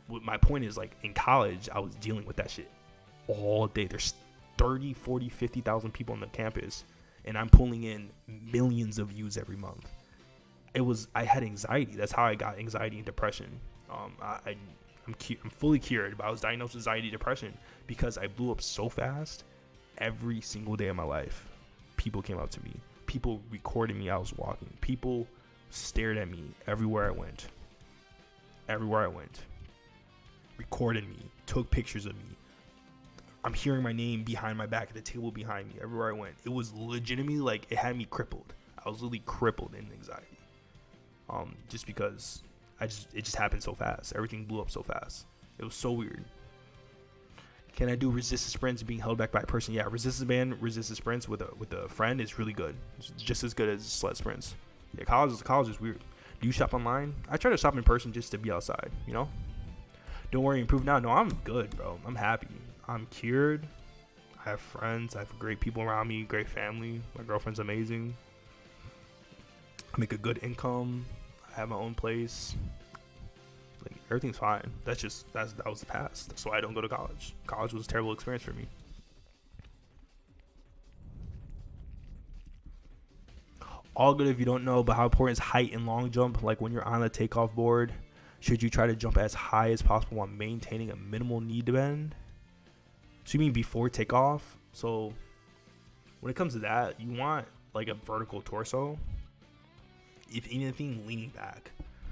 my point is, like, in college, I was dealing with that shit all day. There's 30, 40, 50,000 people on the campus, and I'm pulling in millions of views every month. I had anxiety. That's how I got anxiety and depression. I'm fully cured, but I was diagnosed with anxiety and depression because I blew up so fast. Every single day of my life, people came up to me. People recorded me. I was walking. People stared at me everywhere I went. Recorded me. Took pictures of me. I'm hearing my name behind my back at the table behind me. Everywhere I went. It was legitimately like, it had me crippled. I was literally crippled in anxiety. Just because it just happened so fast. Everything blew up so fast. It was so weird. Can I do resistance sprints being held back by a person? Yeah, resistance sprints with a friend is really good. It's just as good as sled sprints. Yeah, college is weird. Do you shop online? I try to shop in person just to be outside, Don't worry, improve now. No, I'm good, bro. I'm happy. I'm cured. I have friends. I have great people around me, great family. My girlfriend's amazing. I make a good income. I have my own place. Like, everything's fine. That was the past. That's why I don't go to college. College was a terrible experience for me. All good if you don't know, but how important is height in long jump? Like, when you're on the takeoff board, should you try to jump as high as possible while maintaining a minimal knee bend? So you mean before takeoff? So when it comes to that, you want like a vertical torso. If anything, leaning back.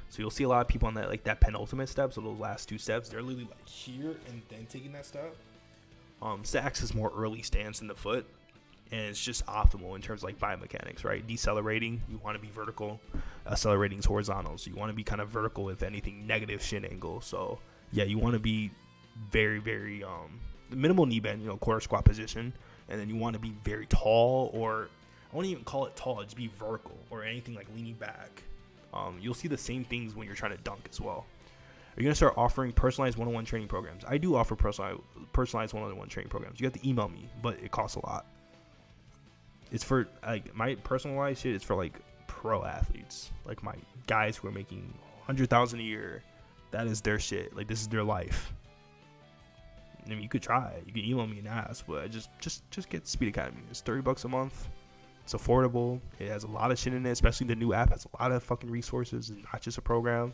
So you'll see a lot of people on that penultimate step. So those last 2 steps, they're literally like here and then taking that step. Sacks is more early stance in the foot. and it's just optimal in terms of like biomechanics, right? Decelerating, you want to be vertical. Accelerating is horizontal, so you want to be kind of vertical, if anything, negative shin angle. So yeah, you want to be very, very minimal knee bend, quarter squat position, and then you want to be very tall, or I won't even call it tall, just be vertical, or anything like leaning back. You'll see the same things when you're trying to dunk as well. Are you going to start offering personalized one-on-one training programs? I do offer personalized one-on-one training programs. You have to email me, but it costs a lot. It's for, like, my personalized shit is for, like, pro athletes. Like, my guys who are making $100,000 a year. That is their shit. Like, this is their life. I mean, you could try it. You can email me and ask, but just get Speed Academy. It's $30 a month. It's affordable. It has a lot of shit in it, especially the new app has a lot of fucking resources. It's not just a program.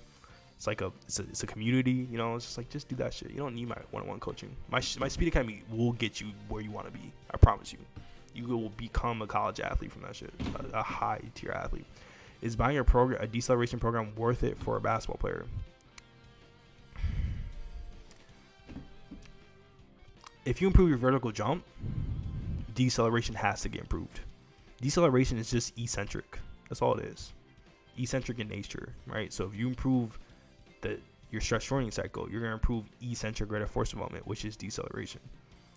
It's like it's a community, It's just like, just do that shit. You don't need my one-on-one coaching. My Speed Academy will get you where you want to be. I promise you. You will become a college athlete from that shit, a high-tier athlete. Is buying a deceleration program worth it for a basketball player? If you improve your vertical jump, deceleration has to get improved. Deceleration is just eccentric. That's all it is. Eccentric in nature, right? So if you improve your stress shortening cycle, you're going to improve eccentric rate of force development, which is deceleration.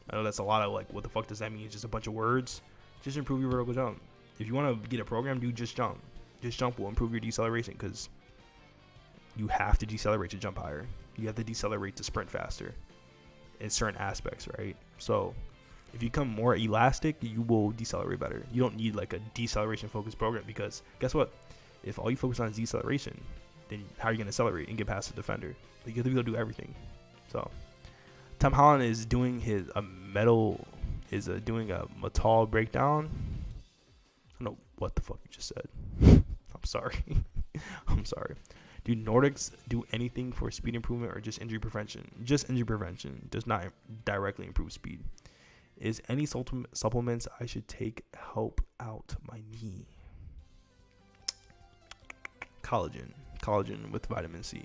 I know that's a lot of like, what the fuck does that mean? It's just a bunch of words. Just improve your vertical jump. If you want to get a program, do Just Jump. Just Jump will improve your deceleration, because you have to decelerate to jump higher. You have to decelerate to sprint faster in certain aspects, right? So if you become more elastic, you will decelerate better. You don't need like a deceleration focused program, because guess what? If all you focus on is deceleration, then how are you going to accelerate and get past the defender? Like, you have to be able to do everything. So Tom Holland is doing doing a metal breakdown. I don't know what the fuck you just said. I'm sorry. I'm sorry. Do Nordics do anything for speed improvement or just injury prevention? Just injury prevention. Does not directly improve speed. Is any supplements I should take help out my knee? Collagen with vitamin C.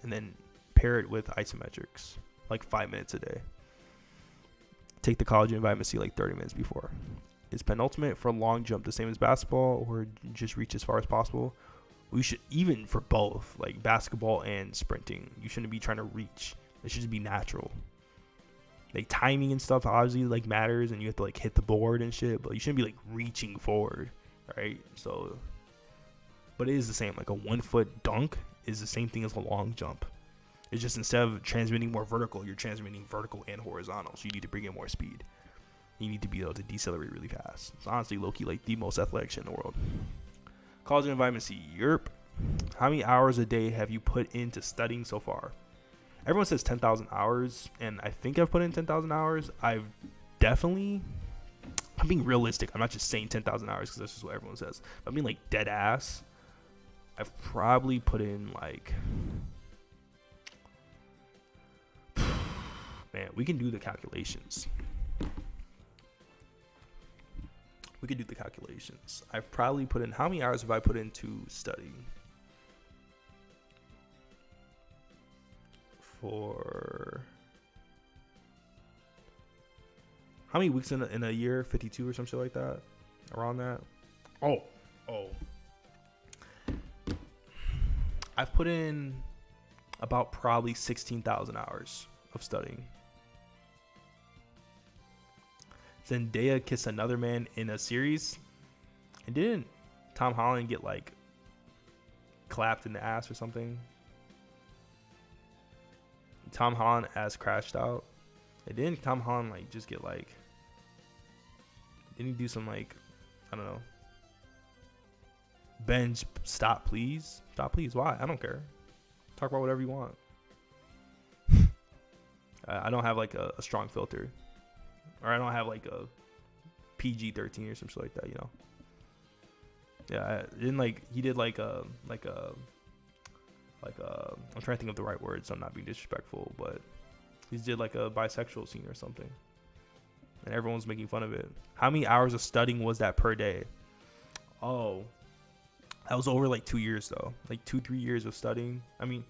And then pair it with isometrics, like 5 minutes a day. Take the collagen and vitamin C like 30 minutes before. Is penultimate for long jump the same as basketball, or just reach as far as possible? We should, even for both, like basketball and sprinting, you shouldn't be trying to reach. It should just be natural. Like, timing and stuff obviously like matters, and you have to like hit the board and shit, but you shouldn't be like reaching forward, right? So, but it is the same. Like, a 1 foot dunk is the same thing as a long jump. It's just, instead of transmitting more vertical, you're transmitting vertical and horizontal. So you need to bring in more speed. You need to be able to decelerate really fast. It's honestly low-key like the most athletic shit in the world. Collagen and vitamin C. Yerp. How many hours a day have you put into studying so far? Everyone says 10,000 hours, and I think I've put in 10,000 hours. I'm being realistic. I'm not just saying 10,000 hours because that's just what everyone says. I mean, like, dead ass. I've probably put in like, man, we can do the calculations. I've probably put in, how many hours have I put into study? For how many weeks in a year? 52 or some shit like that, around that. Oh, I've put in about probably 16,000 hours of studying. Zendaya kissed another man in a series, and didn't Tom Holland get like clapped in the ass or something? Tom Holland ass crashed out. And didn't Tom Holland like just get like, didn't he do some like, I don't know, Benj, stop please, why? I don't care, talk about whatever you want. I don't have like a strong filter, or I don't have like a PG-13 or some shit like that, Yeah, I didn't like, he did I'm trying to think of the right word, so I'm not being disrespectful, but he did like a bisexual scene or something, and everyone's making fun of it. How many hours of studying was that per day? Oh, that was over like 2 years though, like 2-3 years of studying. I mean,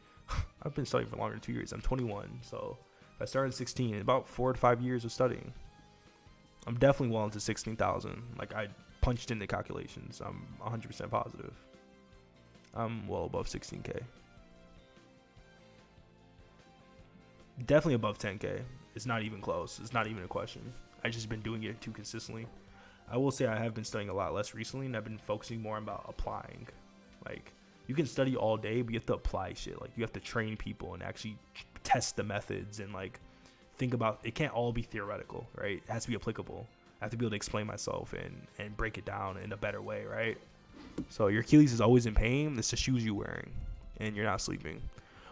I've been studying for longer than 2 years. I'm 21, so if I started at 16, about 4 to 5 years of studying. I'm definitely well into 16,000. Like, I punched in the calculations. I'm 100% positive. I'm well above 16K. Definitely above 10K. It's not even close. It's not even a question. I've just been doing it too consistently. I will say I have been studying a lot less recently, and I've been focusing more about applying. Like, you can study all day, but you have to apply shit. Like, you have to train people and actually test the methods and, like, think about it. Can't all be theoretical, right? It has to be applicable. I have to be able to explain myself and break it down in a better way, right? So your Achilles is always in pain. It's the shoes you're wearing, and you're not sleeping.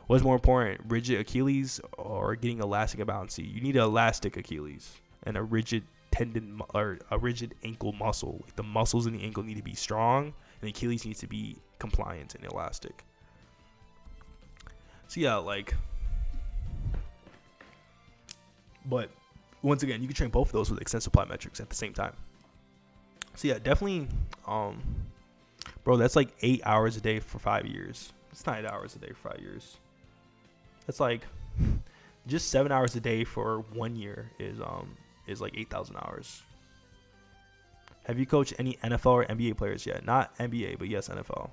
What's more important, rigid Achilles or getting elastic bouncy? You need an elastic Achilles and a rigid tendon or a rigid ankle muscle. Like, the muscles in the ankle need to be strong, and the Achilles needs to be compliant and elastic. So yeah, like, but once again, you can train both of those with extensive plyometrics at the same time. So yeah, definitely, bro, that's like 8 hours a day for 5 years. It's not 8 hours a day for 5 years. That's like just 7 hours a day for 1 year is like 8,000 hours. Have you coached any NFL or NBA players yet? Not NBA, but yes, NFL.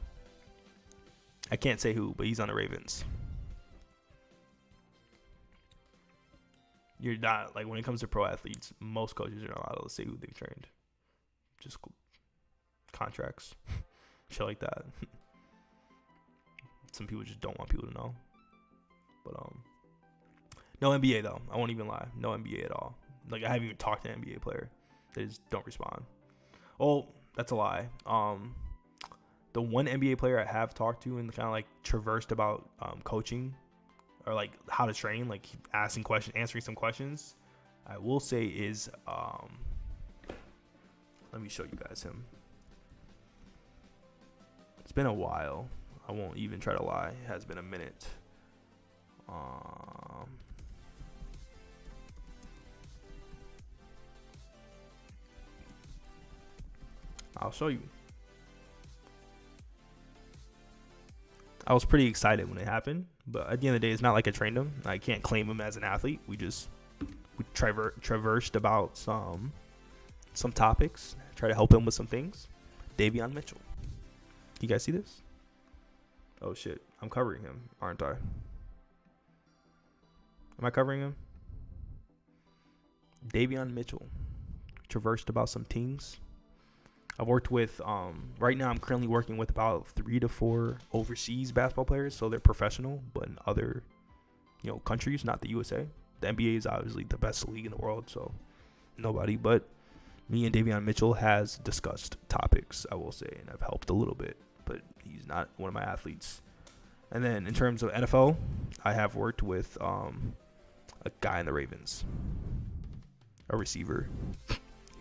I can't say who, but he's on the Ravens. You're not, like, when it comes to pro athletes, most coaches are not allowed to say who they've trained. Just contracts, shit like that. Some people just don't want people to know. But no NBA though. I won't even lie. No NBA at all. Like, I haven't even talked to an NBA player. They just don't respond. Oh, that's a lie. The one NBA player I have talked to and kind of like traversed about coaching or like how to train, like asking questions, answering some questions, I will say is let me show you guys him. It's been a while. I won't even try to lie. It has been a minute. I'll show you. I was pretty excited when it happened, but at the end of the day, it's not like I trained him. I can't claim him as an athlete. We traversed about some topics, try to help him with some things. Davion Mitchell. You guys see this? Oh shit, I'm covering him, aren't I? Am I covering him? Davion Mitchell. Traversed about some things. I've worked with, right now I'm currently working with about 3 to 4 overseas basketball players. So they're professional, but in other, countries, not the USA. The NBA is obviously the best league in the world. So nobody but me and Davion Mitchell has discussed topics, I will say, and I've helped a little bit, but he's not one of my athletes. And then in terms of NFL, I have worked with a guy in the Ravens, a receiver.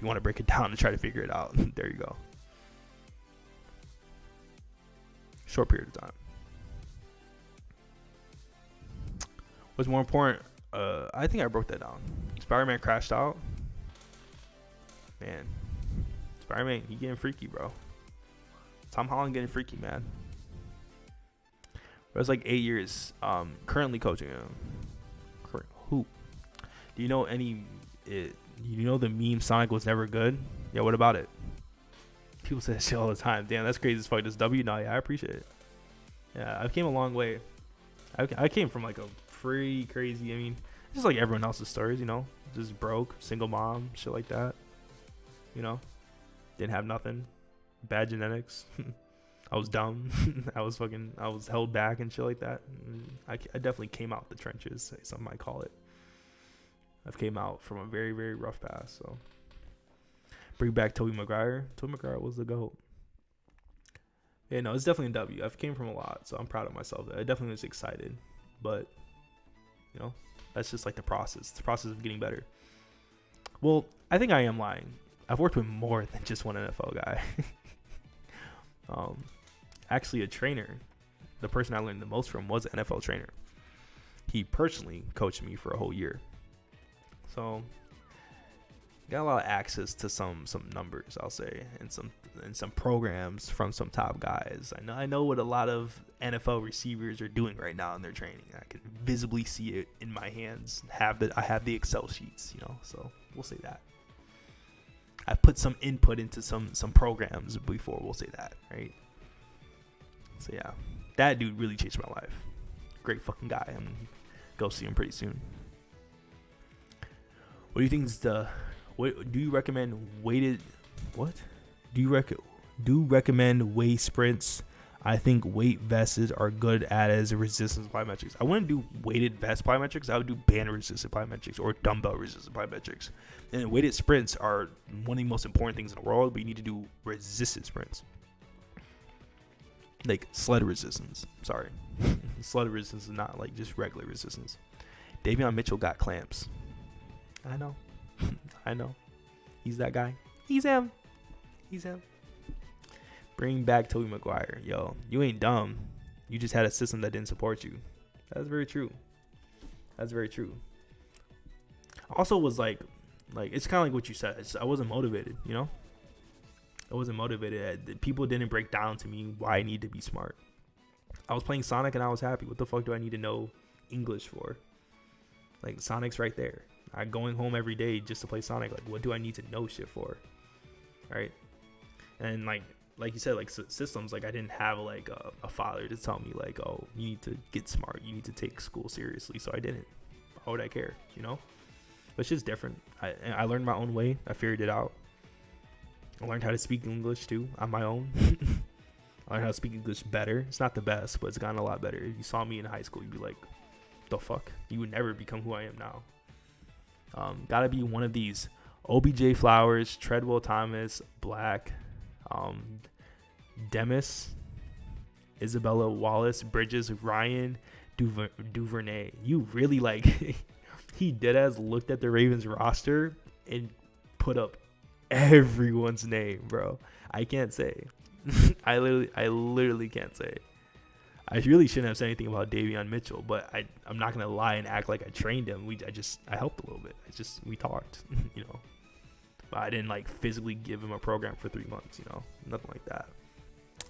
You want to break it down and try to figure it out. There you go. Short period of time. What's more important? I think I broke that down. Spider-Man crashed out. Man, Spider-Man, he getting freaky, bro. Tom Holland getting freaky, man. But it's like 8 years. Currently coaching him. Who? Do you know any? You know the meme Sonic was never good? Yeah, what about it? People say that shit all the time. Damn, that's crazy as fuck. This W? No, yeah, I appreciate it. Yeah, I came a long way. I came from like a pretty crazy, just like everyone else's stories, just broke, single mom, shit like that. Didn't have nothing. Bad genetics. I was dumb. I was held back and shit like that. I definitely came out the trenches, some might call it. I've came out from a very, very rough past. So bring back Tobey Maguire. Tobey Maguire was the GOAT. Yeah, no, it's definitely a W. I've came from a lot, so I'm proud of myself. I definitely was excited, but that's just like the process. It's the process of getting better. Well, I think I am lying. I've worked with more than just one NFL guy. Actually, a trainer, the person I learned the most from was an NFL trainer. He personally coached me for a whole year. So got a lot of access to some numbers, I'll say, and some programs from some top guys. I know what a lot of NFL receivers are doing right now in their training. I can visibly see it in my hands. I have the Excel sheets, so we'll say that. I put some input into some programs before, we'll say that, right? So yeah, that dude really changed my life. Great fucking guy. I'm gonna go see him pretty soon. What do you think is do you recommend weighted? What? Do you recommend weight sprints? I think weight vests are good at as resistance plyometrics. I wouldn't do weighted vest plyometrics. I would do band resistant plyometrics or dumbbell resistant plyometrics. And weighted sprints are one of the most important things in the world, but you need to do resistance sprints. Like sled resistance. Sorry. Sled resistance is not like just regular resistance. Davion Mitchell got clamps. I know. I know. He's that guy. He's him. Bring back Tobey Maguire. Yo, you ain't dumb. You just had a system that didn't support you. That's very true. Also was like it's kind of like what you said. I wasn't motivated, you know? I wasn't motivated. People didn't break down to me why I need to be smart. I was playing Sonic and I was happy. What the fuck do I need to know English for? Like, Sonic's right there. I'm going home every day just to play Sonic. Like, what do I need to know shit for? Right? And like you said, like systems, like I didn't have like a father to tell me like, oh, you need to get smart. You need to take school seriously. So I didn't. Why would I care? You know? But it's just different. I learned my own way. I figured it out. I learned how to speak English too on my own. I learned how to speak English better. It's not the best, but it's gotten a lot better. If you saw me in high school, you'd be like, the fuck? You would never become who I am now. Gotta be one of these. OBJ Flowers, Treadwell Thomas, Black, Demis, Isabella Wallace, Bridges, Ryan Duvernay. You really like he deadass looked at the Ravens roster and put up everyone's name, bro. I can't say. I literally can't say. I really shouldn't have said anything about Davion Mitchell, but I'm not gonna lie and act like I trained him. I helped a little bit. We talked, you know. But I didn't like physically give him a program for 3 months, you know, nothing like that.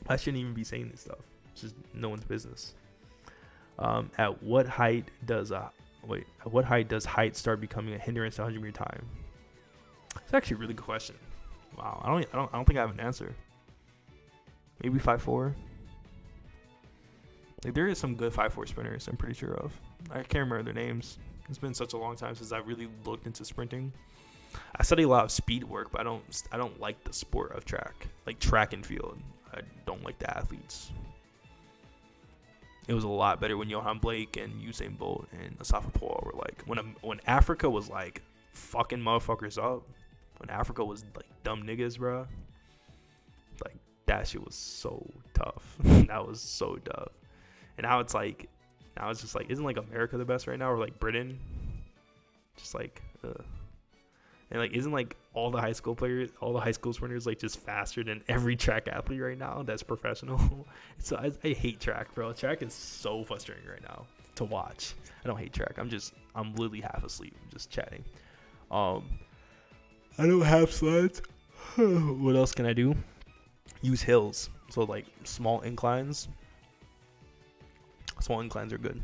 I shouldn't even be saying this stuff. It's just no one's business. At what height does height start becoming a hindrance to 100-meter time? It's actually a really good question. Wow, I don't think I have an answer. Maybe 5'4". Like, there is some good 5'4" sprinters I'm pretty sure of. I can't remember their names. It's been such a long time since I really looked into sprinting. I study a lot of speed work, but I don't like the sport of track, like track and field. I don't like the athletes. It was a lot better when Johan Blake and Usain Bolt and Asafa Paul were like, when Africa was like fucking motherfuckers up, when Africa was like dumb niggas, bro. Like, that shit was so tough. That was so tough. And now it's just like, isn't like America the best right now, or like Britain? Just like, and like, isn't like all the high school sprinters like just faster than every track athlete right now that's professional? So I hate track, bro. Track is so frustrating right now to watch. I don't hate track. I'm literally half asleep, just chatting. I don't have slides. What else can I do? Use hills. So like small inclines. Small inclines are good.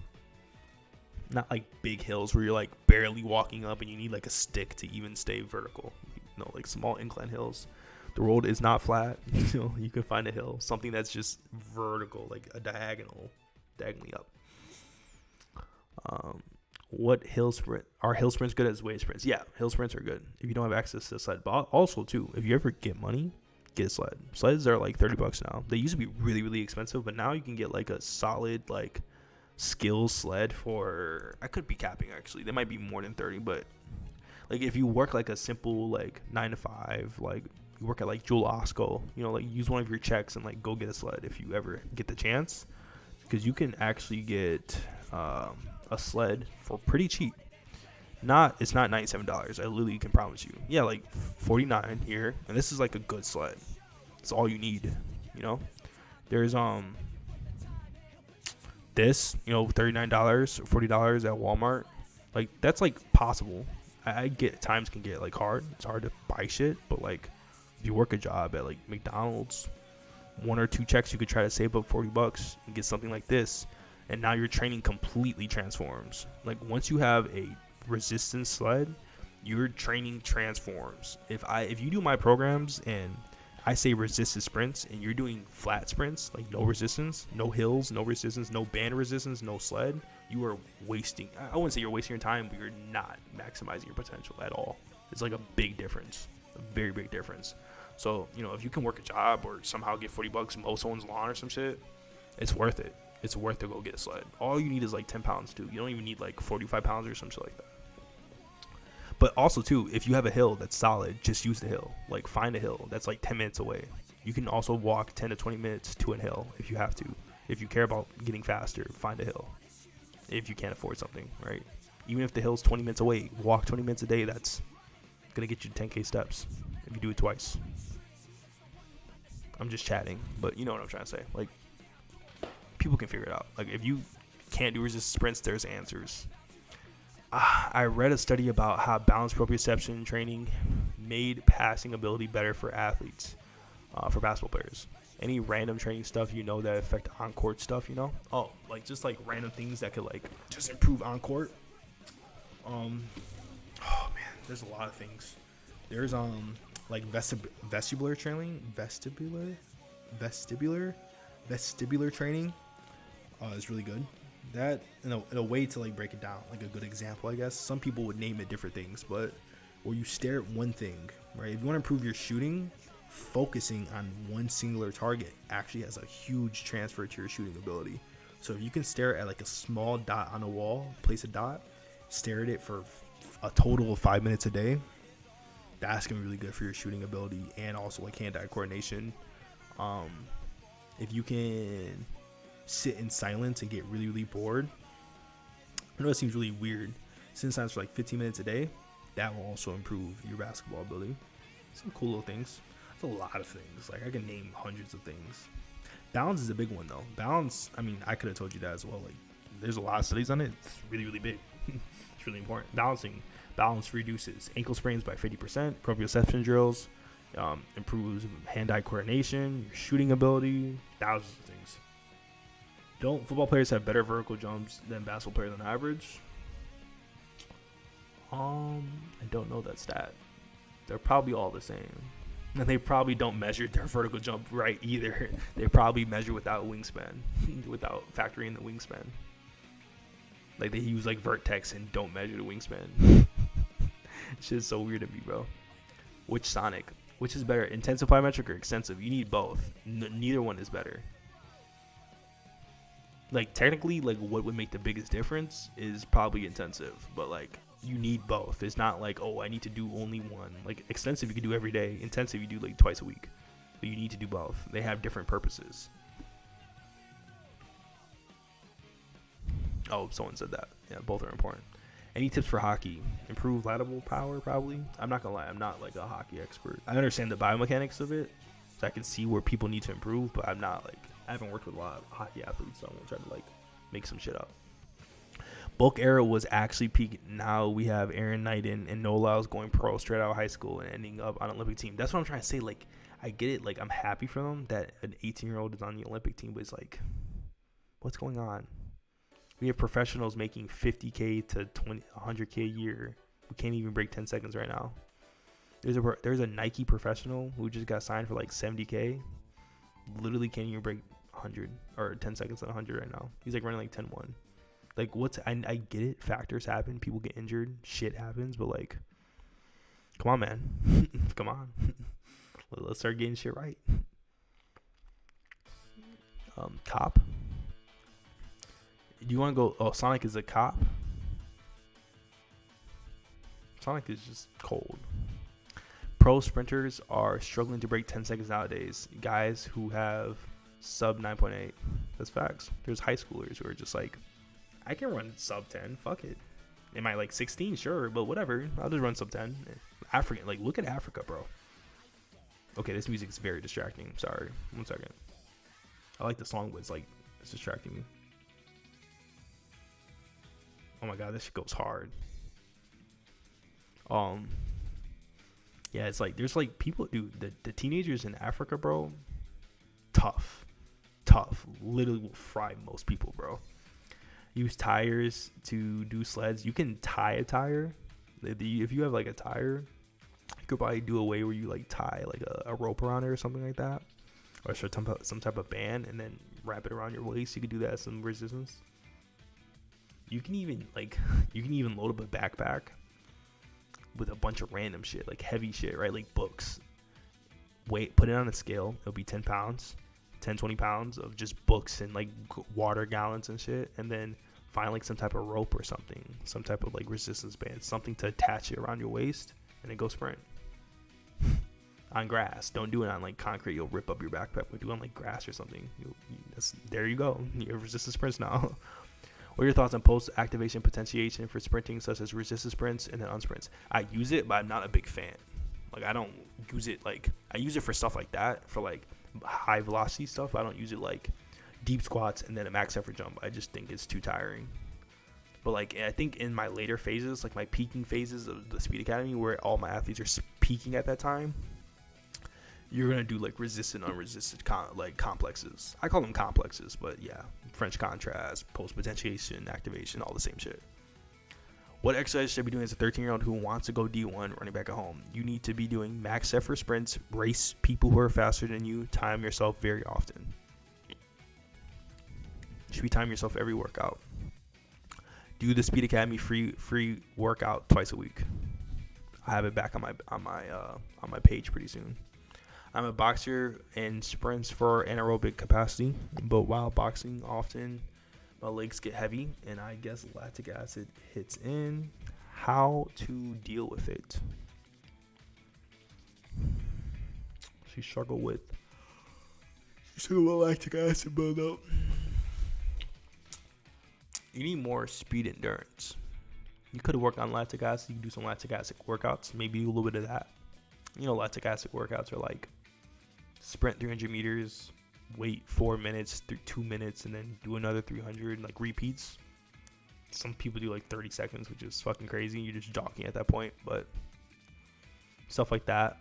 Not like big hills where you're like barely walking up and you need like a stick to even stay vertical. No, like small incline hills. The road is not flat. You know, you can find a hill, something that's just vertical, like a diagonally up. What hill sprint are hill sprints good as weight sprints? Yeah, hill sprints are good if you don't have access to a sled. But also too, if you ever get money, get a sled. Sleds are like $30 now. They used to be really, really expensive, but now you can get like a solid like skill sled for, I could be capping actually, they might be more than 30, but like if you work like a simple like 9 to 5, like you work at like Jewel Osco, you know, like use one of your checks and like go get a sled if you ever get the chance, because you can actually get a sled for pretty cheap. It's not $97. I literally can promise you. Yeah, like $49 here, and this is like a good sled. It's all you need, you know. There's this, you know, $39, $40 at Walmart. Like, that's like possible. I get times can get like hard. It's hard to buy shit, but like if you work a job at like McDonald's, 1 or 2 checks, you could try to save up $40 and get something like this, and now your training completely transforms. Like, once you have a resistance sled, your training transforms. If you do my programs and I say resisted sprints and you're doing flat sprints, like no resistance, no hills, no resistance, no band resistance, no sled, you are wasting, I wouldn't say you're wasting your time, but you're not maximizing your potential at all. It's like a big difference, a very big difference. So, you know, if you can work a job or somehow get $40 mow someone's lawn or some shit, it's worth it. It's worth to go get a sled. All you need is like 10 pounds too. You don't even need like 45 pounds or some shit like that. But also, too, if you have a hill that's solid, just use the hill. Like, find a hill that's like 10 minutes away. You can also walk 10 to 20 minutes to a hill if you have to. If you care about getting faster, find a hill. If you can't afford something, right? Even if the hill's 20 minutes away, walk 20 minutes a day. That's going to get you 10K steps if you do it twice. I'm just chatting, but you know what I'm trying to say. Like, people can figure it out. Like, if you can't do resistance sprints, there's answers. I read a study about how balanced proprioception training made passing ability better for athletes, for basketball players. Any random training stuff you know that affect on-court stuff, you know? Oh, like just like random things that could like just improve on-court. Oh man, there's a lot of things. There's like vestibular training, vestibular training. Is really good. That in a way to like break it down, like a good example, I guess. Some people would name it different things, but where you stare at one thing, right? If you want to improve your shooting, focusing on one singular target actually has a huge transfer to your shooting ability. So if you can stare at like a small dot on a wall, place a dot, stare at it for a total of 5 minutes a day, that's gonna be really good for your shooting ability and also like hand-eye coordination. If you can sit in silence and get really, really bored, I know it seems really weird. Sit in silence for like 15 minutes a day, that will also improve your basketball ability. Some cool little things. There's a lot of things. Like, I can name hundreds of things. Balance is a big one, though. Balance, I mean, I could have told you that as well. Like, there's a lot of studies on it. It's really, really big. It's really important. Balance reduces ankle sprains by 50%. Proprioception drills improves hand-eye coordination, your shooting ability, thousands of things. Don't football players have better vertical jumps than basketball players on average? I don't know that stat. They're probably all the same. And they probably don't measure their vertical jump right either. They probably measure without wingspan, without factoring in the wingspan. Like, they use like vertex and don't measure the wingspan. It's just so weird to me, bro. Which is better, intensive plyometric or extensive? You need both. Neither one is better. Like, technically, like, what would make the biggest difference is probably intensive, but like, you need both. It's not like, oh, I need to do only one. Like, extensive you can do every day, intensive you do like twice a week, but you need to do both. They have different purposes. Oh, someone said that. Yeah, both are important. Any tips for hockey? Improve lateral power, probably. I'm not gonna lie, I'm not like a hockey expert. I understand the biomechanics of it, so I can see where people need to improve, but I'm not like, I haven't worked with a lot of hockey athletes, so I'm gonna try to like make some shit up. Bulk era was actually peak. Now we have Aaron Knighton and Noah Lyles going pro straight out of high school and ending up on an Olympic team. That's what I'm trying to say. Like, I get it. Like, I'm happy for them that an 18-year-old is on the Olympic team, but it's like, what's going on? We have professionals making 50K to 100K a year. We can't even break 10 seconds right now. There's a Nike professional who just got signed for like 70K. Literally can't even break 100 or 10 seconds at 100 right now. He's like running like 10-1. Like, I get it. Factors happen. People get injured. Shit happens. But like, come on, man. Come on. Let's start getting shit right. Cop. Do you want to go? Oh, Sonic is a cop. Sonic is just cold. Pro sprinters are struggling to break 10 seconds nowadays. Guys who have sub 9.8. That's facts. There's high schoolers who are just like, I can run sub 10. Fuck it. Am I like 16? Sure, but whatever. I'll just run sub 10. African. Like, look at Africa, bro. Okay, this music is very distracting. Sorry. 1 second. I like the song, but it's distracting me. Oh my god, this shit goes hard. Yeah, it's like, there's like people, dude, the teenagers in Africa, bro, tough, literally will fry most people, bro. Use tires to do sleds. You can tie a tire If you have like a tire, you could probably do a way where you like tie like a rope around it or something like that, or some type of band, and then wrap it around your waist. You could do that as some resistance. You can even load up a backpack with a bunch of random shit, like heavy shit, right? Like books. Put it on a scale. It'll be 10 pounds, 20 pounds of just books and like water gallons and shit. And then find like some type of rope or something, some type of like resistance band, something to attach it around your waist, and then go sprint. On grass. Don't do it on like concrete. You'll rip up your backpack. But do it on like grass or something. There you go. You have resistance sprints now. What are your thoughts on post-activation potentiation for sprinting, such as resistance sprints and then unsprints? I use it, but I'm not a big fan. Like, I don't use it, like, I use it for stuff like that, for, like, high velocity stuff. I don't use it, like, deep squats and then a max effort jump. I just think it's too tiring. But, like, I think in my later phases, like, my peaking phases of the Speed Academy, where all my athletes are peaking at that time, you're going to do, like, resistant, unresisted, complexes. I call them complexes, but, yeah. French contrast, post-potentiation, activation, all the same shit. What exercise should I be doing as a 13-year-old who wants to go D1 running back at home? You need to be doing max effort sprints, race people who are faster than you, time yourself very often. You should be timing yourself every workout. Do the Speed Academy free workout twice a week. I have it back on my page pretty soon. I'm a boxer and sprints for anaerobic capacity, but while boxing, often my legs get heavy and I guess lactic acid hits in. How to deal with it? She struggled with lactic acid buildup. You need more speed endurance. You could work on lactic acid. You can do some lactic acid workouts. Maybe a little bit of that. You know, lactic acid workouts are like sprint 300 meters, wait 4 minutes through 2 minutes, and then do another 300, like repeats. Some people do like 30 seconds, which is fucking crazy. You're just jogging at that point, but stuff like that.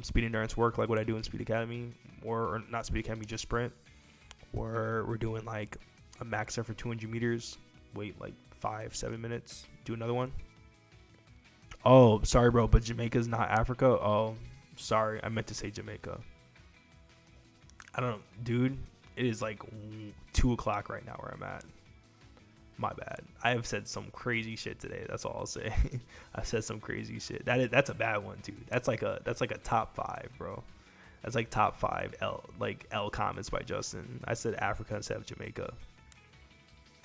Speed endurance work, like what I do in Speed Academy, or not Speed Academy, just sprint, where we're doing like a max effort 200 meters, wait like 5-7 minutes, do another one. Oh, sorry, bro, but Jamaica's not Africa. Oh, sorry, I meant to say Jamaica. I don't know, dude. It is like 2 o'clock right now where I'm at. My bad. I have said some crazy shit today. That's all I'll say. I said some crazy shit. That's a bad one, dude. That's like a top 5, bro. That's like top 5 L comments by Justin. I said Africa instead of Jamaica.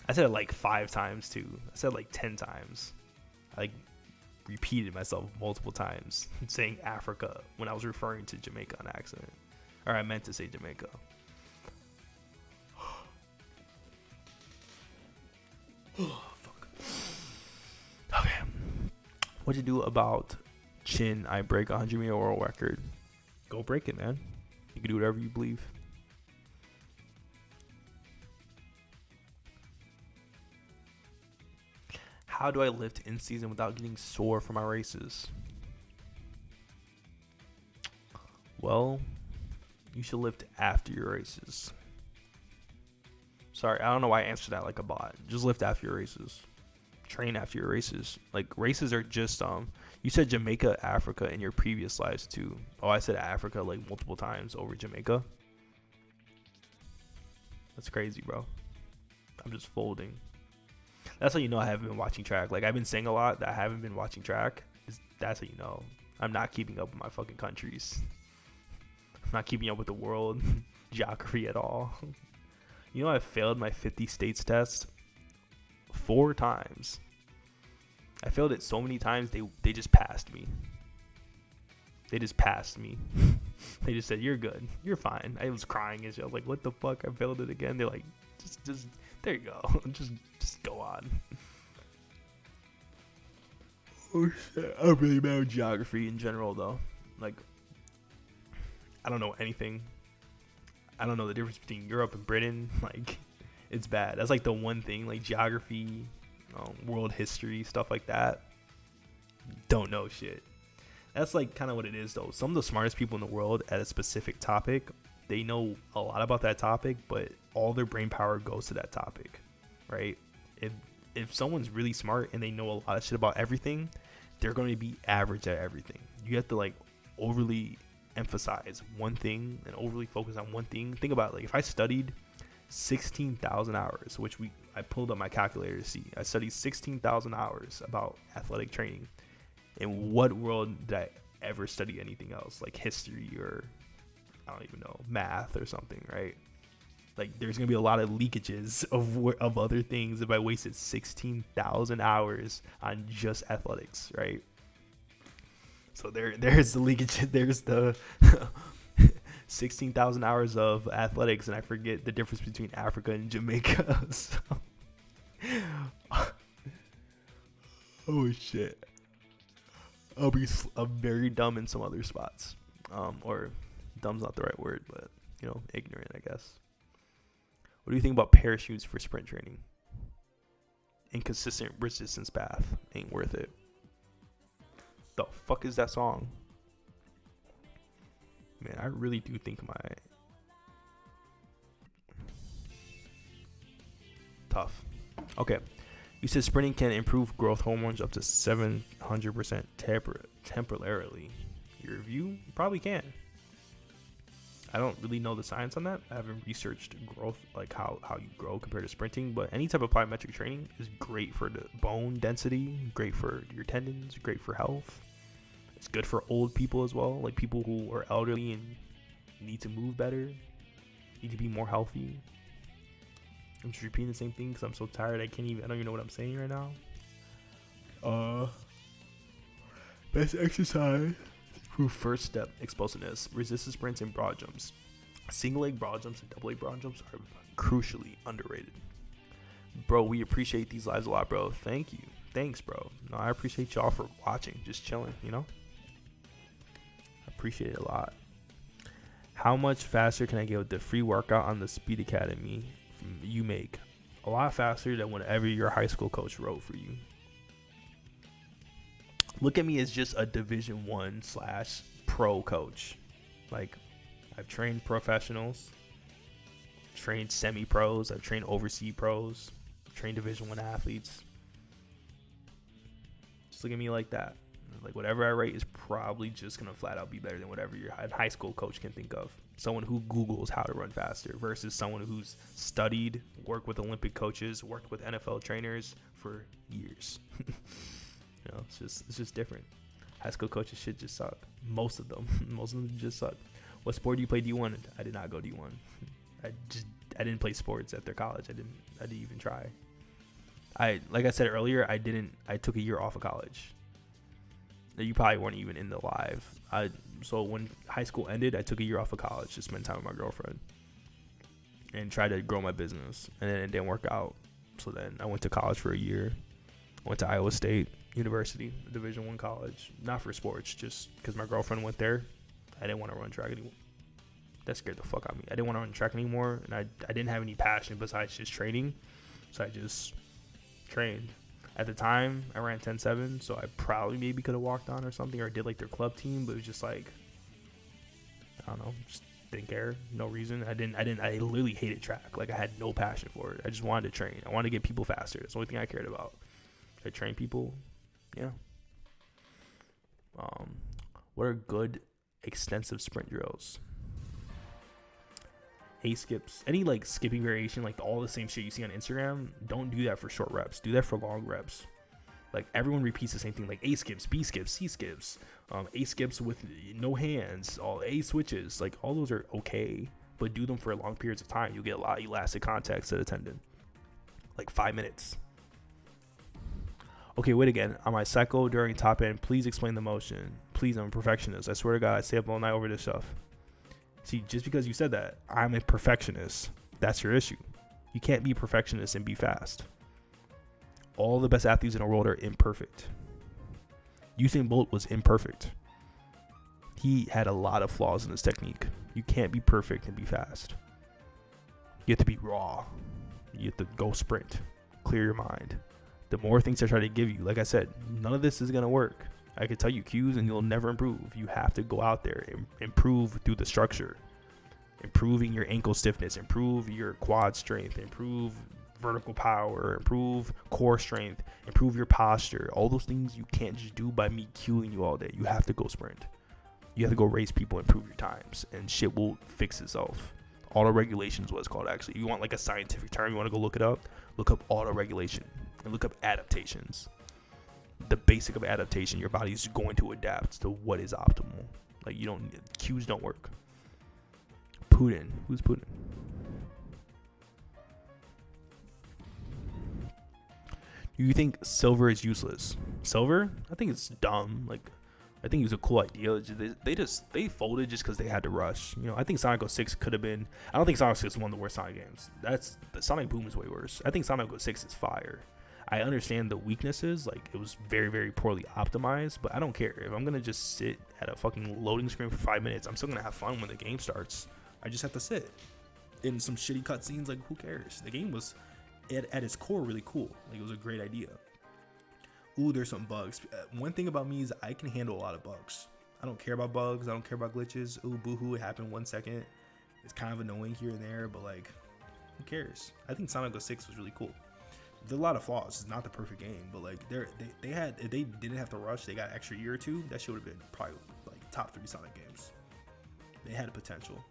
I said it like 5 times too. I said like 10 times. I repeated myself multiple times saying Africa when I was referring to Jamaica on accident. Or I meant to say Jamaica. Oh, fuck. Okay. What'd you do about chin? I break 100-meter world record. Go break it, man. You can do whatever you believe. How do I lift in season without getting sore for my races? Well, you should lift after your races. Sorry, I don't know why I answered that like a bot. Just lift after your races. Train after your races. Like, races are just, you said Jamaica, Africa in your previous lives too. Oh, I said Africa like multiple times over Jamaica. That's crazy, bro. I'm just folding. That's how you know I haven't been watching track. Like, I've been saying a lot that I haven't been watching track. That's how you know I'm not keeping up with my fucking countries. I'm not keeping up with the world geography at all. You know, I failed my 50 states test 4 times. I failed it so many times, they just passed me. They just passed me. They just said, you're good. You're fine. I was crying and shit. I was like, what the fuck? I failed it again. They're like, just there you go. just go on. Oh shit. I'm really bad with geography in general though. Like, I don't know anything. I don't know the difference between Europe and Britain. Like, it's bad. That's like the one thing, like geography, world history, stuff like that. Don't know shit. That's like kind of what it is though. Some of the smartest people in the world at a specific topic, they know a lot about that topic, but all their brain power goes to that topic, right? If someone's really smart and they know a lot of shit about everything, they're going to be average at everything. You have to like overly emphasize one thing and overly focus on one thing. Think about it, like if I studied 16,000 hours, which I pulled up my calculator to see. I studied 16,000 hours about athletic training. In what world did I ever study anything else, like history or I don't even know, math or something, right? Like there's gonna be a lot of leakages of other things if I wasted 16,000 hours on just athletics, right? So there's the leakage. There's the 16,000 hours of athletics, and I forget the difference between Africa and Jamaica. So. Oh shit! I'm very dumb in some other spots, or dumb's not the right word, but ignorant, I guess. What do you think about parachutes for sprint training? Inconsistent resistance path ain't worth it. The fuck is that song? Man, I really do think tough. Okay. You said sprinting can improve growth hormones up to 700% temporarily. Your review? Probably can. I don't really know the science on that. I haven't researched growth, like how you grow compared to sprinting, but any type of plyometric training is great for the bone density, great for your tendons, great for health. It's good for old people as well, like people who are elderly and need to move better, need to be more healthy. I'm just repeating the same thing because I'm so tired. I don't even know what I'm saying right now. Best exercise. First step, explosiveness, resistance sprints, and broad jumps. Single leg broad jumps and double leg broad jumps are crucially underrated. Bro, we appreciate these lives a lot, bro. Thank you. Thanks, bro. No, I appreciate y'all for watching, just chilling, I appreciate it a lot. How much faster can I get with the free workout on the Speed Academy you make? A lot faster than whatever your high school coach wrote for you. Look at me as just a Division 1/pro coach. Like, I've trained professionals, trained semi-pros, I've trained overseas pros, trained Division 1 athletes. Just look at me like that. Like, whatever I rate is probably just going to flat out be better than whatever your high school coach can think of. Someone who Googles how to run faster versus someone who's studied, worked with Olympic coaches, worked with NFL trainers for years. It's just different. High school coaches should just suck. Most of them just suck. What sport do you play D1? I did not go D1. I didn't play sports after college. I didn't even try. Like I said earlier, I took a year off of college. You probably weren't even in the live. So when high school ended, I took a year off of college to spend time with my girlfriend and try to grow my business. And then it didn't work out. So then I went to college for a year. Went to Iowa State University, a Division 1 college. Not for sports, just because my girlfriend went there. I didn't want to run track anymore. That scared the fuck out of me. I didn't want to run track anymore, and I didn't have any passion besides just training. So I just trained. At the time, I ran 10.7, so I probably maybe could have walked on or something, or did like their club team, but it was just like, I don't know, just didn't care. No reason. I literally hated track. Like, I had no passion for it. I just wanted to train. I wanted to get people faster. That's the only thing I cared about. I train people. Yeah. What are good extensive sprint drills? A skips, any like skipping variation, like all the same shit you see on Instagram. Don't do that for short reps. Do that for long reps. Like, everyone repeats the same thing, like A skips, B skips, C skips, A skips with no hands, all A switches. Like, all those are okay, but do them for long periods of time. You'll get a lot of elastic contact to the tendon. Like 5 minutes. Okay, wait again. On my cycle during top end, please explain the motion. Please, I'm a perfectionist. I swear to God, I stay up all night over this stuff. See, just because you said that, I'm a perfectionist. That's your issue. You can't be a perfectionist and be fast. All the best athletes in the world are imperfect. Usain Bolt was imperfect. He had a lot of flaws in his technique. You can't be perfect and be fast. You have to be raw. You have to go sprint. Clear your mind. The more things I try to give you, like I said, none of this is going to work. I can tell you cues and you'll never improve. You have to go out there and improve through the structure. Improving your ankle stiffness, improve your quad strength, improve vertical power, improve core strength, improve your posture. All those things you can't just do by me cueing you all day. You have to go sprint. You have to go race people, improve your times, and shit will fix itself. Auto-regulation is what it's called, actually. You want like a scientific term, you want to go look it up? Look up auto-regulation and look up adaptations. The basic of adaptation, your body is going to adapt to what is optimal. Like, you don't, cues don't work. Putin. Who's Putin? Do you think silver is useless? Silver? I think it's dumb. Like, I think it was a cool idea. They folded just because they had to rush. You know, I think Sonic 06 could have been. I don't think Sonic 06 is one of the worst Sonic games. The Sonic Boom is way worse. I think Sonic 06 is fire. I understand the weaknesses. Like, it was very, very poorly optimized, but I don't care. If I'm gonna just sit at a fucking loading screen for 5 minutes, I'm still gonna have fun when the game starts. I just have to sit in some shitty cutscenes. Like, who cares? The game was at its core really cool. Like, it was a great idea. Ooh, there's some bugs. One thing about me is I can handle a lot of bugs. I don't care about bugs. I don't care about glitches. Ooh, boohoo, it happened 1 second. It's kind of annoying here and there, but like, who cares? I think Sonic 06 was really cool. There's a lot of flaws. It's not the perfect game, but like, they had, if they didn't have to rush, they got an extra year or two, that shit would have been probably like top 3 Sonic games. They had a potential.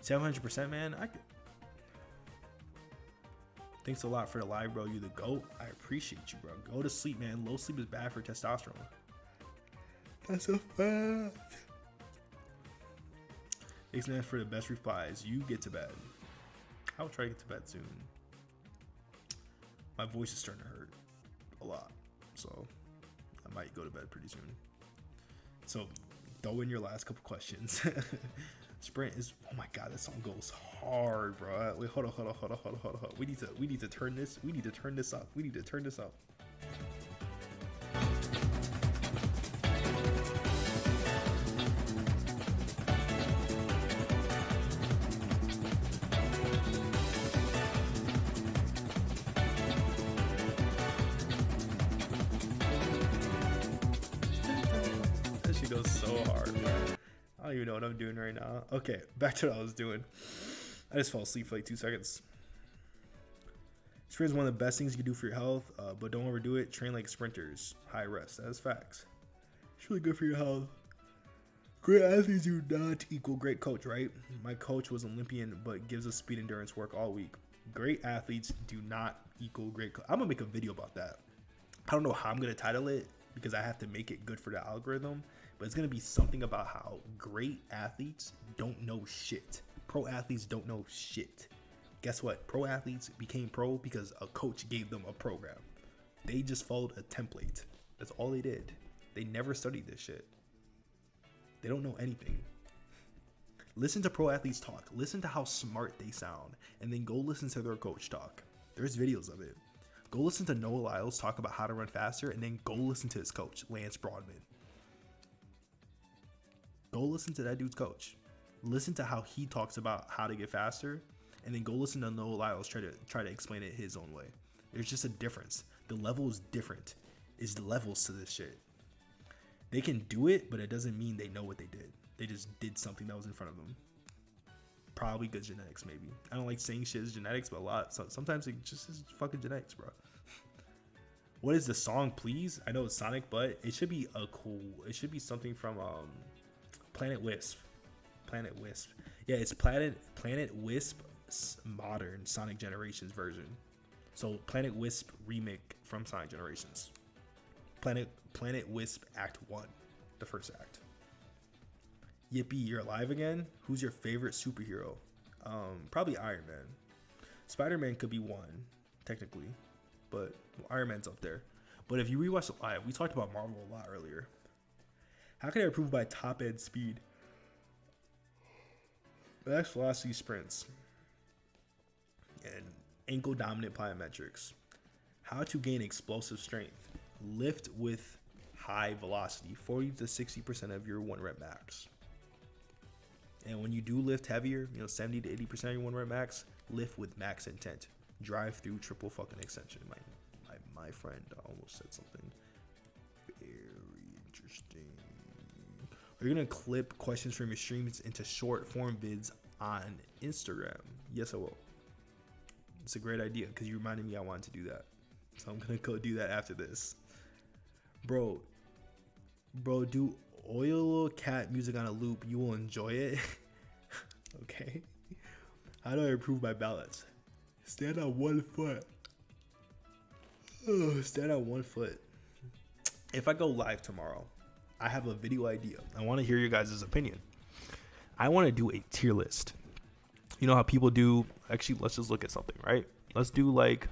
700%, man. Thanks a lot for the live, bro. You the GOAT. I appreciate you, bro. Go to sleep, man. Low sleep is bad for testosterone. That's a fact. Thanks, man, for the best replies. You get to bed. I'll try to get to bed soon. My voice is starting to hurt a lot, so I might go to bed pretty soon. So throw in your last couple questions. Sprint is, oh my god, that song goes hard, bro. Wait, hold on. We need to turn this. We need to turn this up. That shit goes so hard, bro. I don't even know what I'm doing right now. Okay, back to what I was doing. I just fell asleep for like 2 seconds. Sprint is one of the best things you can do for your health, but don't overdo it. Train like sprinters. High rest. That is facts. It's really good for your health. Great athletes do not equal great coach, right? My coach was Olympian, but gives us speed endurance work all week. Great athletes do not equal great coach. I'm going to make a video about that. I don't know how I'm going to title it because I have to make it good for the algorithm. But it's going to be something about how great athletes don't know shit. Pro athletes don't know shit. Guess what? Pro athletes became pro because a coach gave them a program. They just followed a template. That's all they did. They never studied this shit. They don't know anything. Listen to pro athletes talk. Listen to how smart they sound. And then go listen to their coach talk. There's videos of it. Go listen to Noah Lyles talk about how to run faster. And then go listen to his coach, Lance Broadman. Go listen to that dude's coach. Listen to how he talks about how to get faster, and then go listen to Noah Lyles try to explain it his own way. There's just a difference. The level is different. It's levels to this shit. They can do it, but it doesn't mean they know what they did. They just did something that was in front of them. Probably good genetics, maybe. I don't like saying shit is genetics, but a lot. Sometimes it just is fucking genetics, bro. What is the song, please? I know it's Sonic, but it should be it should be something from Planet Wisp. Yeah, it's Planet Wisp's modern Sonic Generations version. So Planet Wisp remake from Sonic Generations. Planet Wisp Act 1, the first act. Yippee, you're alive again? Who's your favorite superhero? Probably Iron Man. Spider-Man could be one, technically, but Iron Man's up there. But if you rewatch it live, we talked about Marvel a lot earlier. How can I improve my top end speed? Max velocity sprints and ankle dominant plyometrics. How to gain explosive strength. Lift with high velocity, 40 to 60% of your 1 rep max. And when you do lift heavier, 70 to 80% of your 1 rep max, lift with max intent. Drive through triple fucking extension. My friend almost said something very interesting. Are you going to clip questions from your streams into short form vids on Instagram? Yes, I will. It's a great idea because you reminded me I wanted to do that. So I'm gonna go do that after this. Bro, do oil cat music on a loop. You will enjoy it. Okay. How do I improve my balance? Stand on one foot. Stand on one foot. If I go live tomorrow, I have a video idea. I want to hear your guys' opinion. I want to do a tier list. You know how people do, actually, let's just look at something, right? Let's do like,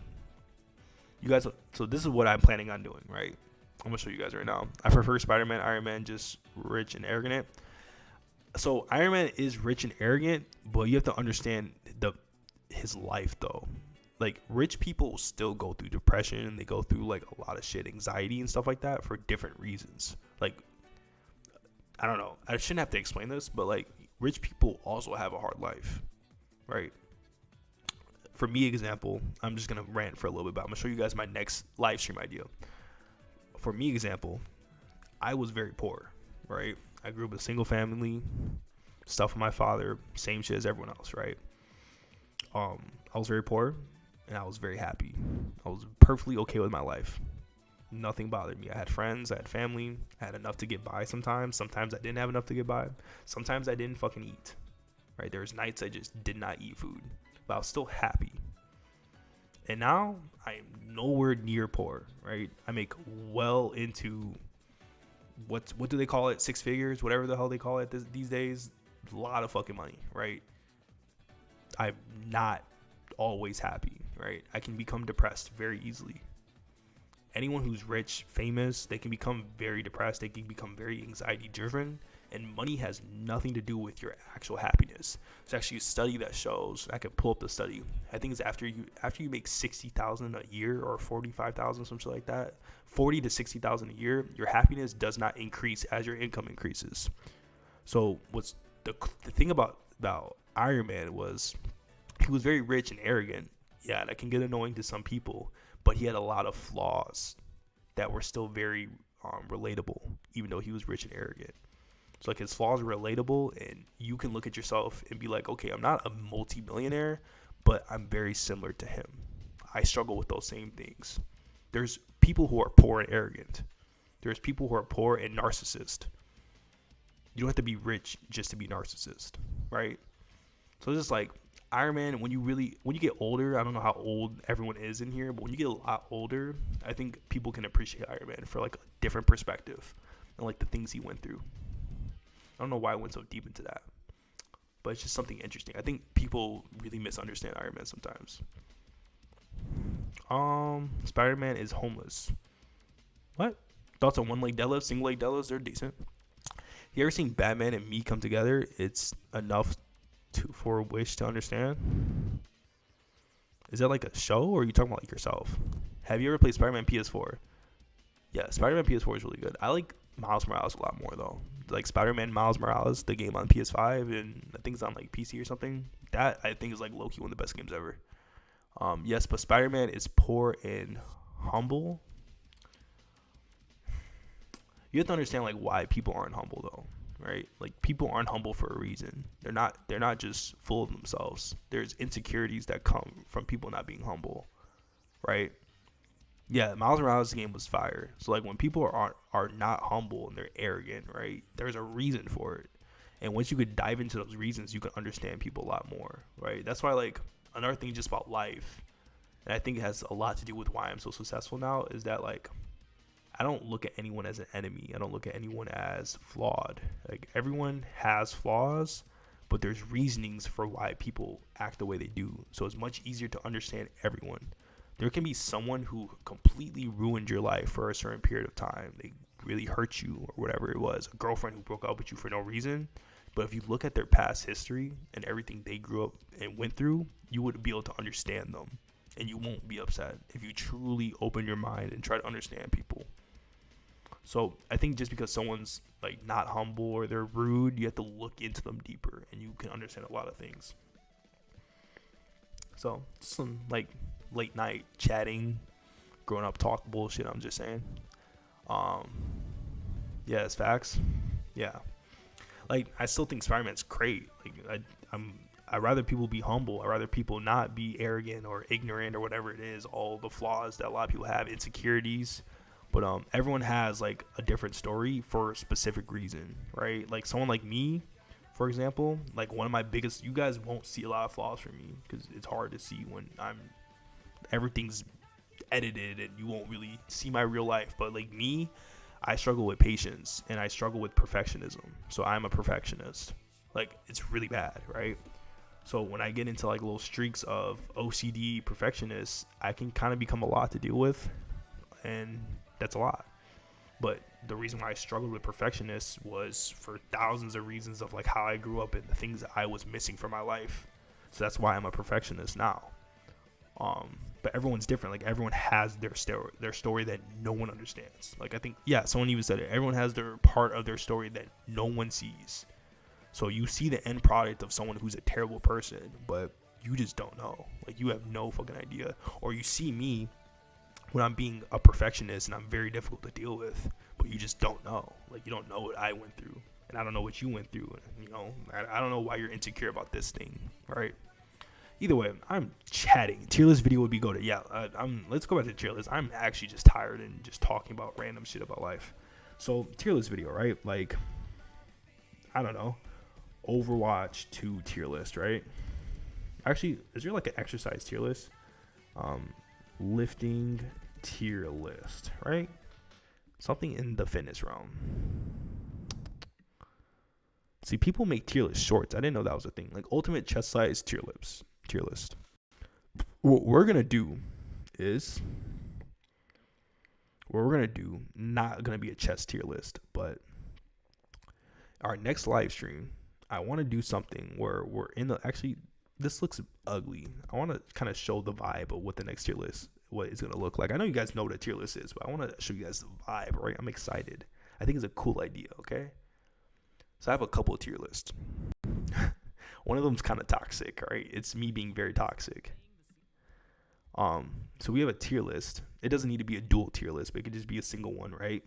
you guys, so this is what I'm planning on doing, right? I'm going to show you guys right now. I prefer Spider-Man, Iron Man, just rich and arrogant. So Iron Man is rich and arrogant, but you have to understand his life though. Like rich people still go through depression and they go through like a lot of shit, anxiety and stuff like that for different reasons. Like, I don't know. I shouldn't have to explain this, but like rich people also have a hard life, right? For me, example, I'm just going to rant for a little bit, but I'm going to show you guys my next live stream idea. For me, example, I was very poor, right? I grew up in a single family, stuff with my father, same shit as everyone else, right? I was very poor and I was very happy. I was perfectly okay with my life. Nothing bothered me. I had friends, I had family, I had enough to get by sometimes. Sometimes I didn't have enough to get by. Sometimes I didn't fucking eat, right? There was nights I just did not eat food, but I was still happy. And now I am nowhere near poor, right? I make well into what do they call it? 6 figures, whatever the hell they call it these days. A lot of fucking money, right? I'm not always happy, right? I can become depressed very easily. Anyone who's rich, famous, they can become very depressed. They can become very anxiety driven, and money has nothing to do with your actual happiness. There's actually a study that shows, I could pull up the study. I think it's after you make $60,000 a year or $45,000, something like that, $40,000 to $60,000 a year, your happiness does not increase as your income increases. So what's the thing about Iron Man was he was very rich and arrogant. Yeah, that can get annoying to some people, but he had a lot of flaws that were still very relatable, even though he was rich and arrogant. So like his flaws are relatable, and you can look at yourself and be like, okay, I'm not a multi-millionaire, but I'm very similar to him. I struggle with those same things. There's people who are poor and arrogant. There's people who are poor and narcissist. You don't have to be rich just to be narcissist, right? So it's just like Iron Man, when you get older, I don't know how old everyone is in here, but when you get a lot older, I think people can appreciate Iron Man for like a different perspective and like the things he went through. I don't know why I went so deep into that, but it's just something interesting. I think people really misunderstand Iron Man sometimes. Spider-Man is homeless. What? Thoughts on one leg deadlift, single leg deadlifts? They're decent. You ever seen Batman and me come together? It's enough for a wish to understand. Is that like a show, or are you talking about like yourself? Have you ever played Spider-Man PS4? Yeah, Spider-Man PS4 is really good. I like Miles Morales a lot more though. Like Spider-Man Miles Morales, the game on PS5, and I think it's on like PC or something. That I think is like low-key one of the best games ever. Yes, but Spider-Man is poor and humble. You have to understand like why people aren't humble though, right? Like people aren't humble for a reason. They're not just full of themselves. There's insecurities that come from people not being humble, right? Yeah, Miles Morales' game was fire. So like when people are not humble and they're arrogant, right? There's a reason for it. And once you could dive into those reasons, you can understand people a lot more, right? That's why like another thing just about life, and I think it has a lot to do with why I'm so successful now, is that like I don't look at anyone as an enemy. I don't look at anyone as flawed. Like everyone has flaws, but there's reasonings for why people act the way they do. So it's much easier to understand everyone. There can be someone who completely ruined your life for a certain period of time. They really hurt you or whatever it was. A girlfriend who broke up with you for no reason. But if you look at their past history and everything they grew up and went through, you would be able to understand them. And you won't be upset if you truly open your mind and try to understand people. So I think just because someone's like not humble or they're rude, you have to look into them deeper and you can understand a lot of things. So some like late night chatting, growing up talk bullshit, I'm just saying. Yeah, it's facts. Yeah. Like I still think Spider-Man's great. Like I'd rather people be humble. I'd rather people not be arrogant or ignorant or whatever it is, all the flaws that a lot of people have, insecurities. But everyone has like a different story for a specific reason, right? Like someone like me, for example, like one of my biggest, you guys won't see a lot of flaws from me because it's hard to see when everything's edited and you won't really see my real life. But like me, I struggle with patience and I struggle with perfectionism. So I'm a perfectionist. Like it's really bad, right? So when I get into like little streaks of OCD perfectionist, I can kind of become a lot to deal with, and that's a lot. But the reason why I struggled with perfectionists was for thousands of reasons of like how I grew up and the things that I was missing from my life. So that's why I'm a perfectionist now. But everyone's different. Like everyone has their story that no one understands. Like I think, yeah, someone even said it. Everyone has their part of their story that no one sees. So you see the end product of someone who's a terrible person, but you just don't know. Like you have no fucking idea. Or you see me when I'm being a perfectionist and I'm very difficult to deal with, but you just don't know. Like you don't know what I went through, and I don't know what you went through. You know, I don't know why you're insecure about this thing, right? Either way, I'm chatting. Tier list video would be goated. Yeah, let's go back to tier list. I'm actually just tired and just talking about random shit about life. So tier list video, right? Like, I don't know, Overwatch 2 tier list, right? Actually, is there like an exercise tier list? Lifting tier list, right? Something in the fitness realm. See, people make tier list shorts. I didn't know that was a thing. Like ultimate chest size tier list. What we're gonna do is, not gonna be a chest tier list, but our next live stream, I want to do something where we're in the, actually, this looks ugly. I want to kind of show the vibe of what the next tier list, what it's going to look like. I know you guys know what a tier list is, but I want to show you guys the vibe, right? I'm excited. I think it's a cool idea, okay? So I have a couple of tier lists. One of them's kind of toxic, right? It's me being very toxic. So we have a tier list. It doesn't need to be a dual tier list, but it could just be a single one, right?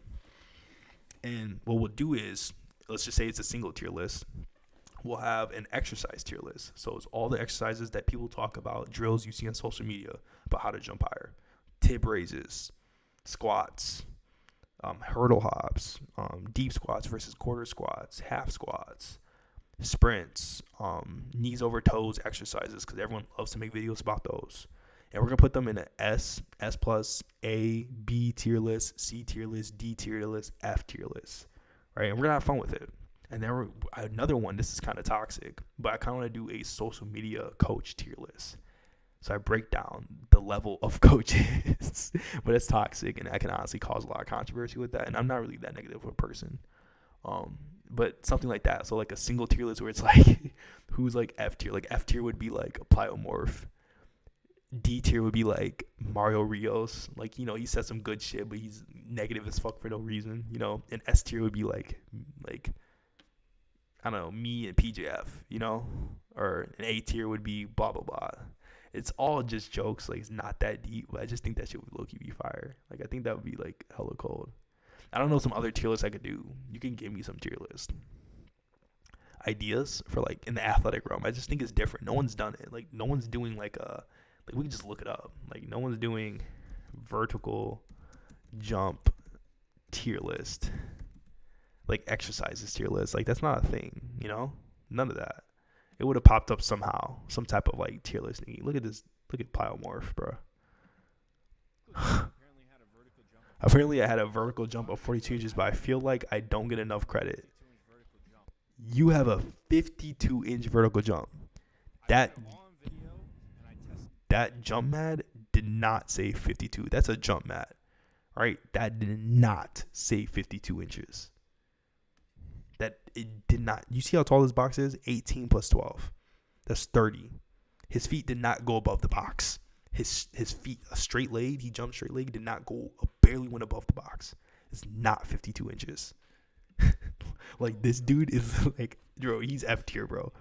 And what we'll do is, let's just say it's a single tier list. We'll have an exercise tier list. So it's all the exercises that people talk about, drills you see on social media about how to jump higher, tip raises, squats, hurdle hops, deep squats versus quarter squats, half squats, sprints, knees over toes exercises, because everyone loves to make videos about those. And we're going to put them in an S plus, A, B tier list, C tier list, D tier list, F tier list, right? And we're going to have fun with it. And then another one, this is kind of toxic, but I kind of want to do a social media coach tier list. So I break down the level of coaches, but it's toxic, and I can honestly cause a lot of controversy with that. And I'm not really that negative of a person, but something like that. So like a single tier list where it's like, who's like F tier? Like F tier would be like a Pliomorph. D tier would be like Mario Rios. Like, you know, he said some good shit, but he's negative as fuck for no reason, you know. And S tier would be like I don't know, me and PJF, you know, or an A tier would be blah, blah, blah. It's all just jokes. Like, it's not that deep, but I just think that shit would low-key be fire. Like, I think that would be, like, hella cold. I don't know some other tier lists I could do. You can give me some tier list ideas for, like, in the athletic realm. I just think it's different. No one's done it. Like, no one's doing, like, we can just look it up. Like, no one's doing vertical jump tier list. Like exercises tier list. Like that's not a thing, you know? None of that. It would have popped up somehow. Some type of like tier list thingy. Look at this. Look at Pliomorph, bro. Apparently I had a vertical jump of 42 inches, but I feel like I don't get enough credit. You have a 52-inch vertical jump. That jump mat did not say 52. That's a jump mat. All right? That did not say 52 inches. That it did not. You see how tall this box is? 18 plus 12. That's 30. His feet did not go above the box. His feet, a straight leg, he jumped straight leg, did not go, barely went above the box. It's not 52 inches. Like, this dude is like, bro, he's F tier, bro.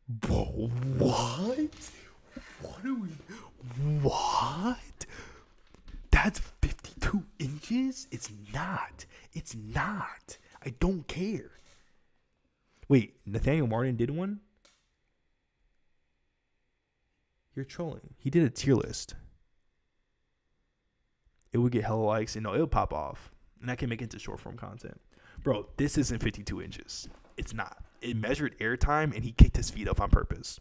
Bro, what? What? That's 52 inches? It's not. It's not. I don't care. Wait, Nathaniel Martin did one? You're trolling. He did a tier list. It would get hella likes, and it'll pop off. And I can make it into short form content. Bro, this isn't 52 inches. It's not. It measured airtime, and he kicked his feet up on purpose.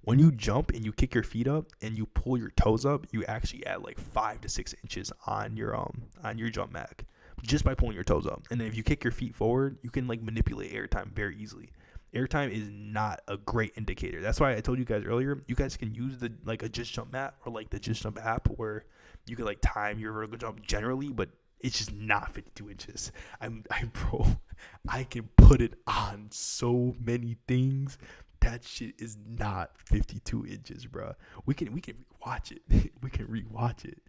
When you jump and you kick your feet up and you pull your toes up, you actually add like 5 to 6 inches on your jump mag just by pulling your toes up. And then if you kick your feet forward, you can like manipulate airtime very easily. Airtime is not a great indicator. That's why I told you guys earlier, you guys can use the like a Just Jump mat or like the Just Jump app where you can like time your vertical jump generally, but it's just not 52 inches. I can put it on so many things. That shit is not 52 inches, bro. We can rewatch it. We can rewatch it.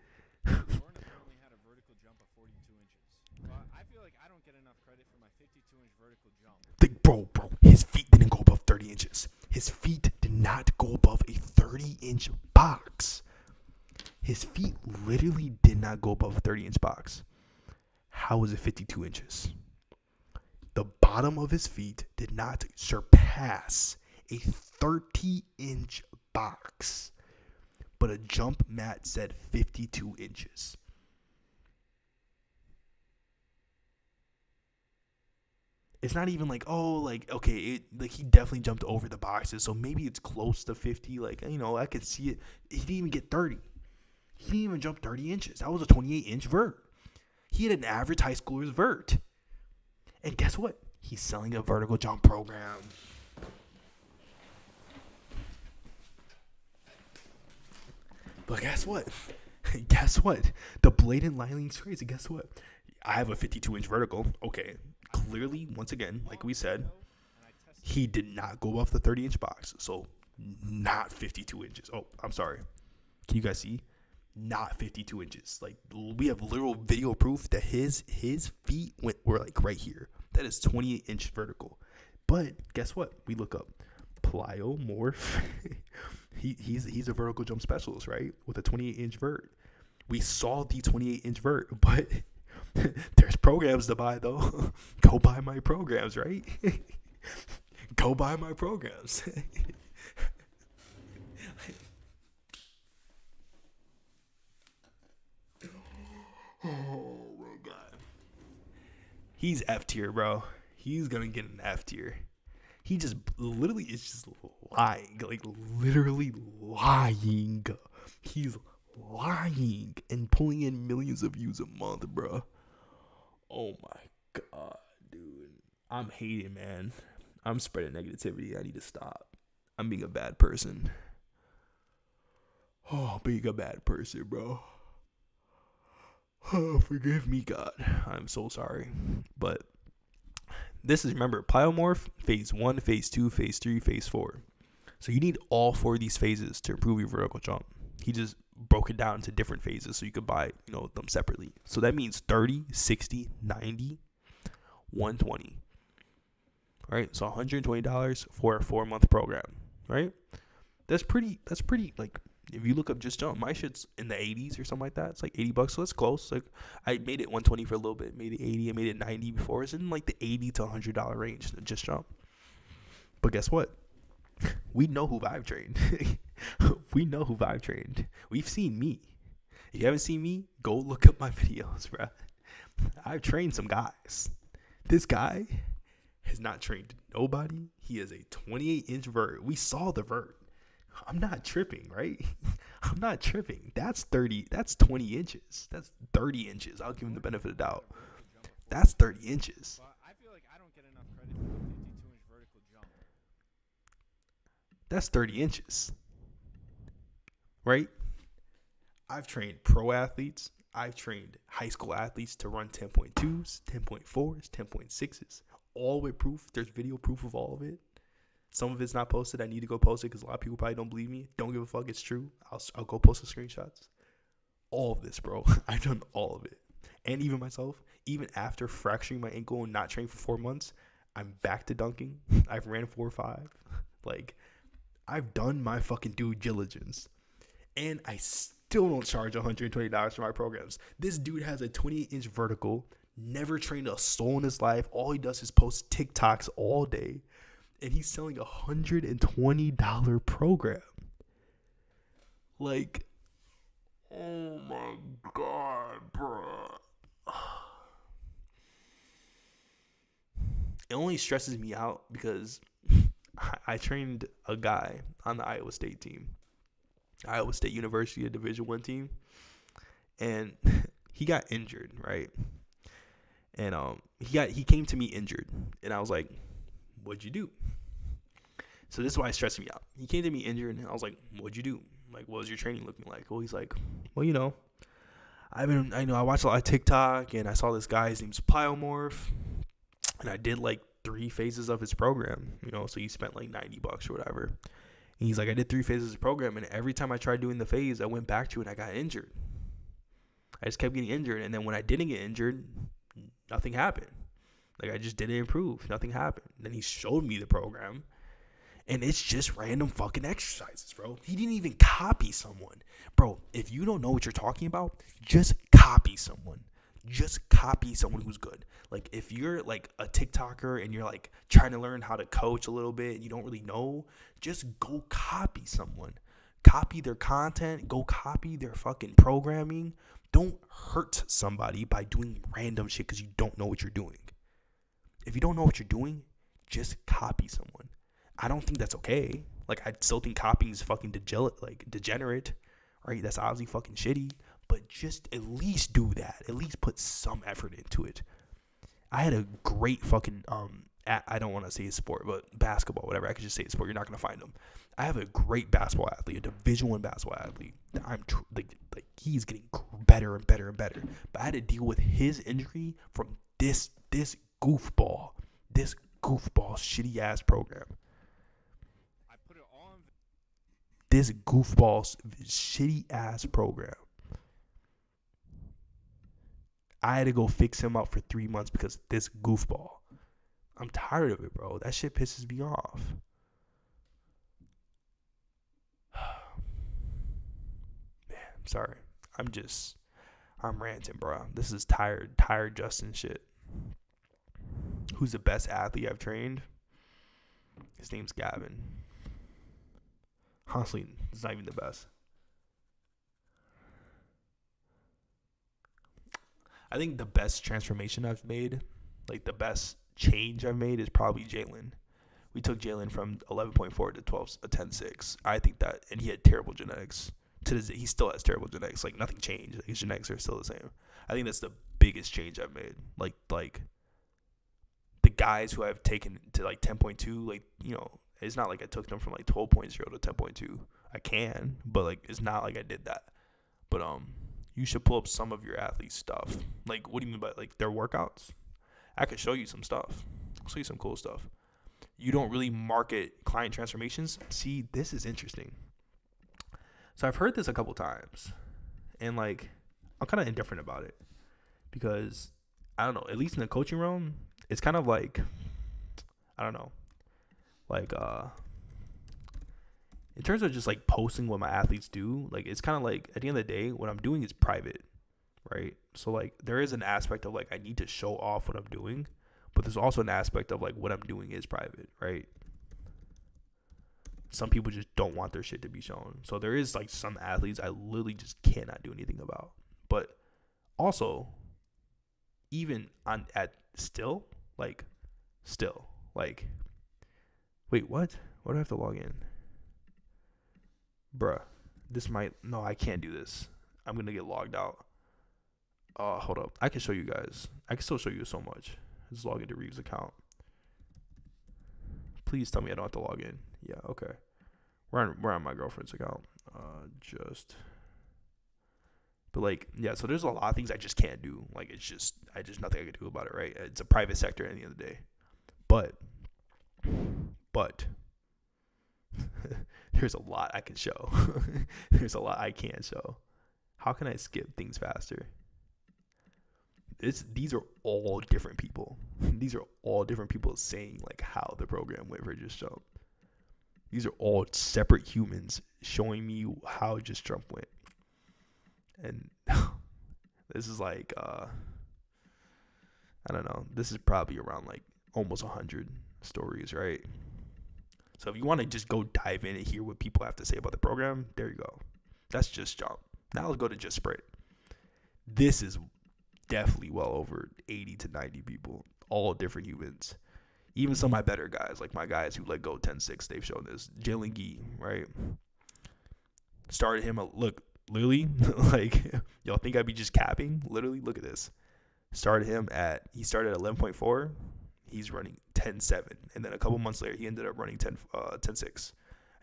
Only had a vertical jump of 42 inches. Well, I feel like I don't get enough credit for my 52-inch vertical jump. Bro, his feet didn't go above 30 inches. His feet did not go above a 30-inch box. His feet literally did not go above a 30-inch box. How is it 52 inches? The bottom of his feet did not surpass a 30-inch box, but a jump mat said 52 inches. It's not even like, okay, he definitely jumped over the boxes, so maybe it's close to 50. I could see it. He didn't even get 30. He didn't even jump 30 inches. That was a 28-inch vert. He had an average high schooler's vert. And guess what? He's selling a vertical jump program. But guess what? The blatant lying's crazy. Guess what? I have a 52-inch vertical. Okay. Clearly, once again, like we said, he did not go above the 30-inch box. So, not 52 inches. Oh, I'm sorry. Can you guys see? Not 52 inches. Like, we have literal video proof that his feet were like right here. That is 28-inch vertical. But guess what? We look up Plyomorph. He's a vertical jump specialist, right? With a 28-inch vert. We saw the 28-inch vert, but there's programs to buy, though. Go buy my programs, right? Go buy my programs. Oh, my God. He's F tier, bro. He's going to get an F tier. He just literally is just lying. Like, literally lying. He's lying and pulling in millions of views a month, bro. Oh, my God, dude. I'm hating, man. I'm spreading negativity. I need to stop. I'm being a bad person. Oh, being a bad person, bro. Oh, forgive me, God. I'm so sorry. But this is, remember, Plyomorph, phase 1, phase 2, phase 3, phase 4. So you need all 4 of these phases to improve your vertical jump. He just broke it down into different phases so you could buy, them separately. So that means 30, 60, 90, 120. All right, so $120 for a 4-month program, right? That's pretty, like, if you look up Just Jump, my shit's in the 80s or something like that. It's like $80, so that's close. Like, I made it 120 for a little bit, made it 80, I made it 90 before. It's in like the $80 to $100 range, Just Jump. But guess what? We know who Vibe trained. We know who Vibe trained. We've seen me. If you haven't seen me, go look up my videos, bro. I've trained some guys. This guy has not trained nobody. He is a 28-inch vert. We saw the vert. I'm not tripping, right? I'm not tripping. That's 20 inches. That's 30 inches. I'll give him the benefit of the doubt. That's 30 inches. I feel like I don't get enough credit for the 52-inch vertical jump. That's 30 inches. Right? I've trained pro athletes. I've trained high school athletes to run 10.2s, 10.4s, 10.6s. All with proof. There's video proof of all of it. Some of it's not posted. I need to go post it because a lot of people probably don't believe me. Don't give a fuck. It's true. I'll go post the screenshots. All of this, bro. I've done all of it. And even myself, even after fracturing my ankle and not training for 4 months, I'm back to dunking. I've ran 4.5. Like, I've done my fucking due diligence. And I still don't charge $120 for my programs. This dude has a 28-inch vertical, never trained a soul in his life. All he does is post TikToks all day. And he's selling $120 program. Like, oh my god, bro. It only stresses me out because I trained a guy on the Iowa State team, Iowa State University, a Division I team, and he got injured, right? And he came to me injured, and I was like, "What'd you do?" So this is why it stressed me out. He came to me injured, and I was like, "What'd you do? Like, what was your training looking like?" Well, he's like, "Well, I watched a lot of TikTok, and I saw this guy. His name's Pliomorph, and I did like 3 phases of his program. So he spent like $90 or whatever." And he's like, "I did 3 phases of the program, and every time I tried doing the phase, I went back to it, and I got injured. I just kept getting injured, and then when I didn't get injured, nothing happened. Like, I just didn't improve. Nothing happened." Then he showed me the program, and it's just random fucking exercises, bro. He didn't even copy someone. Bro, if you don't know what you're talking about, just copy someone. Just copy someone who's good. Like, if you're like a TikToker and you're like trying to learn how to coach a little bit and you don't really know, just go copy someone. Copy their content. Go copy their fucking programming. Don't hurt somebody by doing random shit because you don't know what you're doing. If you don't know what you're doing, just copy someone. I don't think that's okay. Like, I still think copying is fucking degenerate, right? That's obviously fucking shitty. But just at least do that. At least put some effort into it. I had a great fucking I don't want to say a sport, but basketball, whatever. I could just say a sport. You're not gonna find them. I have a great basketball athlete, a Division I basketball athlete. I'm like he's getting better and better and better. But I had to deal with his injury from this goofball shitty ass program. I put it all in. This goofball shitty ass program. I had to go fix him up for 3 months because this goofball. I'm tired of it, bro. That shit pisses me off. Man, I'm sorry. I'm ranting, bro. This is tired Justin shit. Who's the best athlete I've trained? His name's Gavin. Honestly, it's not even the best. I think the best transformation I've made, like the best change I've made, is probably Jalen. We took Jalen from 11.4 to 10.6. I think that, and he had terrible genetics. He still has terrible genetics. Like, nothing changed. Like, his genetics are still the same. I think that's the biggest change I've made. Like the guys who I've taken to like 10.2, like, it's not like I took them from like 12.0 to 10.2. I can, but like, it's not like I did that. But you should pull up some of your athletes' stuff. Like, what do you mean by, like, their workouts? I could show you some stuff. I'll show you some cool stuff. You don't really market client transformations? See, this is interesting. So I've heard this a couple times, and like, I'm kind of indifferent about it because, I don't know, at least in the coaching realm, it's kind of like, I don't know, like, in terms of just like posting what my athletes do, like, it's kind of like, at the end of the day, what I'm doing is private, right? So like, there is an aspect of like, I need to show off what I'm doing, but there's also an aspect of like, what I'm doing is private, right? Some people just don't want their shit to be shown. So there is like some athletes I literally just cannot do anything about. But also, even still, wait, what? Why do I have to log in? Bruh, I can't do this. I'm going to get logged out. Hold up. I can show you guys. I can still show you so much. Just log into Reeves' account. Please tell me I don't have to log in. Yeah, okay. We're on my girlfriend's account. But like, yeah, so there's a lot of things I just can't do. Like, I just nothing I can do about it, right? It's a private sector at the end of the day. But there's a lot I can show. There's a lot I can't show. How can I skip things faster? These are all different people. These are all different people saying like how the program went for Just Jump. These are all separate humans showing me how Just Jump went. And this is like, I don't know. This is probably around like almost 100 stories, right? So if you want to just go dive in and hear what people have to say about the program, there you go. That's just jump. Now let's go to just sprint. This is definitely well over 80 to 90 people, all different humans. Even some of my better guys, like my guys who let go 10-6, they've shown this. Jalen Gee, right? Started him, look, literally, like, y'all think I'd be just capping? Literally, look at this. He started at 11.4. He's running 10.7. And then a couple months later, he ended up running 10.6.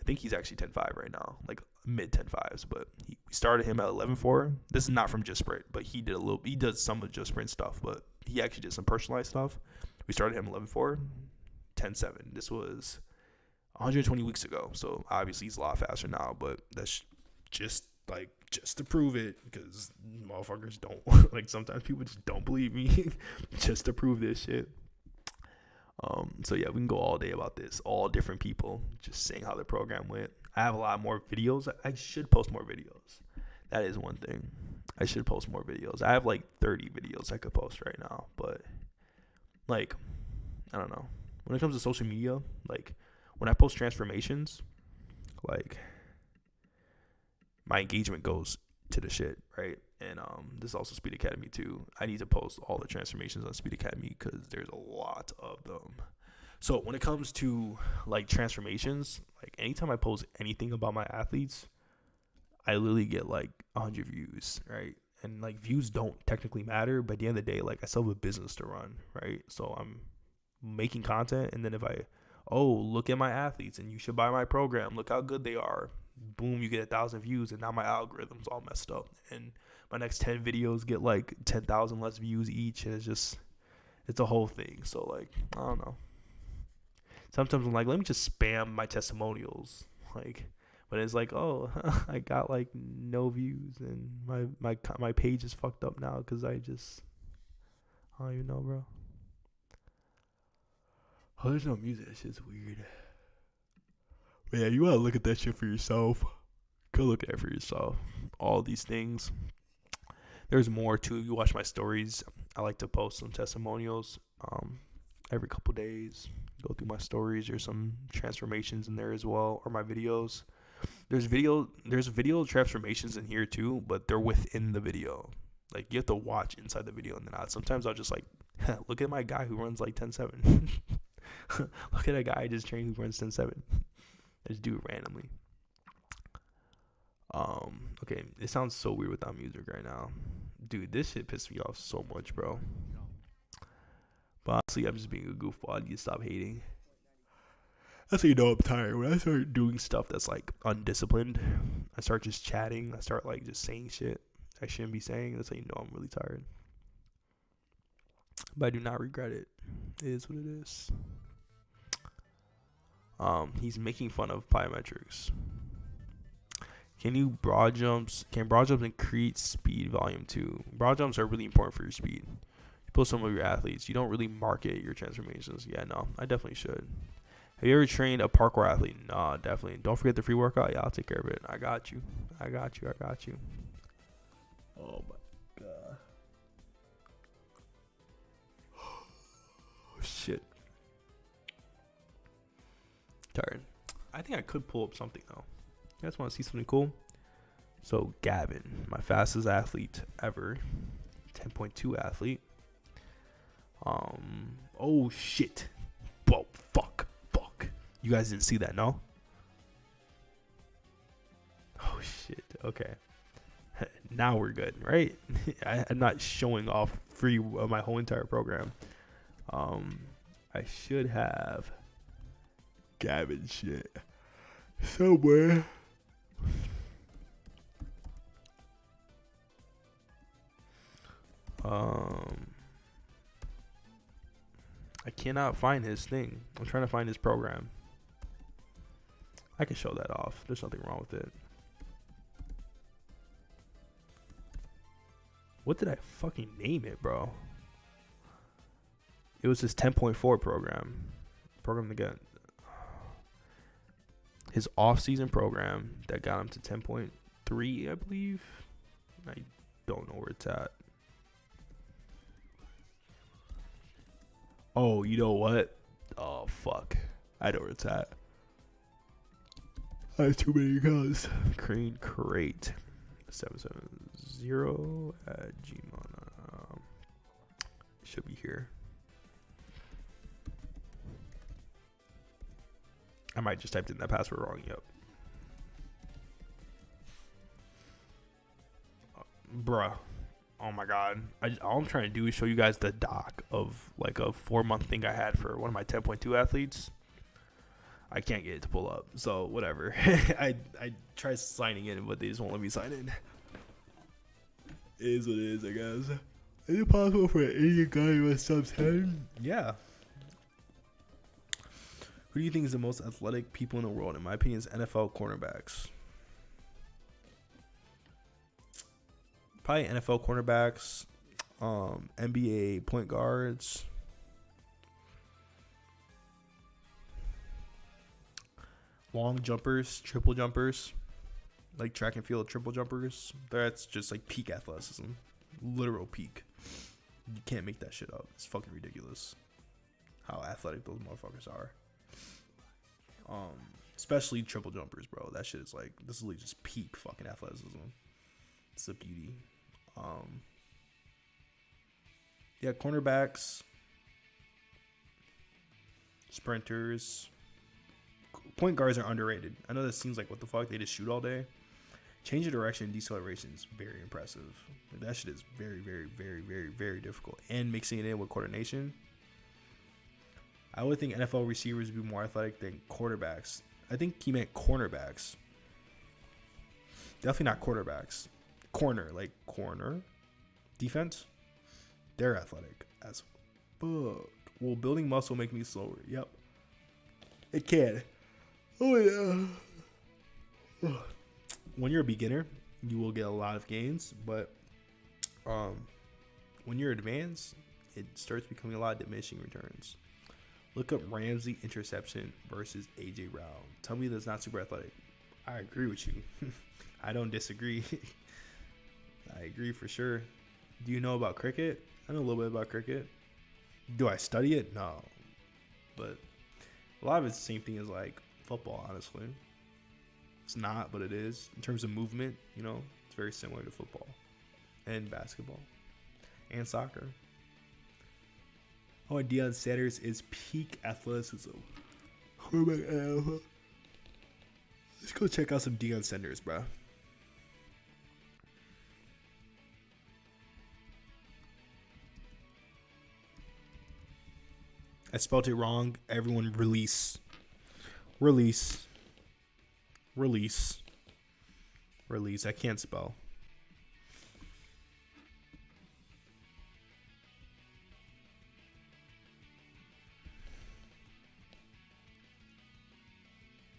I think he's actually 10.5 right now, like mid 10.5s. But we started him at 11.4. This is not from Just Sprint, but he does some of Just Sprint stuff, but he actually did some personalized stuff. We started him 11.4, 10.7. This was 120 weeks ago, so obviously he's a lot faster now, but that's just to prove it, because motherfuckers don't, like, sometimes people just don't believe me, just to prove this shit. So yeah, we can go all day about this, all different people just saying how the program went. I have a lot more videos. I should post more videos. That is one thing. I should post more videos. I have like 30 videos I could post right now, but like, I don't know. When it comes to social media, like when I post transformations, like my engagement goes to the shit, right? And this is also Speed Academy too. I need to post all the transformations on Speed Academy because there's a lot of them. So when it comes to like transformations, like anytime I post anything about my athletes, I literally get like 100 views, right? And like views don't technically matter, but at the end of the day, like I still have a business to run, right? So I'm making content, and then if look at my athletes and you should buy my program, look how good they are, boom, you get 1,000 views, and now my algorithm's all messed up, and my next 10 videos get like 10,000 less views each, and it's a whole thing. So like, I don't know. Sometimes I'm like, let me just spam my testimonials, like, but it's like, oh, I got like no views, and my page is fucked up now because I don't even know, bro. Oh, there's no music. That shit's weird. But yeah, you gotta look at that shit for yourself. Go look at it for yourself. All these things. There's more too. If you watch my stories, I like to post some testimonials every couple days. Go through my stories. There's some transformations in there as well, or my videos. There's video transformations in here too, but they're within the video. Like you have to watch inside the video and then out. Sometimes I'll just like, look at my guy who runs like 10.7. Look at a guy I just trained who runs 10.7. I just do it randomly. Okay, it sounds so weird without music right now. Dude, this shit pissed me off so much, bro. But honestly, I'm just being a goofball. I need to stop hating. That's how you know I'm tired. When I start doing stuff that's like undisciplined, I start just chatting. I start like just saying shit I shouldn't be saying. That's how you know I'm really tired. But I do not regret it. It is what it is. He's making fun of plyometrics. Can broad jumps increase speed volume too? Broad jumps are really important for your speed. You pull some of your athletes. You don't really market your transformations. Yeah, no, I definitely should. Have you ever trained a parkour athlete? Nah, definitely. Don't forget the free workout. Yeah, I'll take care of it. I got you. Oh my god. Oh, shit. Tired. I think I could pull up something though. You guys want to see something cool? So Gavin, my fastest athlete ever, 10.2 athlete. Oh shit. Whoa, fuck. You guys didn't see that, no? Oh shit. Okay. Now we're good, right? I'm not showing off free my whole entire program. I should have Gavin shit somewhere. I cannot find his thing. I'm trying to find his program. I can show that off. There's nothing wrong with it. What did I fucking name it, bro? It was his 10.4 program. Program to get his off-season program that got him to 10.3, I believe. I don't know where it's at. Oh, you know what? Oh, fuck. I know where it's at. I have too many accounts. Crane Crate 770 at Gmail. Should be here. I might just typed in that password wrong. Yep. Bruh. Oh my god. All I'm trying to do is show you guys the doc of like a 4-month thing I had for one of my 10.2 athletes. I can't get it to pull up, so whatever. I tried signing in, but they just won't let me sign in. It is what it is, I guess. Is it possible for an Asian guy with sub 10? Yeah. Who do you think is the most athletic people in the world? In my opinion, is NFL cornerbacks. Probably NFL cornerbacks, NBA point guards. Long jumpers, triple jumpers, like track and field triple jumpers. That's just like peak athleticism, literal peak. You can't make that shit up. It's fucking ridiculous how athletic those motherfuckers are. Especially triple jumpers, bro. That shit is like, this is like just peak fucking athleticism. It's a beauty. Yeah, cornerbacks, sprinters. Point guards are underrated. I know that seems like what the fuck, they just shoot all day. Change of direction and deceleration is very impressive. That shit is very, very, very, very, very difficult. And mixing it in with coordination. I would think NFL receivers would be more athletic than quarterbacks. I think he meant cornerbacks. Definitely not quarterbacks. Corner, like corner. Defense. They're athletic as fuck. Will building muscle make me slower? Yep. It can. Oh yeah. When you're a beginner, you will get a lot of gains, but when you're advanced, it starts becoming a lot of diminishing returns. Look up Ramsey interception versus AJ Brown. Tell me that's not super athletic. I agree with you. I don't disagree. I agree for sure. Do you know about cricket? I know a little bit about cricket. Do I study it? No. But a lot of it's the same thing as like football, honestly. It's not, but it is. In terms of movement, you know, it's very similar to football and basketball and soccer. Oh, and Deion Sanders is peak athleticism. Let's go check out some Deion Sanders, bro. I spelled it wrong. Everyone release. Release. Release. Release. I can't spell.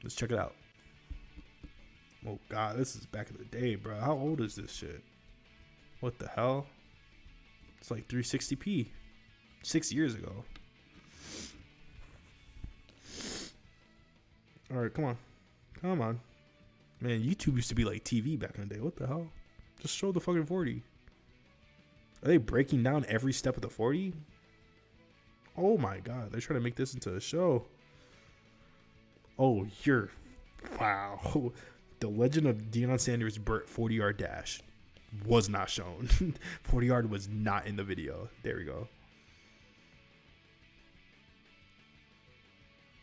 Let's check it out. Oh, God. This is back in the day, bro. How old is this shit? What the hell? It's like 360p. 6 years ago. All right, come on. Come on. Man, YouTube used to be like TV back in the day. What the hell? Just show the fucking 40. Are they breaking down every step of the 40? Oh my God. They're trying to make this into a show. Oh, you're... Wow. The legend of Deion Sanders' 40-yard dash was not shown. 40-yard was not in the video. There we go.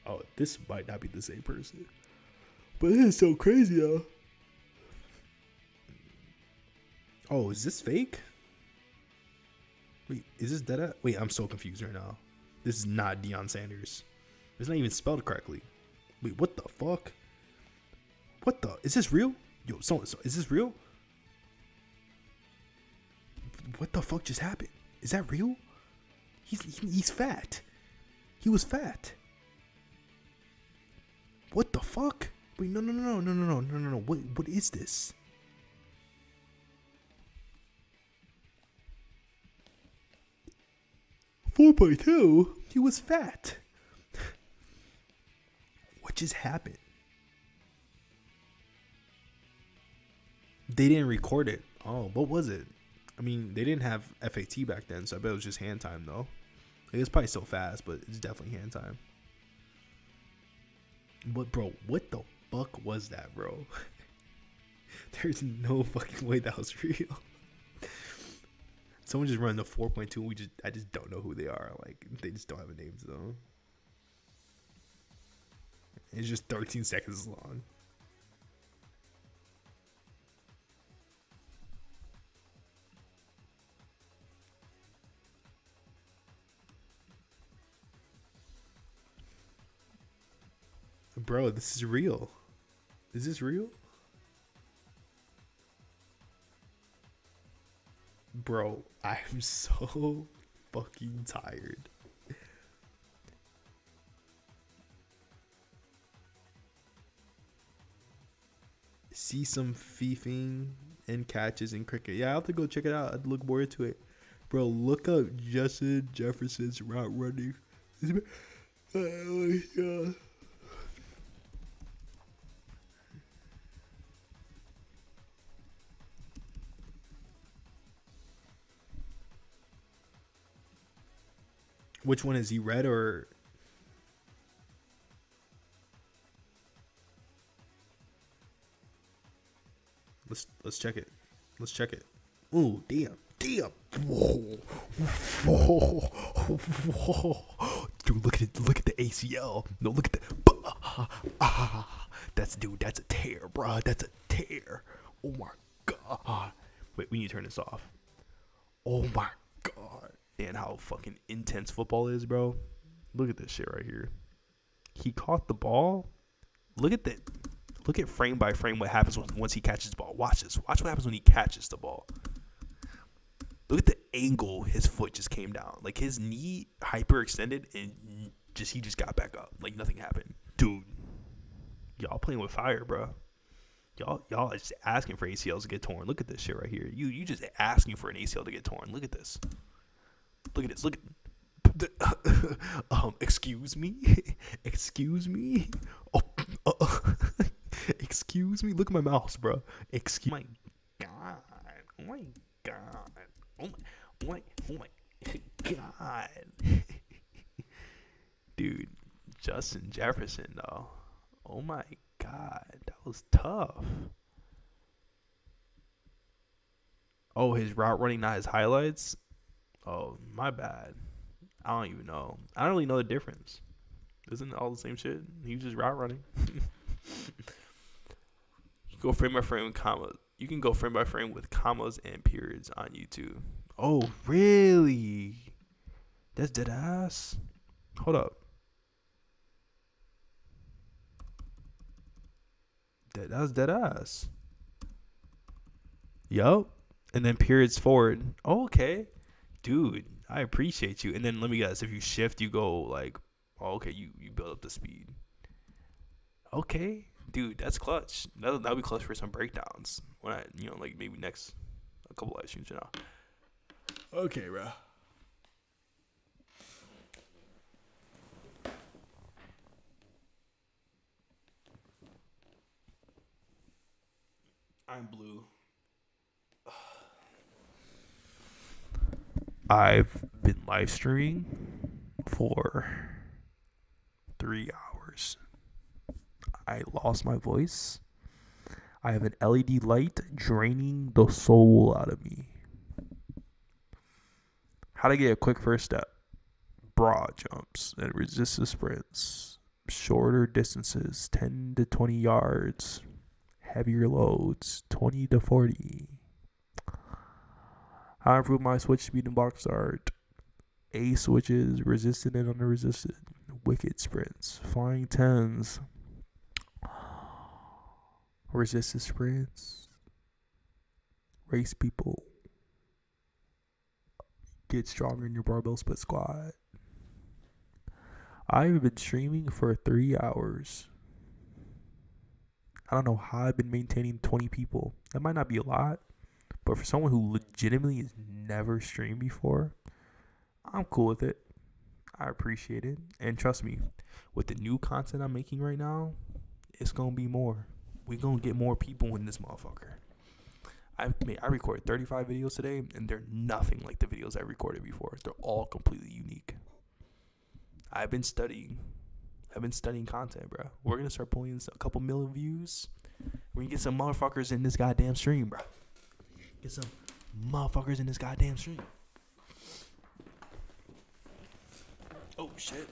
Oh, this might not be the same person. But this is so crazy, though. Oh, is this fake? Wait, is this dead? Wait, I'm so confused right now. This is not Deion Sanders. It's not even spelled correctly. Wait, what the fuck? What the? Is this real? Yo, so is this real? What the fuck just happened? Is that real? He's fat. He was fat. What the fuck? Wait, no. What is this? $4.2? He was fat. What just happened? They didn't record it. Oh, what was it? I mean, they didn't have FAT back then, so I bet it was just hand time, though. It was probably still fast, but it's definitely hand time. But, bro, what the fuck was that, bro? There's no fucking way that was real. Someone just running the 4.2. I just don't know who they are. Like, they just don't have a name though. It's just 13 seconds long. Bro, this is real. Is this real? Bro, I'm so fucking tired. See some fiefing and catches in cricket. Yeah, I'll have to go check it out. I'd look more into it. Bro, look up Justin Jefferson's route running. Oh my god. Which one is he, red or? Let's check it. Let's check it. Ooh, damn. Whoa. Dude, look at the ACL. No, look at the. That's a tear, bro. That's a tear. Oh my god. Wait, we need to turn this off. Oh my god. And how fucking intense football is, bro. Look at this shit right here. He caught the ball. Look at frame by frame what happens once he catches the ball. Watch this. Watch what happens when he catches the ball. Look at the angle his foot just came down. Like, his knee hyperextended and he just got back up. Like, nothing happened. Dude, y'all playing with fire, bro. Y'all are just asking for ACLs to get torn. Look at this shit right here. You just asking for an ACL to get torn. Look at this. Look at this. Look at excuse me? Excuse me? Excuse me? Look at my mouse, bro. Excuse my god. Oh my god. Oh my god. Dude, Justin Jefferson though. Oh my god. That was tough. Oh, his route running, not his highlights? Oh, my bad. I don't even know. I don't really know the difference. Isn't it all the same shit? He was just route running. You go frame by frame with commas. You can go frame by frame with commas and periods on YouTube. Oh, really? That's dead ass. Hold up. That was dead ass. Yup. And then periods forward. Oh, okay. Dude, I appreciate you. And then let me guess, if you shift, you go like, oh, okay, you build up the speed. Okay, dude, that's clutch. That'll be clutch for some breakdowns when I, like maybe next a couple live streams, Okay, bro. I'm blue. I've been live streaming for 3 hours. I lost my voice. I have an LED light draining the soul out of me. How to get a quick first step? Broad jumps and resistance sprints. Shorter distances, 10 to 20 yards. Heavier loads, 20 to 40. How to improve my switch speed in box art. A switches, resisted and under-resisted. Wicked sprints. Flying 10s. Resisted sprints. Race people. Get stronger in your barbell split squat. I've been streaming for 3 hours. I don't know how I've been maintaining 20 people. That might not be a lot. But for someone who legitimately has never streamed before, I'm cool with it. I appreciate it. And trust me, with the new content I'm making right now, it's going to be more. We're going to get more people in this motherfucker. I recorded 35 videos today, and they're nothing like the videos I recorded before. They're all completely unique. I've been studying. I've been studying content, bro. We're gonna start pulling in a couple million views. We're gonna get some motherfuckers in this goddamn stream, bro. Get some motherfuckers in this goddamn stream. Oh shit!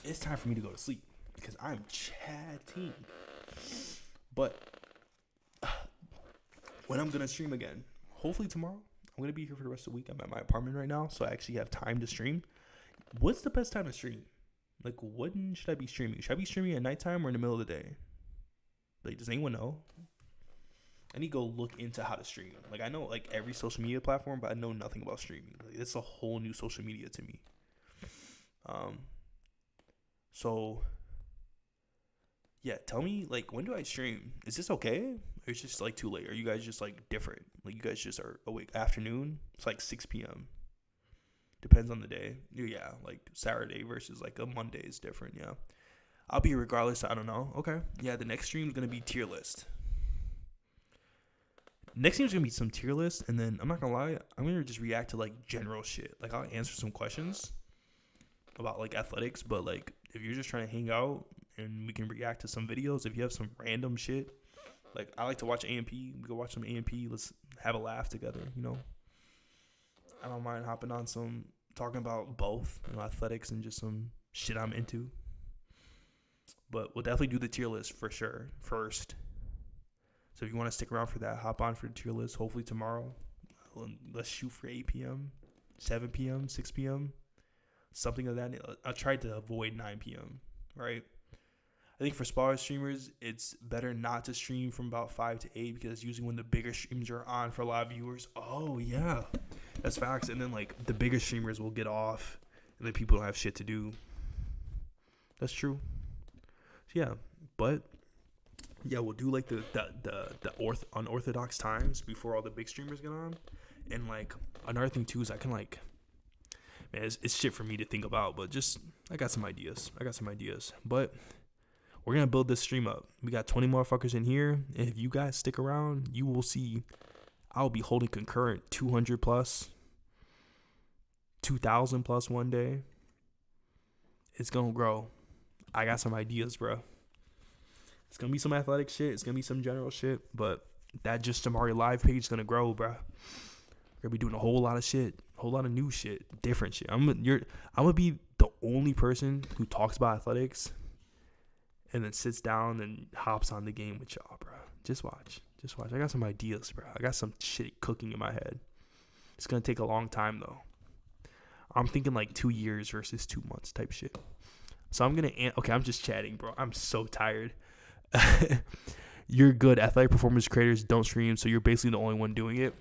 It's time for me to go to sleep because I'm chatting. But when I'm gonna stream again, hopefully tomorrow. I'm gonna be here for the rest of the week. I'm at my apartment right now, so I actually have time to stream. What's the best time to stream? Like, when should I be streaming? Should I be streaming at nighttime or in the middle of the day? Like, does anyone know? I need to go look into how to stream. Like, I know like every social media platform, but I know nothing about streaming. Like, it's a whole new social media to me. So yeah, tell me, like, when do I stream? Is this okay? Or it's just like too late? Are you guys just like different? Like, you guys just are awake afternoon? It's like 6 p.m. Depends on the day. Yeah, like Saturday versus like a Monday is different. Yeah, I'll be here regardless. I don't know. Okay. Yeah, the next stream is gonna be tier list. Next stream is gonna be some tier list, and then I'm not gonna lie, I'm gonna just react to like general shit. Like, I'll answer some questions about like athletics, but like if you're just trying to hang out and we can react to some videos, if you have some random shit, like I like to watch AMP. We go watch some AMP. Let's have a laugh together. You know. I don't mind hopping on some, talking about both, you know, athletics and just some shit I'm into. But we'll definitely do the tier list for sure first. So if you want to stick around for that, hop on for the tier list. Hopefully tomorrow. Let's shoot for 8 p.m., 7 p.m., 6 p.m., something of that. I tried to avoid 9 p.m., right? I think for smaller streamers, it's better not to stream from about 5 to 8 because usually when the bigger streams are on for a lot of viewers. Oh, yeah. That's facts. And then, like, the bigger streamers will get off and then people don't have shit to do. That's true. So, yeah. But, yeah, we'll do, like, the unorthodox times before all the big streamers get on. And, like, another thing, too, is I can, like, man, it's shit for me to think about. But just, I got some ideas. But we're going to build this stream up. We got 20 motherfuckers in here. And if you guys stick around, you will see I'll be holding concurrent 200 plus, 2,000 plus one day. It's going to grow. I got some ideas, bro. It's going to be some athletic shit. It's going to be some general shit. But that JustJumari live page is going to grow, bro. We're going to be doing a whole lot of shit. A whole lot of new shit. Different shit. I'm going to be the only person who talks about athletics and then sits down and hops on the game with y'all, bro. Just watch. I got some ideas, bro. I got some shit cooking in my head. It's going to take a long time, though. I'm thinking like 2 years versus 2 months type shit. So I'm going to... Okay, I'm just chatting, bro. I'm so tired. You're good. Athletic performance creators don't stream, so you're basically the only one doing it.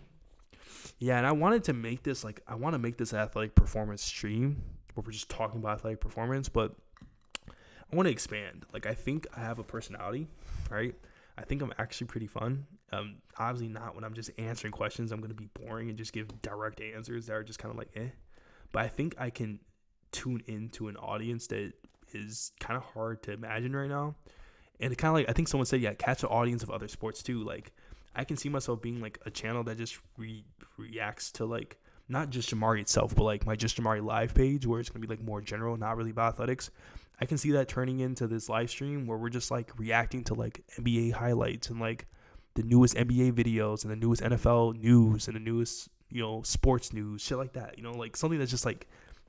Yeah, and I wanted to make this, like... I want to make this athletic performance stream where we're just talking about athletic performance, but I want to expand. Like, I think I have a personality, right? I think I'm actually pretty fun. Obviously not when I'm just answering questions. I'm going to be boring and just give direct answers that are just kind of like, eh. But I think I can tune into an audience that is kind of hard to imagine right now. And it kind of like, I think someone said, yeah, catch the audience of other sports too. Like, I can see myself being like a channel that just reacts to like, not just Jamari itself, but like my JustJumari live page where it's going to be like more general, not really about athletics. I can see that turning into this live stream where we're just like reacting to like NBA highlights and like the newest NBA videos and the newest NFL news and the newest, you know, sports news, shit like that. You know, like something that's just like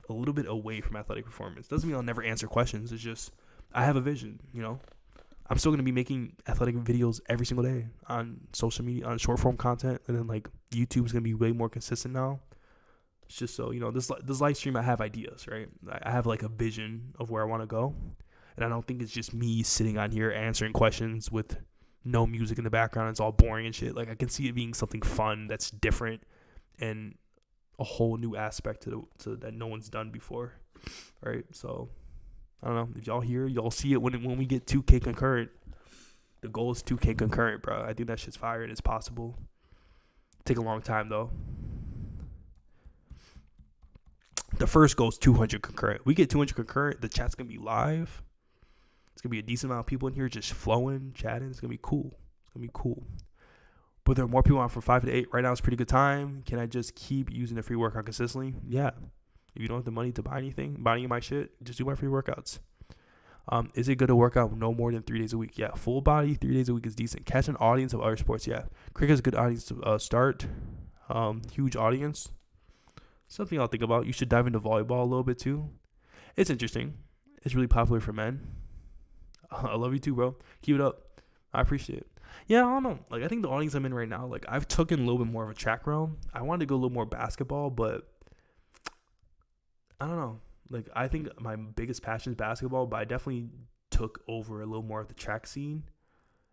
a little bit away from athletic performance. Doesn't mean I'll never answer questions. It's just I have a vision, you know. I'm still going to be making athletic videos every single day on social media, on short form content. And then like YouTube's going to be way more consistent now. It's just so, you know, this live stream, I have ideas, right? I have like a vision of where I want to go. And I don't think it's just me sitting on here answering questions with no music in the background. It's all boring and shit. Like I can see it being something fun that's different and a whole new aspect to that no one's done before, right? So I don't know if y'all hear, y'all see it when we get 2K concurrent. The goal is 2K concurrent, bro. I think that shit's fire and it's possible. Take a long time though. The first goal is 200 concurrent. We get 200 concurrent, the chat's gonna be live. It's gonna be a decent amount of people in here just flowing, chatting. It's gonna be cool. But there are more people on from 5 to 8. Right now it's a pretty good time. Can I just keep using the free workout consistently? Yeah. If you don't have the money to buy any of my shit, just do my free workouts. Is it good to work out no more than 3 days a week? Yeah, full body 3 days a week is decent. Catch an audience of other sports. Yeah, cricket is a good audience to start. Huge audience. Something I'll think about. You should dive into volleyball a little bit too. It's interesting. It's really popular for men. I love you too, bro. Keep it up. I appreciate it. Yeah, I don't know. Like, I think the audience I'm in right now, like, I've taken a little bit more of a track realm. I wanted to go a little more basketball, but I don't know. Like, I think my biggest passion is basketball, but I definitely took over a little more of the track scene.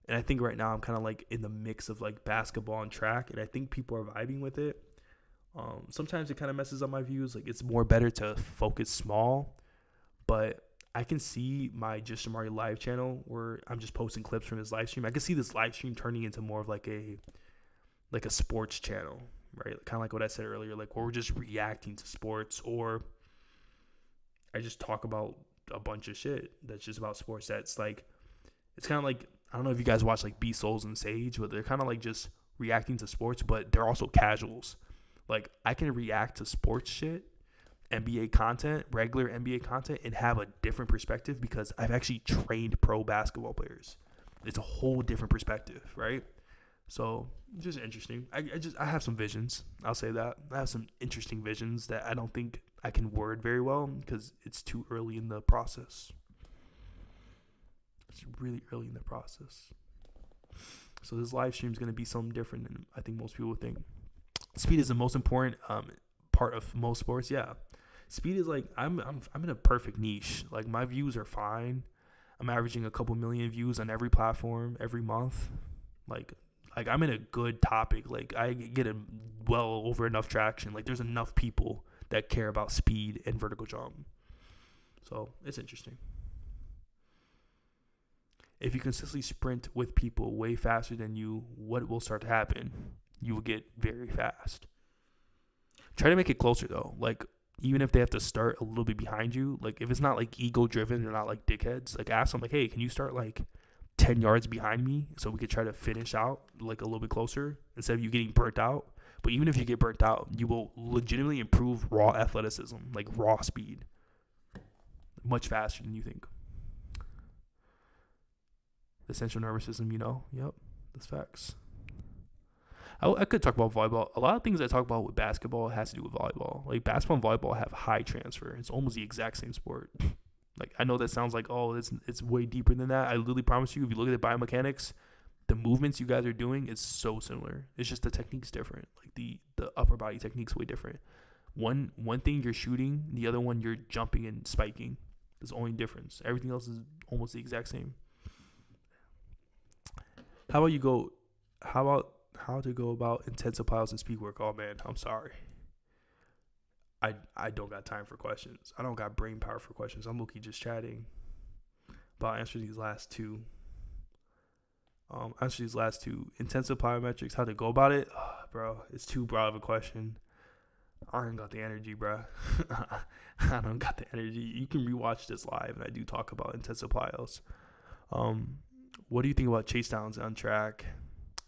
And I think right now I'm kind of like in the mix of like basketball and track, and I think people are vibing with it. Sometimes it kind of messes up my views. Like, it's more better to focus small, but I can see my JustJumari live channel where I'm just posting clips from his live stream. I can see this live stream turning into more of like a sports channel, right? Kind of like what I said earlier, like where we're just reacting to sports, or I just talk about a bunch of shit that's just about sports. That's like, it's kind of like, I don't know if you guys watch like B Souls and Sage, but they're kind of like just reacting to sports, but they're also casuals. Like, I can react to sports shit, NBA content, regular NBA content, and have a different perspective because I've actually trained pro basketball players. It's a whole different perspective, right? So, just interesting. I have some visions. I'll say that. I have some interesting visions that I don't think I can word very well because it's too early in the process. It's really early in the process. So this live stream is going to be something different than I think most people would think. Speed is the most important part of most sports. Yeah, speed is like I'm in a perfect niche. Like, my views are fine. I'm averaging a couple million views on every platform every month. Like I'm in a good topic. Like, I get well over enough traction. Like, there's enough people that care about speed and vertical jump. So it's interesting. If you consistently sprint with people way faster than you, what will start to happen? You will get very fast. Try to make it closer though. Like, even if they have to start a little bit behind you, like if it's not like ego driven, they're not like dickheads. Like, ask them like, hey, can you start like 10 yards behind me so we could try to finish out like a little bit closer instead of you getting burnt out. But even if you get burnt out, you will legitimately improve raw athleticism, like raw speed, much faster than you think. The central nervous system, yep, that's facts. I could talk about volleyball. A lot of things I talk about with basketball has to do with volleyball. Like, basketball and volleyball have high transfer. It's almost the exact same sport. Like, I know that sounds like, oh, it's way deeper than that. I literally promise you, if you look at the biomechanics, the movements you guys are doing is so similar. It's just the technique's different. Like, the upper body technique's way different. One thing you're shooting, the other one you're jumping and spiking. There's only difference. Everything else is almost the exact same. How to go about intensive piles and speed work? Oh man, I'm sorry. I don't got time for questions. I don't got brain power for questions. I'm low-key just chatting. But I'll answer these last two. Intensive plyometrics, how to go about it? Bro, it's too broad of a question. I don't got the energy, bro. I don't got the energy. You can rewatch this live, and I do talk about intensive plyos. What do you think about chase downs on track?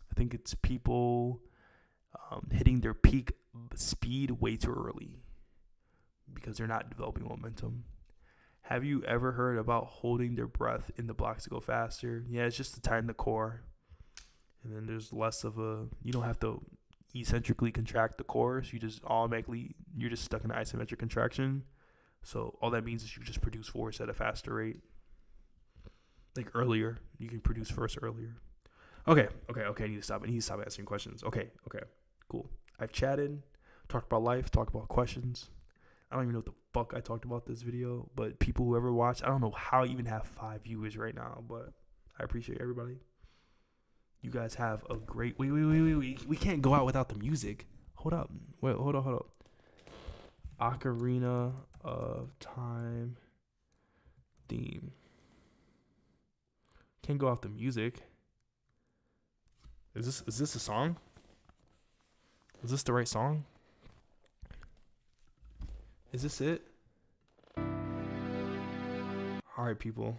I think it's people hitting their peak speed way too early because they're not developing momentum. Have you ever heard about holding their breath in the blocks to go faster? Yeah, it's just to tighten the core. And then there's less of you don't have to eccentrically contract the core. So you're just stuck in an isometric contraction. So all that means is you just produce force at a faster rate. Like earlier, you can produce force earlier. Okay. I need to stop answering questions. Okay, cool. I've chatted, talked about life, talked about questions. I don't even know what the fuck I talked about this video, but people who ever watch, I don't know how I even have 5 viewers right now, but I appreciate everybody. You guys have a great... Wait. We can't go out without the music. Hold up. Hold up. Ocarina of Time theme. Can't go off the music. Is this a song? Is this the right song? Is this it? Alright, people.